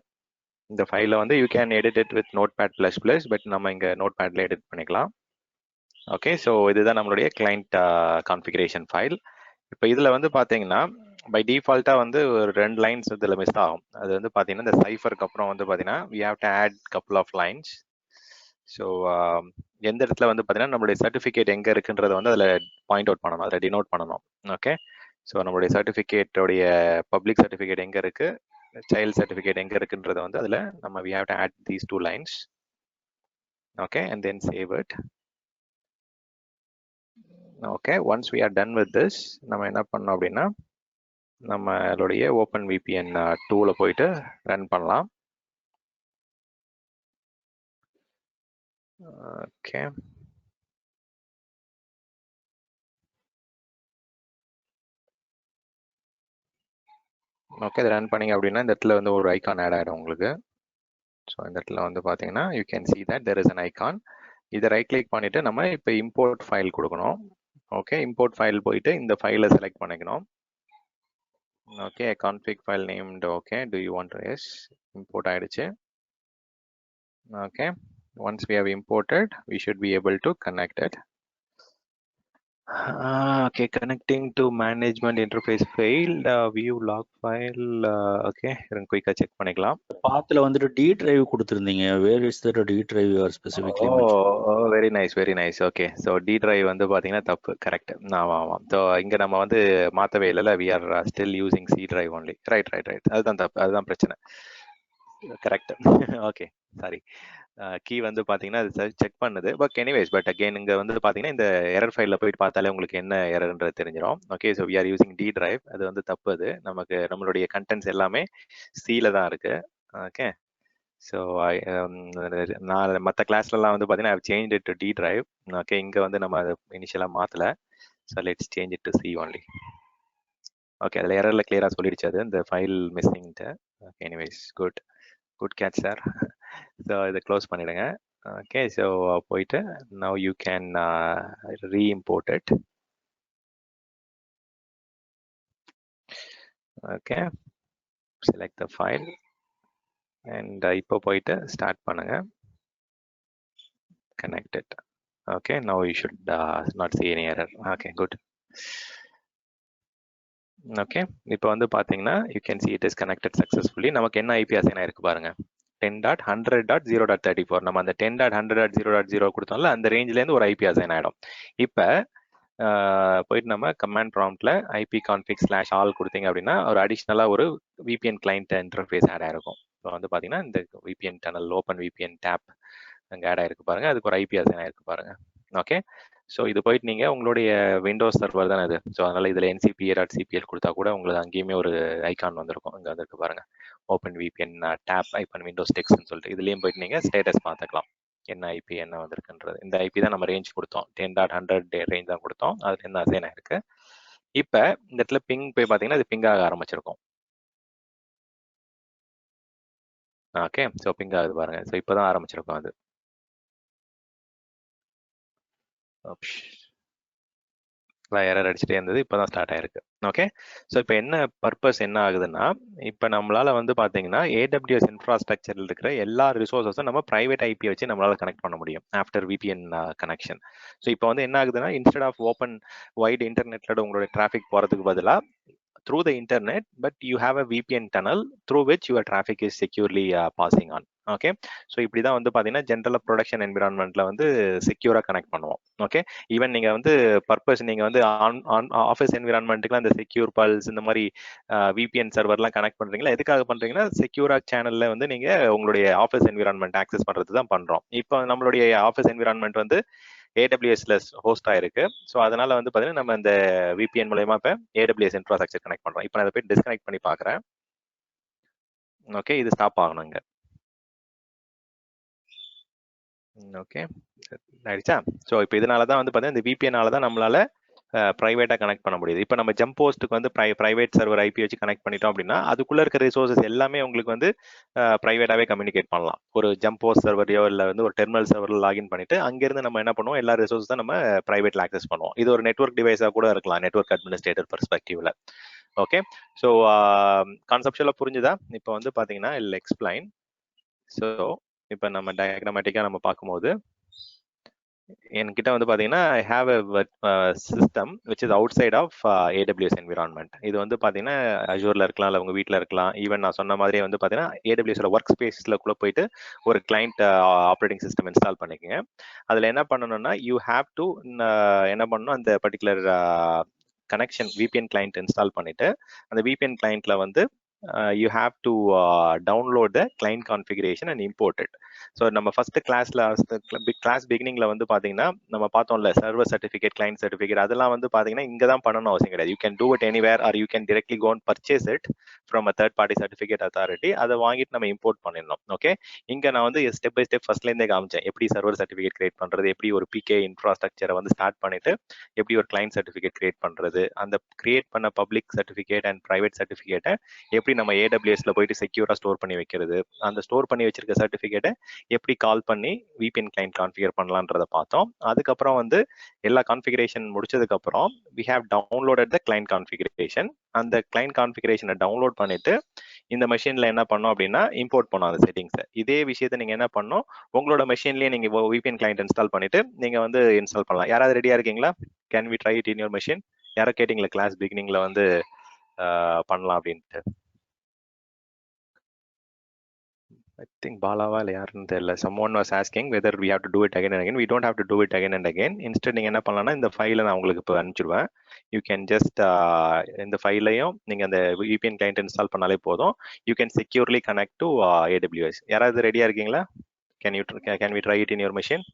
இந்த ஃபைலை வந்து you can edit it with Notepad plus plus, but நம்ம இங்கே நோட்பேட்ல எடிட் பண்ணிக்கலாம். ஓகே, ஸோ இதுதான் நம்மளுடைய கிளைண்ட் கான்ஃபிகரேஷன் ஃபைல். இப்போ இதில் வந்து பார்த்தீங்கன்னா பை டிஃபால்ட்டாக வந்து ஒரு 2 லைன்ஸ் இதில் மிஸ் ஆகும். அது வந்து பார்த்தீங்கன்னா இந்த சைஃபருக்கு அப்புறம் வந்து பார்த்தீங்கன்னா we have to add couple of lines. So எந்த இடத்துல வந்து பார்த்தீங்கன்னா நம்மளுடைய சர்டிஃபிகேட் எங்கே இருக்குன்றதை வந்து அதில் பாயிண்ட் அவுட் பண்ணணும், அதில் டினோட் பண்ணணும். ஓகே, ஸோ நம்மளுடைய சர்டிஃபிகேட்டோடைய பப்ளிக் சர்டிஃபிகேட் எங்கே இருக்கு, சைல்ட் சர்டிஃபிகேட் எங்கே இருக்குன்றதை வந்து அதில் நம்ம we have to add these 2 lines. Okay, and then save it. Okay, once we are done with this, நம்ம என்ன பண்ணோம் அப்படின்னா நம்மளுடைய ஓப்பன் VPN டூவில் போயிட்டு ரன் பண்ணலாம். ஓகே, ஓகே, இது ரன் பண்ணிங்க அப்படின்னா இந்த இடத்துல வந்து ஒரு ஐக்கான் ஆட் ஆகிடும் உங்களுக்கு. ஸோ இந்த இடத்துல வந்து பார்த்தீங்கன்னா you can see that there is an icon. இதை ரைட் கிளிக் பண்ணிட்டு நம்ம இப்போ இம்போர்ட் ஃபைல் கொடுக்கணும். ஓகே, இம்போர்ட் ஃபைல் போயிட்டு இந்த ஃபைலை செலக்ட் பண்ணிக்கணும். Okay, config file named. Okay, do you want to? yes, import ஆயிடுச்சு. Okay, once we have imported we should be able to connect it. Okay, connecting to management interface failed. View log file. Okay, குயிக்கா check பண்ணிக்கலாம். பாத்துல வந்துட்டு D drive கொடுத்திருந்தீங்க. where is the D drive you are specifically mentioned? Oh, very nice, very nice. Okay, so D drive வந்து பாத்தீங்கன்னா தப்பு, correct. ஆமாம். So இங்க நம்ம வந்து மாத்தவே இல்லைல்ல, we are still using C drive only. Right. அதுதான் தப்பு, அதுதான் பிரச்சனை. கரெக்ட். Okay, sorry. கீ வந்து பாத்தீங்கன்னா அது செக் பண்ணுது. பட் எனிவேஸ், பட் அகைன் இங்க வந்து பாத்தீங்கன்னா இந்த எரர் ஃபைல்ல போயிட்டு பார்த்தாலே உங்களுக்கு என்ன எரர்ன்றது தெரிஞ்சிடும். Okay, so we are using D drive. அது வந்து தப்பு. அது நமக்கு நம்மளுடைய கண்டென்ட்ஸ் எல்லாமே C-ல தான் இருக்கு. ஓகே, ஸோ நான் மற்ற கிளாஸ்லலாம் வந்து பார்த்தீங்கன்னா I change it to D drive. Okay, இங்கே வந்து நம்ம அதை இனிஷியலாக மாற்றலை. So let's change it to C only. Okay, அதில் எரரில் கிளியராக சொல்லிடுச்சு அது, இந்த ஃபைல் மிஸ்ஸிங்ட்டு. Okay, anyways, good catch sir. So இதை க்ளோஸ் பண்ணிடுங்க. ஓகே, ஸோ போயிட்டு now you can reimport it. Okay, select the file and இப்போ போயிட்டு ஸ்டார்ட் பண்ணுங்க, connect it. Okay, now you should not see any error. Okay, good. Okay, இப்போ வந்து பாத்தீங்கன்னா you can see it is connected successfully. நமக்கு என்ன IP assign ஆயிருக்கு பாருங்க, 10.100.0.34. நம்ம அந்த 10.100.0.0 கொடுத்தோம்ல, அந்த ரேஞ்சில இருந்து ஒரு IP அசைன் ஆயிடும். இப்போ போயிட்டு நம்ம கமாண்ட் ப்ராம்ப்ட்ல ipconfig/all கொடுத்தீங்க அப்படின்னா ஒரு அடிஷ்னலா ஒரு VPN கிளைண்ட் இன்டர்ஃபேஸ் ஆட் ஆயிருக்கும். இப்போ வந்து பாத்தீங்கன்னா இந்த VPN tunnel, open VPN tab அங்கே ஆட் ஆயிருக்கு பாருங்க, அதுக்கு ஒரு IP அசைன் ஆயிருக்கு பாருங்க. ஓகே, ஸோ இது போயிட்டு நீங்க உங்களுடைய விண்டோஸ் சர்வர் தானே இது, ஸோ அதனால இதுல ncpa.cpl கொடுத்தா கூட உங்களுக்கு அங்கேயுமே ஒரு ஐக்கான் வந்திருக்கும். இங்க வந்துருக்கு பாருங்க, ஓப்பன் VPN டேப் ஐபன் விண்டோஸ் டெக்ஸ்ட்னு சொல்லிட்டு இதுலயும் போயிட்டு நீங்க ஸ்டேட்டஸ் பார்த்துக்கலாம், என்ன IP என்ன வந்திருக்குன்றது. இந்த IP தான் நம்ம ரேஞ்ச் கொடுத்தோம், 10.100 ரேஞ்ச் தான் கொடுத்தோம், அதுல என்ன அசைன் ஆயிருக்கு. இப்ப இந்த இடத்துல பிங் போய் பாத்தீங்கன்னா அது பிங் ஆக ஆரம்பிச்சிருக்கும். ஓகே, ஸோ பிங் ஆகுது பாருங்க, ஸோ இப்போதான் ஆரம்பிச்சிருக்கும் அது. எரர் அடிச்சுட்டே இருந்தது, இப்போதான் ஸ்டார்ட் ஆயிருக்கு. ஓகே, ஸோ இப்போ என்ன பர்பஸ் என்ன ஆகுதுன்னா, இப்போ நம்மளால வந்து பார்த்தீங்கன்னா AWS இன்ஃப்ராஸ்ட்ரக்சரில் இருக்கிற எல்லா ரிசோர்ஸஸும் நம்ம பிரைவேட் IP வச்சு நம்மளால கனெக்ட் பண்ண முடியும் ஆஃப்டர் VPN கனெக்ஷன். ஸோ இப்போ வந்து என்ன ஆகுதுன்னா, இன்ஸ்டெட் ஆஃப் ஓப்பன் வைட் இன்டர்நெட்ல உங்களுடைய டிராஃபிக் போறதுக்கு பதிலாக through the internet, but you have a VPN tunnel through which your traffic is securely passing on. Okay, so இப்படிதான் வந்து பார்த்தீங்கன்னா ஜென்ரலாக ப்ரொடக்ஷன் என்விரான்மெண்ட்ல வந்து செக்யூராக கனெக்ட் பண்ணுவோம். ஓகே, ஈவன் நீங்கள் வந்து பர்பஸ் நீங்கள் வந்து ஆஃபீஸ் என்விரான்மெண்ட்டுக்குலாம் இந்த செக்யூர் பல்ஸ் இந்த மாதிரி VPN சர்வர்லாம் கனெக்ட் பண்ணுறீங்களா, எதுக்காக பண்ணுறீங்கன்னா செக்யூராக சேனலில் வந்து நீங்கள் உங்களுடைய ஆஃபீஸ் என்விரான்மெண்ட் ஆக்சஸ் பண்ணுறது தான் பண்ணுறோம். இப்போ நம்மளுடைய ஆஃபீஸ் என்விரான்மெண்ட் வந்து AWSல ஹோஸ்ட் ஆயிருக்கு. ஸோ அதனால வந்து பார்த்தீங்கன்னா நம்ம இந்த VPN மூலயமா இப்போ AWS இன்ஃப்ராஸ்ட்ரக்சர் கனெக்ட் பண்ணுறோம். இப்போ நான் அதை போய் டிஸ்கனெக்ட் பண்ணி பார்க்குறேன். ஓகே, இது ஸ்டாப் ஆகணுங்க. ஓகே, ஆயிடுச்சா? ஸோ இப்போ இதனால தான் வந்து பார்த்தீங்கன்னா இந்த VPN-ஆல தான் நம்மளால ப்ரைவேட்டாக கனெக்ட் பண்ண முடியுது. இப்போ நம்ம ஜம்ப் போஸ்ட்டுக்கு வந்து ப்ரைவேட் சர்வர் IP வச்சு கனெக்ட் பண்ணிட்டோம் அப்படின்னா அதுக்குள்ள இருக்க ரிசோர்சஸ் எல்லாமே உங்களுக்கு வந்து ப்ரைவேட்டாகவே கம்யூனிகேட் பண்ணலாம். ஒரு ஜம்ப் போஸ்ட் சர்வரையோ இல்லை வந்து ஒரு டெர்மினல் சர்வரில் லாகின் பண்ணிட்டு அங்கேருந்து நம்ம என்ன பண்ணுவோம், எல்லா ரிசோர்ஸஸ் தான் நம்ம ப்ரைவேட்ல ஆக்சஸ் பண்ணுவோம். இது ஒரு நெட்வொர்க் டிவைஸாக கூட இருக்கலாம், நெட்வொர்க் அட்மினிஸ்ட்ரேட்டர் பெர்ஸ்பெக்டிவ்ல. ஓகே, ஸோ கான்செப்டுவலாக புரிஞ்சுதா? இப்போ வந்து பார்த்தீங்கன்னா இல் எக்ஸ்பிளைன். ஸோ இப்போ நம்ம டயக்ராமேட்டிக்காக நம்ம பார்க்கும்போது என்கிட்ட வந்து பார்த்தீங்கன்னா I have a system which is outside of AWS environment. இது வந்து பார்த்தீங்கன்னா அஜூரில் இருக்கலாம், இல்லை உங்கள் வீட்டில் இருக்கலாம். ஈவன் நான் சொன்ன மாதிரியே வந்து பார்த்தீங்கன்னா AWSோட ஒர்க் ஸ்பேஸில் கூட போயிட்டு ஒரு கிளைண்ட் ஆப்ரேட்டிங் சிஸ்டம் இன்ஸ்டால் பண்ணிக்கோங்க. அதில் என்ன பண்ணணும்னா யூ ஹாவ் டு என்ன பண்ணணும், அந்த particular connection VPN client install பண்ணிட்டு அந்த VPN கிளைண்ட்ல வந்து you have to download the client configuration and import it. So நம்ம ஃபர்ஸ்ட் கிளாஸ் பிகினிங்ல வந்து பாத்தீங்கன்னா நம்ம பார்த்தோம்ல சர்வர் சர்டிஃபிகேட், கிளைண்ட் சர்டிஃபிகேட், அதெல்லாம் வந்து பாத்தீங்கன்னா இங்க தான் பண்ணணும் அவசியம் கிடையாது. You can do it anywhere or you can directly go and purchase it from a third party certificate authority. அதை வாங்கிட்டு நம்ம இம்போர்ட் பண்ணிடணும். ஓகே, இங்க நான் வந்து ஸ்டெப் பை ஸ்டெப் ஃபர்ஸ்ட்ல இருந்தே காமிச்சேன் எப்படி சர்வர் சர்டிஃபிகேட் கிரியேட் பண்றது, எப்படி ஒரு PK இன்ஃப்ராஸ்ட்ரக்சரை வந்து ஸ்டார்ட் பண்ணிட்டு எப்படி ஒரு கிளைண்ட் சர்டிஃபிகேட் கிரியேட் பண்றது, அந்த கிரியேட் பண்ண பப்ளிக் சர்டிஃபிகேட் அண்ட் பிரைவேட் சர்டிஃபிகேட்டை எப்படி நம்ம AWSல போயிட்டு செக்யூரா ஸ்டோர் பண்ணி வைக்கிறது, அந்த ஸ்டோர் பண்ணி வச்சிருக்க சர்டிஃபிகேட்டை எப்படி கால் பண்ணி VPN கிளைண்ட் கான்ஃபிகர் பண்ணலான்றத பார்த்தோம். அதுக்கப்புறம் வந்து எல்லா கான்ஃபிகரேஷன் முடிச்சதுக்கு அப்புறம் we have downloaded the client configuration. அந்த கிளைண்ட் கான்ஃபிகரேஷனை டவுன்லோட் பண்ணிட்டு இந்த மெஷின்ல என்ன பண்ணோம் அப்படின்னா இம்போர்ட் பண்ணோம் அந்த செட்டிங்ஸை. இதே விஷயத்தை நீங்க என்ன பண்ணணும், உங்களோட மெஷின்லயே நீங்க VPN கிளைண்ட் இன்ஸ்டால் பண்ணிட்டு நீங்க வந்து இன்ஸ்டால் பண்ணலாம். யாராவது ரெடியா இருக்கீங்களா? Can we try it in your machine? யாரோ கேட்டீங்களா கிளாஸ் பிகினிங்ல வந்து பண்ணலாம் அப்படின்ட்டு? I think Balava இல்ல யாருன்னு தெரியல. Someone was asking whether we have to do it again and again. We don't have to do it again and again. Instead நீங்க என்ன பண்ணலாம்னா இந்த ஃபைலை நான் உங்களுக்கு இப்போ அனுப்பிச்சிடுவேன். You can just இந்த ஃபைலையும் நீங்க அந்த VPN client இன்ஸ்டால் பண்ணாலே போதும். You can securely connect to AWS. யாராவது ரெடியா இருக்கீங்களா? Can we try it in your machine?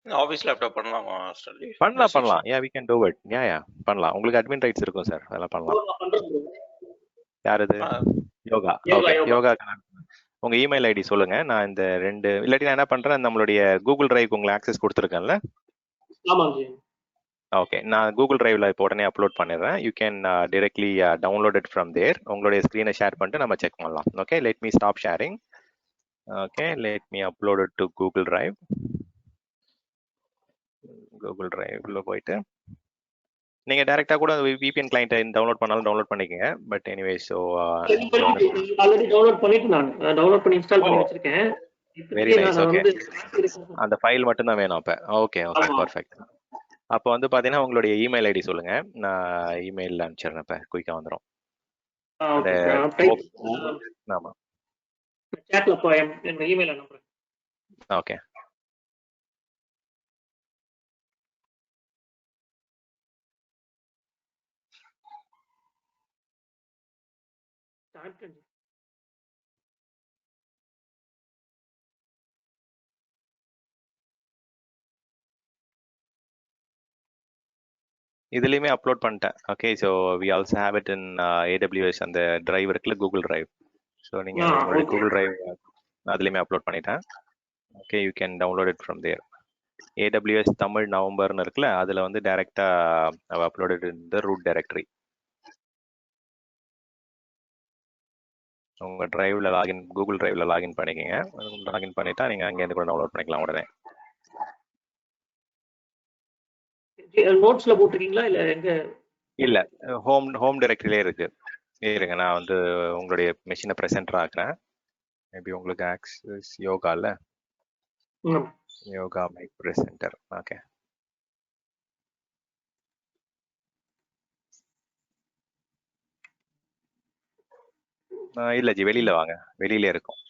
Office laptop பண்ணலாமா ஸ்டடி? பண்ணலாம். Yeah, we can do it. Yeah, பண்ணலாம். உங்களுக்கு அட்மின் ரைட்ஸ் இருக்கும் சார், அதெல்லாம் பண்ணலாம். யாரது? யோகா. ஓகே, யோகா. உங்க இமெயில் ஐடி சொல்லுங்க. நான் இந்த ரெண்டு இல்லாட்டி நான் என்ன பண்றேன், நம்மளுடைய கூகுள் டிரைவ் உங்களுக்கு ஆக்சஸ் கொடுத்துருக்கேன்ல. ஓகே, நான் கூகுள் டிரைவ்ல இப்போ உடனே அப்லோட் பண்ணிடுறேன். You can directly download it from there. உங்களுடைய ஸ்க்ரீனை ஷேர் பண்ணிட்டு நம்ம செக் பண்ணலாம். Okay, let me stop sharing. Okay, let me upload it to Google drive. Google டிரைவ்ல போயிட்டு நீங்க டைரக்டா கூட VPN கிளையண்ட் டவுன்லோட் பண்ணாலும் டவுன்லோட் பண்ணிக்கங்க. But anyway so already download பண்ணிட்டு நான் டவுன்லோட் பண்ணி இன்ஸ்டால் பண்ணி வச்சிருக்கேன். Very nice. ஓகே, அந்த ஃபைல் மட்டும் தான் வேணும் அப்ப. Okay, perfect. அப்போ வந்து பாத்தீங்கன்னா உங்களுடைய இமெயில் ஐடி சொல்லுங்க. நான் இமெயில்ல அனுப்பிச்சிடுறேன். இப்ப குயிக்கா வந்துரும். ஆமா, சாட்ல போய் என்னோட இமெயில் அனுப்புறேன். ஓகே, இதுலயுமே அப்லோட் பண்ணிட்டேன். Okay, so we also have it in AWS அந்த டிரைவ் இருக்குல்ல, கூகுள் டிரைவ். ஸோ நீங்க உங்களுடைய கூகுள் டிரைவ் அதுலயுமே அப்லோட் பண்ணிட்டேன். Okay, you can download it from there. AWS Tamil நவம்பர்னு இருக்குல்ல, அதுல வந்து டைரக்டா uploaded in the root directory. உங்க டிரைவ்ல லாகின், கூகுள் டிரைவ்ல லாகின் பண்ணிக்கங்க. லாகின் பண்ணிட்டா நீங்க அங்கேருந்து கூட டவுன்லோட் பண்ணிக்கலாம் உடனே. நோட்ஸ்ல போட்டுருக்கீங்களா இல்ல எங்க? இல்ல, ஹோம் டைரக்டரியிலே இருக்கு. இருங்க, நான் வந்து உங்களுடைய மெஷினை பிரசன்டர் ஆக்குறேன். மேபி உங்களுக்கு ஆக்சஸ் யோகால யோகா மை பிரசன்டர். ஓகே, இல்ல ஜி, வெளியில வாங்க, வெளியில இருக்கும்.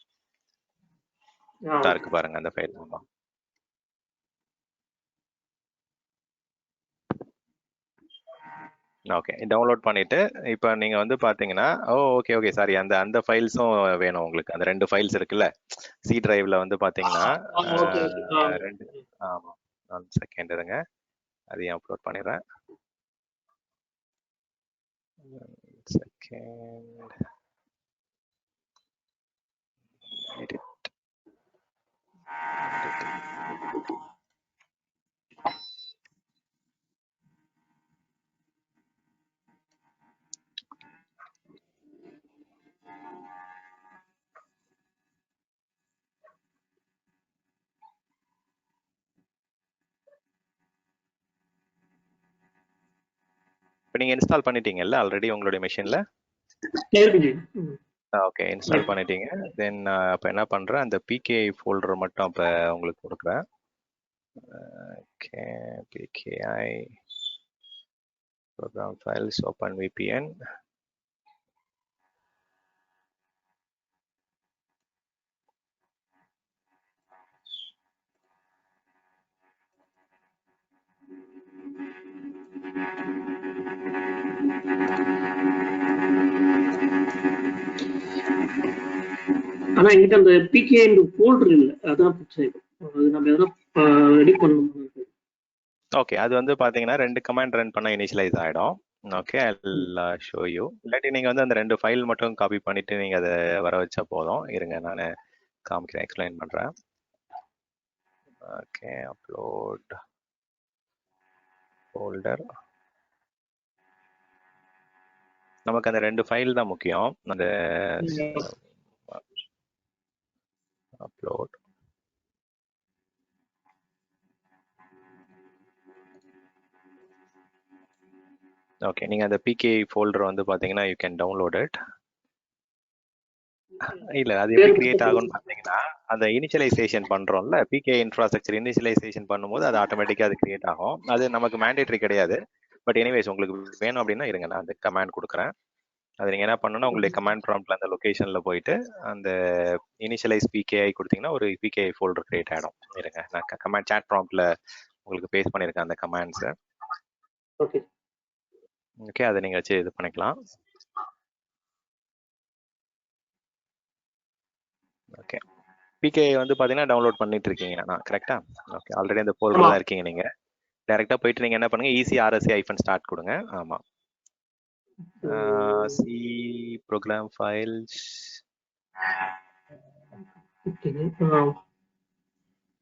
இருக்கு பாருங்க அந்த ஃபைல். ஆமா, ஓகே, டவுன்லோட் பண்ணிட்டு இப்போ நீங்க வந்து பாத்தீங்கன்னா ஓகே சாரி, அந்த ஃபைல்ஸும் வேணும் உங்களுக்கு. அந்த ரெண்டு ஃபைல்ஸ் இருக்குல்ல, சி டிரைவ்ல வந்து பாத்தீங்கன்னா ரெண்டு. ஆமா, 1 செகண்ட் இருங்க, அதையும் அப்லோட் பண்ணிடுறேன். Second edit. இப்போ நீங்க இன்ஸ்டால் பண்ணிட்டீங்கல்ல ஆல்ரெடி உங்களுடைய மெஷின்ல? ஓகே, இன்ஸ்டால் பண்ணிட்டீங்க. தென் அப்போ என்ன பண்றேன், அந்த பிகேஐ ஃபோல்டர் மட்டும் அப்போ உங்களுக்கு கொடுக்குறேன். Okay, PKI program files, open VPN. ஆனா என்கிட்ட அந்த பிகே ஃபோல்டர் இல்ல, அதான் பிரச்சனை. அது நம்ம எதனா எடிட் பண்ணணும். ஓகே, அது வந்து பாத்தீங்கன்னா 2 கமாண்ட் ரன் பண்ண இனிஷியலைஸ் ஆயிடும். Okay, I show you. இல்லாட்டி நீங்க வந்து அந்த 2 ஃபைல் மட்டும் காப்பி பண்ணிட்டு நீங்க அதை வர வச்சா போதும். இருங்க நான் காமிக்கிறேன், எக்ஸ்பிளைன் பண்றேன். Okay, upload folder. நமக்கு அந்த 2 ஃபைல் தான் முக்கியம். அந்த அப்லோட். ஓகே, நீங்க அந்த பிகே ஃபோல்டர் வந்து பாத்தீங்கன்னா யூ கேன் டவுன்லோட் இட். இல்ல, அது எப்படி கிரியேட் ஆகும்னு பாத்தீங்கன்னா, அந்த இனிஷியலைசேஷன் பண்றோம்ல, பிகே இன்ஃப்ராஸ்ட்ரக்சர் இனிஷியலைசேஷன் பண்ணும்போது அது ஆட்டோமேட்டிக்கா அது கிரியேட் ஆகும். அது நமக்கு மேண்டேட்டரி கிடையாது. பட் எனிவேஸ் உங்களுக்கு வேணும் அப்படின்னா இருங்க, நான் அந்த கமாண்ட் கொடுக்குறேன். அது நீங்க என்ன பண்ணணும்னா உங்களுடைய கமாண்ட் ப்ராம்ப்ட்ல அந்த லொகேஷன்ல போயிட்டு அந்த இனிஷியலைஸ் பிகேஐ கொடுத்தீங்கன்னா ஒரு பிகேஐ ஃபோல்டர் கிரியேட் ஆகிடும். இருங்க, நான் கமாண்ட் சாட் ப்ராம்ப்ட்ல உங்களுக்கு பேஸ்ட் பண்ணியிருக்கேன் அந்த கமாண்ட்ஸ். ஓகே, அதை நீங்க வச்சு இது பண்ணிக்கலாம். ஓகே, பிகேஐ வந்து பாத்தீங்கன்னா டவுன்லோட் பண்ணிட்டு இருக்கீங்க நான் கரெக்டா? ஓகே, ஆல்ரெடி அந்த ஃபோல்டர் தான் இருக்கீங்க நீங்க. டைரக்டா போயிட்டு நீங்க என்ன பண்ணுங்க, ஈஸி ஆர்எஸ்ஏ ஐஃபன் ஸ்டார்ட் கொடுங்க. ஆமா, சி ப்ரோக்ராம் ஃபைல்ஸ்.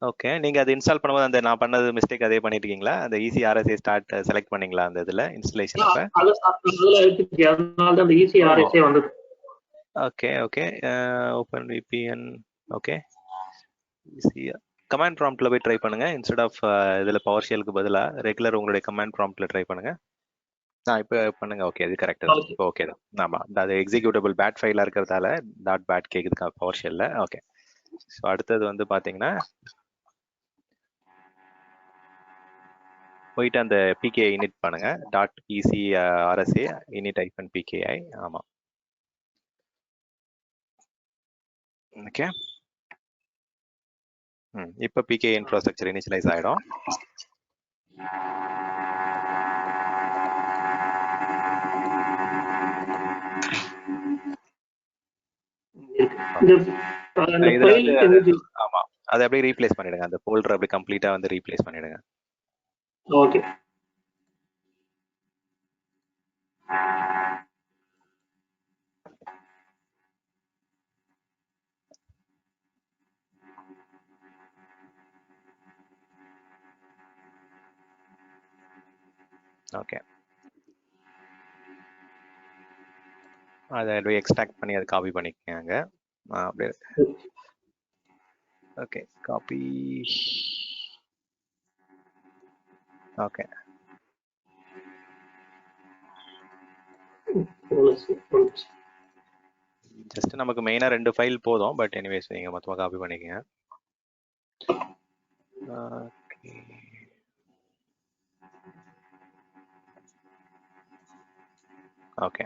ஓகே, நீங்க அதை இன்ஸ்டால் பண்ணும்போது அந்த நான் பண்ணது மிஸ்டேக் அதே பண்ணிட்டு இருக்கீங்களா? அந்த ஈஸி ஆர்எஸ்ஏ ஸ்டார்ட் செலக்ட் பண்ணீங்களா அந்த இதுல இன்ஸ்டலேஷன் அப்ப? Okay okay, open VPN. Okay, command ப்ராம்ப்ட்ல போய் ட்ரை பண்ணுங்க. இன்ஸ்டெட் ஆஃப் இதுல பவர் ஷெல்லுக்கு பதிலா ரெகுலர் உங்களுடைய கமாண்ட் ப்ராம்ப்ட்ல ட்ரை பண்ணுங்க. இப்போ பண்ணுங்க. ஓகே, அது கரெக்டா இருக்கு. இப்போ ஓகே தான். ஆமா, அது எக்ஸிக்யூட்டபிள் பேட் ஃபைலா இருக்கிறதால டாட் பேட் கேக்குது பவர் ஷெல்ல. ஓகே, ஸோ அடுத்தது வந்து பாத்தீங்கன்னா போயிட்டு அந்த பிகேஐ இனிட் பண்ணுங்க. Dot easy RSA init hyphen PKI. ஆமா, ஓகே. இப்போ பிகே இன்ஃப்ராஸ்ட்ரக்சர் இனிஷியலைஸ் ஆயிடும். ஆமா, அதை அப்படியே ரீப்ளேஸ் பண்ணிடுங்க. அந்த ஃபோல்டர் அப்படியே கம்ப்ளீட்டா வந்து ரீப்ளேஸ் பண்ணிடுங்க. ஓகே, ஓகே, அதை அப்படியே எக்ஸ்ட்ராக்ட் பண்ணி அதை காப்பி பண்ணிக்கோங்க. அப்படியே ஓகே, காப்பி. ஓகே, ஜஸ்ட் நமக்கு மெயினா 2 ஃபைல் போதும். பட் எனிவேஸ் நீங்க மொத்தமா காப்பி பண்ணிக்கங்க. Okay,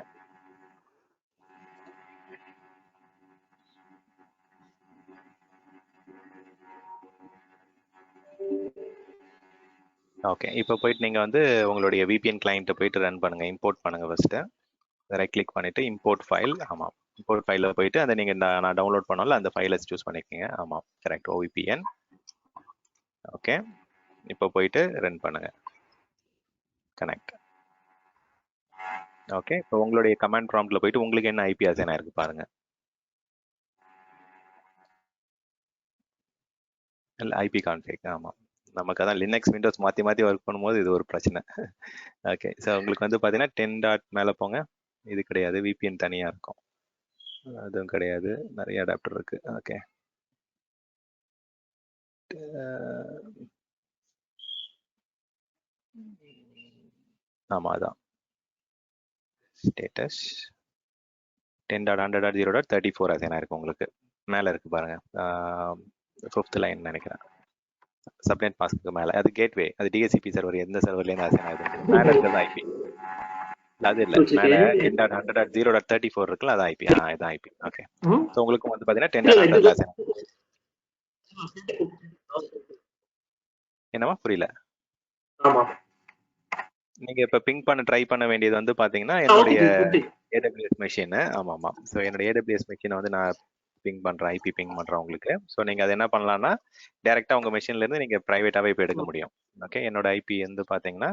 okay. இப்போ போயிட்டு நீங்க வந்து உங்களுடைய விபிஎன் கிளையண்ட்டை போயிட்டு ரன் பண்ணுங்க. இம்போர்ட் பண்ணுங்க ஃபர்ஸ்ட். ரைட் கிளிக் பண்ணிட்டு இம்போர்ட் ஃபைல். ஆமா, இம்போர்ட் ஃபைலில் போயிட்டு அந்த நீங்க நான் டவுன்லோட் பண்ணல அந்த ஃபைலை சூஸ் பண்ணிக்கோங்க. ஆமா, கரெக்ட், ஓவிபிஎன். ஓகே, இப்போ போயிட்டு ரன் பண்ணுங்க கனெக்ட். ஓகே, இப்போ உங்களுடைய கமாண்ட் ப்ராம்ப்ட்ல போயிட்டு உங்களுக்கு என்ன ஐபி அசைன் ஆயிருக்கு பாருங்க. இல்லை ஐபி கான்ஃபிக், ஆமாம். நமக்கு அதான் லினக்ஸ் விண்டோஸ் மாற்றி மாற்றி ஒர்க் பண்ணும்போது இது ஒரு பிரச்சனை. ஓகே, ஸோ உங்களுக்கு வந்து பார்த்தீங்கன்னா 10 டாட் மேலே போங்க. இது கிடையாது, விபிஎன் தனியாக இருக்கும். அதுவும் கிடையாது, நிறைய அடாப்டர் இருக்கு. ஓகே, ஆமாம் அதான் ஸ்டேட்டஸ் 10.100.0.34 அசைன் ஆயிருக்கு உங்களுக்கு. மேலே இருக்கு பாருங்க, 5th லைன் நினைக்கிறேன். சப்நெட் மாஸ்க்கு மேலே அது கேட்வே, அது டிஎஸ்சிபி சர்வர் எந்த சர்வர்லேருந்து அசைன் ஆகுது. மேலே இருக்கிறது ஐபி, அது இல்லை மேலே 10.100.0.34 இருக்குல்ல, அது ஐபி. இதுதான் ஐபி. ஓகே, ஸோ உங்களுக்கு வந்து பார்த்தீங்கன்னா 10.100 அசைன். என்னமா புரியல? நீங்க இப்ப பிங் பண்ண ட்ரை பண்ண வேண்டியது வந்து பாத்தீங்கன்னா என்னுடைய AWS மெஷின். ஆமாம், ஸோ என்னோட AWS மெஷினை வந்து நான் பிங் பண்றேன், ஐபி பிங் பண்றேன் உங்களுக்கு. ஸோ நீங்க அதை என்ன பண்ணலாம்னா டைரக்டா உங்க மெஷின்ல இருந்து நீங்க பிரைவேட்டாவே இப்போ எடுக்க முடியும். ஓகே, என்னோட ஐபி வந்து பாத்தீங்கன்னா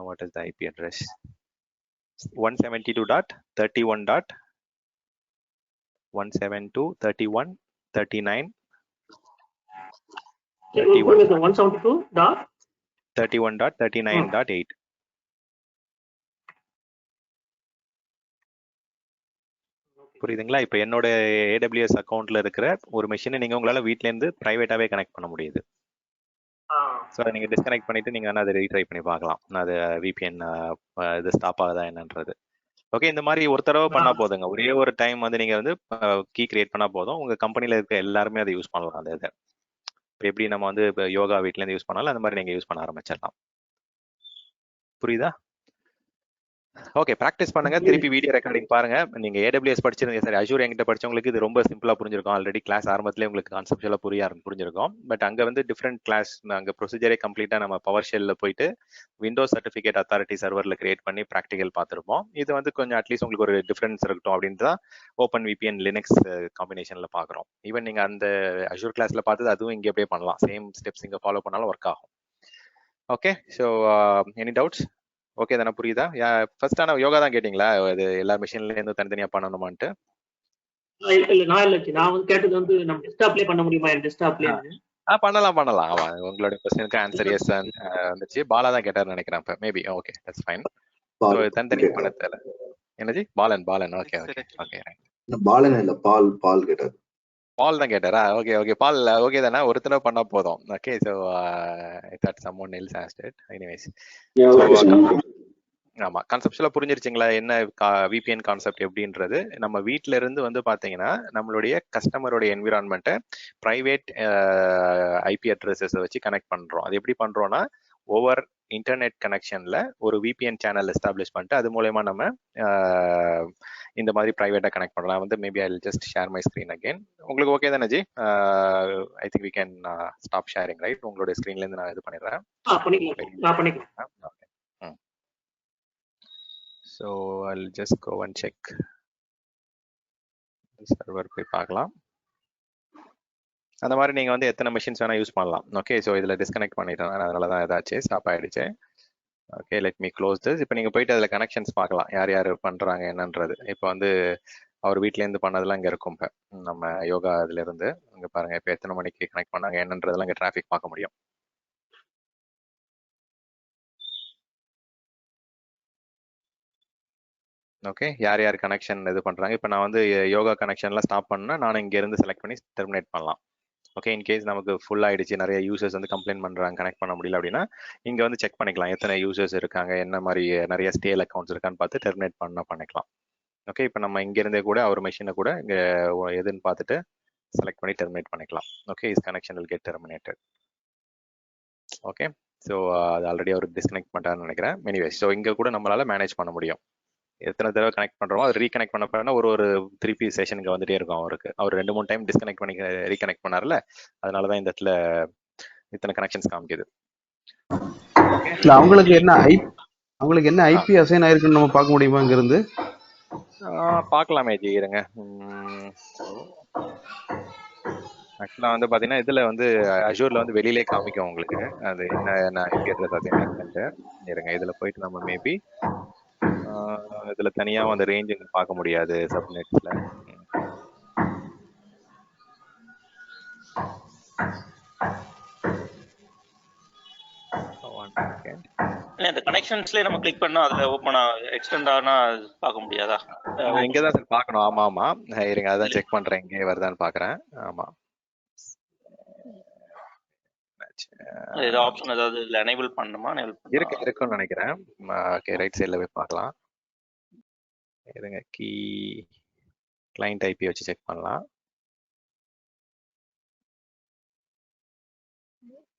what is the IP address 172.168. புரியுதுங்களா? இப்போ என்னோட AWS அக்கௌண்ட்ல இருக்கிற ஒரு மெஷினை நீங்க உங்களால வீட்ல இருந்து பிரைவேட்டாவே கனெக்ட் பண்ண முடியுது. ஸோ அதை நீங்க டிஸ்கனெக்ட் பண்ணிட்டு நீங்க அதை ரீட்ரை பண்ணி பார்க்கலாம். அது VPN இது ஸ்டாப் ஆகுதா என்னன்றது. ஓகே, இந்த மாதிரி ஒரு தடவை பண்ணா போதுங்க. ஒரே ஒரு டைம் வந்து நீங்க வந்து கீ கிரியேட் பண்ணா போதும். உங்க கம்பெனில இருக்க எல்லாருமே அதை யூஸ் பண்ணலாம். அந்த இதை இப்போ எப்படி நம்ம வந்து இப்போ யோகா வீட்ல இருந்து யூஸ் பண்ணாலும் அந்த மாதிரி நீங்க யூஸ் பண்ண ஆரம்பிச்சிடலாம். புரியுதா? ஓகே, ப்ராக்டிஸ் பண்ணுங்க. திருப்பி வீடியோ ரெக்கார்டிங் பாருங்க. நீங்க AWS படிச்சிருந்தீங்க, சரி அஷூர் என்கிட்ட படிச்சவங்களுக்கு இது ரொம்ப சிம்பிளா புரிஞ்சிருக்கும். ஆல்ரெடி கிளாஸ் ஆரம்பத்திலே உங்களுக்கு கான்செப்டுவலா புரிஞ்சிருக்கும். பட் அங்க வந்து டிஃப்ரெண்ட் கிளாஸ், அங்க ப்ரொசீஜரே கம்ப்ளீட்டா நம்ம பவர் ஷெல்ல போயிட்டு விண்டோஸ் சர்டிஃபிகேட் அத்தாரிட்டி சர்வர்ல கிரியேட் பண்ணி ப்ராக்டிகல் பார்த்துருப்போம். இது வந்து கொஞ்சம் அட்லீஸ்ட் உங்களுக்கு ஒரு டிஃபரன்ஸ் இருக்கட்டும் அப்படின்னு தான் ஓப்பன் VPN லினக்ஸ் காம்பினேஷன்ல பாக்குறோம். ஈவன் நீங்க அந்த அஷூர் கிளாஸ்ல பார்த்தது அதுவும் இங்கே அப்படியே பண்ணலாம். சேம் ஸ்டெப்ஸ் இங்க ஃபாலோ பண்ணாலும் ஒர்க் ஆகும். Okay, so any doubts? Okay தானே, புரியுதா? ஃபர்ஸ்ட் ஆனா யோகா தான் கேட்டீங்களா? இது எல்லா மிஷின்ல இருந்து தனித்தனியா பண்ணணுமான்ட்டு? நான் வந்து கேட்டது வந்து நம்ம டெஸ்க்டாப்லயே பண்ண முடியுமா? டெஸ்க்டாப்லயே பண்ணலாம். உங்களோட क्वेश्चनக்கு ஆன்சர் எஸ் வந்துச்சு. பாலா தான் கேட்டாருன்னு நினைக்கிறேன். அப்ப maybe okay, that's fine. So தனித்தனியா பண்ண தேவை. என்னது பாலன்? ஓகே. பாலன் இல்ல, பால் கேட்டாரு. பால் தான் கேட்டாரா? ஓகே பால் ஓகே தானே, ஒரு தடவை பண்ணா போதும். Okay, so I thought someone else asked it. Anyways, ஆமா, கான்செப்ட்ல புரிஞ்சிருச்சுங்களா? என்ன VPN கான்செப்ட் எப்படின்றது. நம்ம வீட்ல இருந்து வந்து பாத்தீங்கன்னா நம்மளுடைய கஸ்டமரோட என்விரான்மெண்ட்டை பிரைவேட் IP அட்ரஸஸ் வச்சு கனெக்ட் பண்றோம். அது எப்படி பண்றோம்னா ஓவர் இன்டர்நெட் கனெக்ஷன்ல ஒரு VPN சேனல் எஸ்டாப்ளிஷ் பண்ணிட்டு அது மூலமா நம்ம இந்த மாதிரி பிரைவேட்டா கனெக்ட் பண்ணலாம். வந்து maybe I will just share my screen again. உங்களுக்கு ஓகே தானே ji? I think we can stop sharing, right? உங்களுடைய ஸ்கிரீன்ல இருந்து நான் இது பண்ணிடுறேன். So I'll just go and check server போய் பார்க்கலாம். அந்த மாதிரி நீங்க வந்து எத்தனை மெஷின்ஸ் வேணா யூஸ் பண்ணலாம். ஓகே, ஸோ இதுல டிஸ்கனெக்ட் பண்ணிட்டேன், அதனால தான் ஏதாச்சும் ஸ்டாப் ஆயிடுச்சு. Okay, let me close this. இப்போ நீங்க போயிட்டு அதுல கனெக்ஷன்ஸ் பார்க்கலாம், யார் யார் பண்றாங்க என்னன்றது. இப்போ வந்து அவர் வீட்ல இருந்து பண்ணதெல்லாம் இங்க இருக்கும். இப்போ நம்ம யோகா இதுல இருந்து இங்க பாருங்க, இப்போ எத்தனை மணிக்கு கனெக்ட் பண்ணாங்க என்னன்றதெல்லாம் இங்க டிராஃபிக் பார்க்க முடியும். ஓகே, யார் கனெக்ஷன் இது பண்றாங்க. இப்போ நான் வந்து யோகா கனெக்ஷன்லாம் ஸ்டாப் பண்ணா நான் இங்க இருந்து செலக்ட் பண்ணி டெர்மினேட் பண்ணலாம். ஓகே, இன்கேஸ் நமக்கு ஃபுல் ஆயிடுச்சு, நிறைய யூசர்ஸ் வந்து கம்ப்ளைண்ட் பண்றாங்க கனெக்ட் பண்ண முடியல அப்படின்னா இங்க வந்து செக் பண்ணிக்கலாம் எத்தனை யூசர்ஸ் இருக்காங்க, என்ன மாதிரி நிறைய ஸ்டேல் அக்கௌண்ட்ஸ் இருக்கான்னு பார்த்து டெர்மினேட் பண்ணிக்கலாம். ஓகே, இப்போ நம்ம இங்க இருந்தே கூட அவர் மெஷினை கூட இங்க எதுன்னு பார்த்துட்டு செலக்ட் பண்ணி டெர்மினேட் பண்ணிக்கலாம். Okay, is connection will get terminated. Okay, so அது ஆல்ரெடி அவர் டிஸ்கனெக்ட் பண்ணிட்டாருன்னு நினைக்கிறேன். எனிவேஸ், ஸோ இங்க கூட நம்மளால மேனேஜ் பண்ண முடியும். எத்தனை தடவை கனெக்ட் பண்றோமோ அது ரீகனெக்ட் பண்ண போனா ஒரு திருப்பி செஷனுக்கு வந்துட்டே இருக்கும் அவருக்கு. அவர் 2-3 டைம் டிஸ்கனெக்ட் பண்ணி ரீகனெக்ட் பண்ணார்ல, அதனாலதான் இந்த இடத்துல இத்தனை கனெக்ஷன்ஸ் காமிக்குது. அவங்களுக்கு என்ன ஐபி அசைன் ஆயிருக்குன்னு நம்ம பார்க்க முடியுமா இங்க இருந்து? பார்க்கலாமே ஜி, இருங்க. ஆக்சுவலா வந்து பாத்தீங்கன்னா இதுல வந்து அஷூர்ல வந்து வெளியிலே காமிக்கும் உங்களுக்கு அது என்ன ஐபி அட்ரஸ் அசைன் ஆயிருக்குன்ட்டு. இருங்க இதுல போயிட்டு நம்ம மேபி இதுல தனியா அந்த ரேஞ்ச் பார்க்க முடியாது சப்நெட்ஸ்ல. இந்த கனெக்ஷன்ஸ்லயே நம்ம கிளிக் பண்ணா அதுல ஓபன் எக்ஸ்டெண்ட் ஆனா பார்க்க முடியாதா? இங்கதான் சார் பார்க்கணும். ஆமா ஆமா இருங்க அதான் செக் பண்றேன் இங்கே வருதான்னு பாக்குறேன். ஆமா ஏதாவது ஆப்ஷன் ஏதாவது இல்ல எனேபிள் பண்ணணுமா? இருக்குன்னு நினைக்கிறேன். ஓகே ரைட் சைடுல போய் பார்க்கலாம். இருங்க கீ கிளையண்ட் ஐபி வச்சு செக் பண்ணலாம்.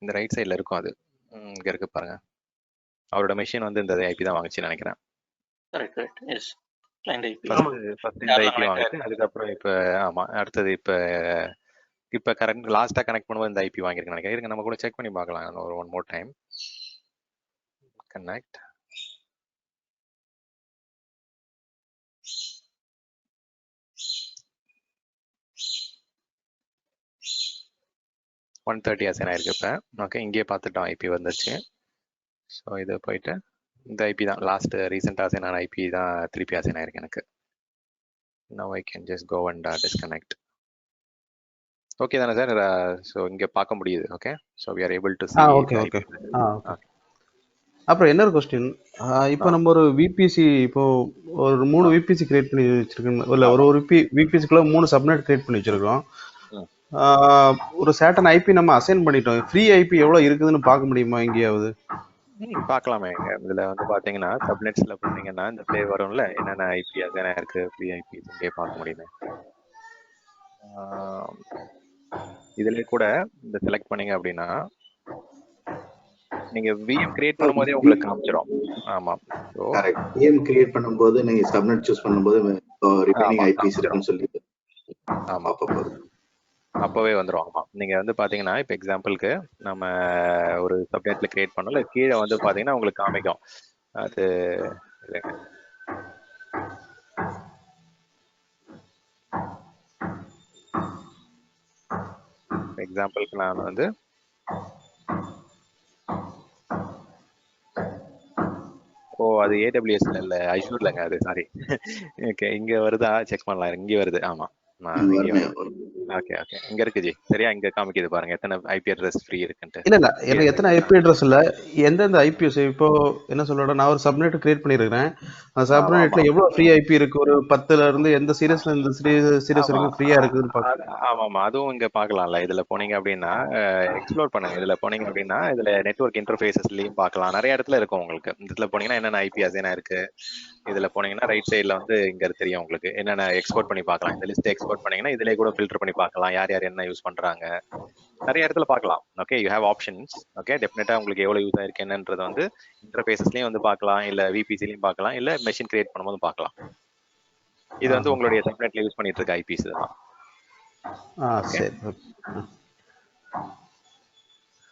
இந்த ரைட் சைடுல இருக்கும் அது. இங்க இருக்கு பாருங்க. அவரோட மெஷின் வந்து இந்த ஐபி தான் வாங்குச்சுன்னு நினைக்கிறேன். Correct correct yes client IP first இந்த ஐபி வாங்குச்சு. அதுக்கப்புறம் இப்ப ஆமா அடுத்தது இப்ப கரெக்ட் லாஸ்டா கனெக்ட் பண்ணும்போது இந்த ஐபி வாங்கிருக்கேன் நினைக்கிறேன். இருங்க நம்ம கூட செக் பண்ணி பார்க்கலாம் ஒரு one more time. Connect one 130 assign ஆயிருக்கு இப்ப. ஓகே இங்கேயே பார்த்துட்டோம் ஐபி வந்துருச்சு. ஸோ இது போயிட்டு இந்த ஐபி தான் லாஸ்ட் ரீசெண்டாக அசைன் ஆன ஐபி தான் திருப்பி அசைன் ஆயிருக்கு எனக்கு. Now I can just go and disconnect. Okay தானே சார்? ஸோ இங்கே பார்க்க முடியுது. Okay so we are able to see. Okay okay அப்புறம் இன்னொரு கொஸ்டின், இப்போ நம்ம ஒரு விபிசி இப்போ ஒரு 3 விபிசி கிரியேட் பண்ணி வச்சிருக்கோம். இல்லை ஒரு விபிசிக்குள்ள 3 சப்நெட் கிரியேட் பண்ணி வச்சிருக்கோம். ஒரு சேட்டன் ஐபி நம்ம அசைன் பண்ணிட்டோம். ஃப்ரீ ஐபி எவ்வளோ இருக்குதுன்னு பார்க்க முடியுமா எங்கேயாவது? பார்க்கலாமே. இதுல வந்து பாத்தீங்கன்னா சப்நெட்ஸ்ல போனீங்கன்னா இந்த பிளே வரும்ல என்னென்ன ஐபி அசைன் இருக்கு ஃப்ரீ ஐபி இங்கே பார்க்க முடியுமே. இதுல கூட இந்த செலக்ட் பண்ணீங்க அப்படின்னா நீங்க விஎம் கிரியேட் பண்ணும்போதே உங்களுக்கு காமிச்சிரும். ஆமா கரெக்ட். விஎம் கிரியேட் பண்ணும்போது நீங்க சப்நெட் சூஸ் பண்ணும்போது ரிமைனிங் ஐபிஸ் இருக்குன்னு சொல்லி ஆமா அப்பவே வந்துரும். ஆமா நீங்க வந்து பாத்தீங்கன்னா இப்ப எக்ஸாம்பிளுக்கு நம்ம ஒரு சப்நெட்ல கிரியேட் பண்ணல கீழே வந்து பாத்தீங்கன்னா உங்களுக்கு காமிக்கும். அது எக்ஸாம்பிளுக்கு நான் வந்து அது AWSல இல்ல அஷூர்லங்க அது. சாரி ஓகே இங்க வருதா செக் பண்ணலாம். இங்க வருது. ஆமா ஓகே ஓகே இங்க இருக்கு ஜி. சரியா இங்க காமிக்குது பாருங்க எத்தனை ஐபி அட்ரஸ் ஃப்ரீ இருக்குன்ட்டு. இல்ல எனக்கு எத்தனை ஐபி அட்ரஸ் இல்ல எந்தெந்த ஐபிஎஸ் இப்போ என்ன சொல்றேன், நான் ஒரு சப்நெட் கிரியேட் பண்ணிருக்கேன். அந்த சப்நெட்ல எவ்வளவு ஃப்ரீ ஐபி இருக்கு, ஒரு 10ல இருந்து எந்த சீரியஸ்ல இந்த சீரியஸ் வரைக்கும் ஃப்ரீயா இருக்குன்னு பாக்கலாம். ஆமா அதுவும் இங்க பாக்கலாம்ல. இதுல போனீங்க அப்படின்னா எக்ஸ்ப்ளோர் பண்ணுங்க. இதுல போனீங்க அப்படின்னா இதுல நெட்வொர்க் இன்டர்ஃபேஸஸ்லயும் பார்க்கலாம். நிறைய இடத்துல இருக்கும் உங்களுக்கு. இதுல போனீங்கன்னா என்னென்ன ஐபி அசைனா இருக்கு. இதுல போனீங்கன்னா ரைட் சைட்ல வந்து இங்க தெரியும் உங்களுக்கு என்னென்ன எக்ஸ்போர்ட் பண்ணி பார்க்கலாம். இந்த லிஸ்ட் எக்ஸ்போர்ட் பண்ணீங்கன்னா இதுல கூட ஃபில்டர் பண்ணி பார்க்கலாம் யார் யார் என்ன யூஸ் பண்றாங்க. நிறைய இடத்துல பார்க்கலாம். Okay you have options. Okay டெஃபினட்டா உங்களுக்கு எவ்வளவு யூஸ் ஆயிருக்கு என்னன்றதை வந்து இன்டர்ஃபேஸஸ்லயும் வந்து பார்க்கலாம், இல்ல விபிசிலையும் பார்க்கலாம், இல்ல மெஷின் கிரியேட் பண்ணும்போது பார்க்கலாம். இது வந்து உங்களுடைய சப்நெட்ல யூஸ் பண்ணிட்டு இருக்க ஐபிஸ் இதெல்லாம்.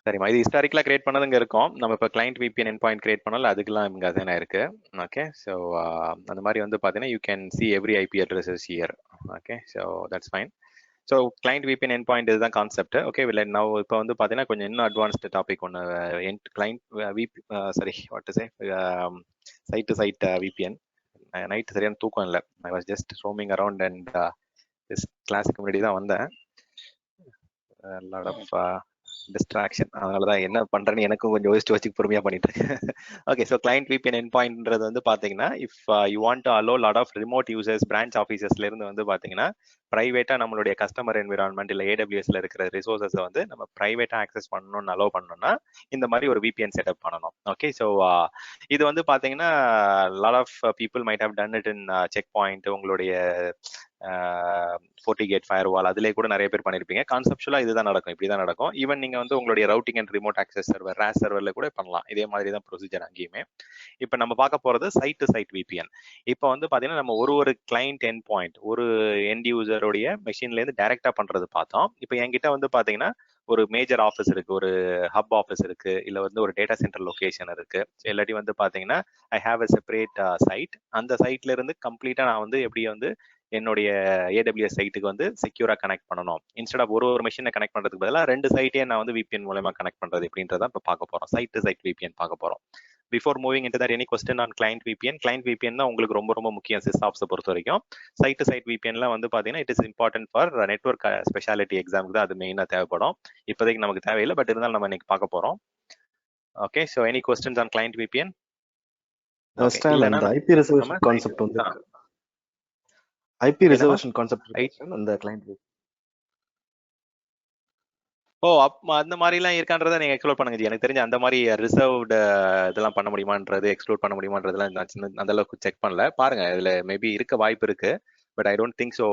சரிம்மா இது ஹிஸ்டாரிக்கலா கிரியேட் பண்ணதுங்க இருக்கும். நம்ம இப்போ கிளைண்ட் VPN endpoint கிரியேட் பண்ணல அதுக்கெல்லாம் இங்க அசைன் ஆயிருக்கு. ஓகே ஸோ அந்த மாதிரி வந்து பார்த்தீங்கன்னா you can see every IP addresses here. Okay so that's fine. So client VPN endpoint இதுதான் கான்செப்ட். ஓகே இல்லை நான் இப்போ வந்து பார்த்தீங்கன்னா கொஞ்சம் இன்னும் அட்வான்ஸ்டு டாபிக் ஒன்று client what to say site to site VPN. Night சரியான தூக்கம் இல்லை. I was just roaming around and this கிளாஸுக்கு முன்னாடி தான் வந்தேன். Lot of distraction. அதனாலதான் என்ன பண்றேன்னு எனக்கும் கொஞ்சம் யோசிச்சு பொறுமையா பண்ணிட்டு இருக்கேன். ஓகே ஸோ கிளைண்ட் VPN endpointன்றது வந்து பாத்தீங்கன்னா if you want to allow lot of remote users branch ஆஃபீஸஸ்ல இருந்து வந்து பாத்தீங்கன்னா பிரைவேட்டா நம்மளுடைய கஸ்டமர் என்விரான்மெண்ட் இல்ல AWSல இருக்கிற ரிசோர்ஸஸ் வந்து நம்ம பிரைவேட்டா ஆக்சஸ் பண்ணணும்னு அலோ பண்ணணும்னா இந்த மாதிரி ஒரு VPN செட்டப் பண்ணணும். ஓகே ஸோ இது வந்து பாத்தீங்கன்னா lot of people might have done it in Check Point, உங்களுடைய FortiGate ஃபயர்வால் அதுலேயே கூட நிறைய பேர் பண்ணியிருப்பீங்க. கான்செப்சுவலாக இதுதான் நடக்கும், இப்படி தான் நடக்கும். ஈவன் நீங்கள் வந்து உங்களுடைய routing and remote access server RAS சர்வரில் கூட பண்ணலாம். இதே மாதிரி தான் ப்ரொசீஜர் அங்கேயுமே. இப்போ நம்ம பார்க்க போகிறது சைட் டு சைட் VPN. இப்போ வந்து பார்த்தீங்கன்னா நம்ம ஒரு கிளைண்ட் எண்ட் பாயிண்ட் ஒரு எண்ட் யூசருடைய மெஷின்லேருந்து டைரெக்டாக பண்ணுறது பார்த்தோம். இப்போ என்கிட்ட வந்து பார்த்தீங்கன்னா ஒரு மேஜர் ஆஃபீஸ் இருக்கு, ஒரு ஹப் ஆஃபீஸ் இருக்கு, இல்லை வந்து ஒரு டேட்டா சென்டர் லொகேஷன் இருக்கு. இல்லாட்டி வந்து பார்த்தீங்கன்னா I have a separate site. அந்த சைட்ல இருந்து கம்ப்ளீட்டாக நான் வந்து எப்படி வந்து என்னுடைய AWS சைட்டுக்கு வந்து செக்யூரா கனெக்ட் பண்ணணும். இன்ஸ்டெட் ஆஃப் ஒரு மெஷினை கனெக்ட் பண்றதுக்கு பதிலாக 2 சைட்டையும் நான் வந்து VPN மூலமா கனெக்ட் பண்றது அப்படின்றத இப்போ பார்க்க போறோம். சைட் டு சைட் VPN பார்க்க போறோம். Before moving into that any question on client VPN? Client VPN தான் உங்களுக்கு ரொம்ப ரொம்ப முக்கியம் சிஸ்ஆப்ஸை பொறுத்த வரைக்கும். சைட் டு சைட் VPNல வந்து பாத்தீங்கன்னா it is important for network speciality எக்ஸாமுக்கு தான் அது மெயினா தேவைப்படும். இப்போதைக்கு நமக்கு தேவையில்லை, பட் இருந்தாலும் நம்ம இன்னைக்கு பார்க்க போறோம். Okay, so any questions on client VPN? IP reservation concept வந்து ஐபி ரிசர்வேஷன் கான்செப்ட் அந்த கிளைண்ட். அந்த மாதிரி எல்லாம் இருக்கான்றதை நீங்க எக்ஸ்ப்ளோர் பண்ணுங்க. எனக்கு தெரிஞ்ச அந்த மாதிரி ரிசர்வ்டு இதெல்லாம் பண்ண முடியுமான்றது, எக்ஸ்ப்ளோர் பண்ண முடியுமான்றதுலாம் நான் அந்த அளவுக்கு செக் பண்ணல. பாருங்க, இதுல மேபி இருக்க வாய்ப்பு இருக்கு, but I don't think so.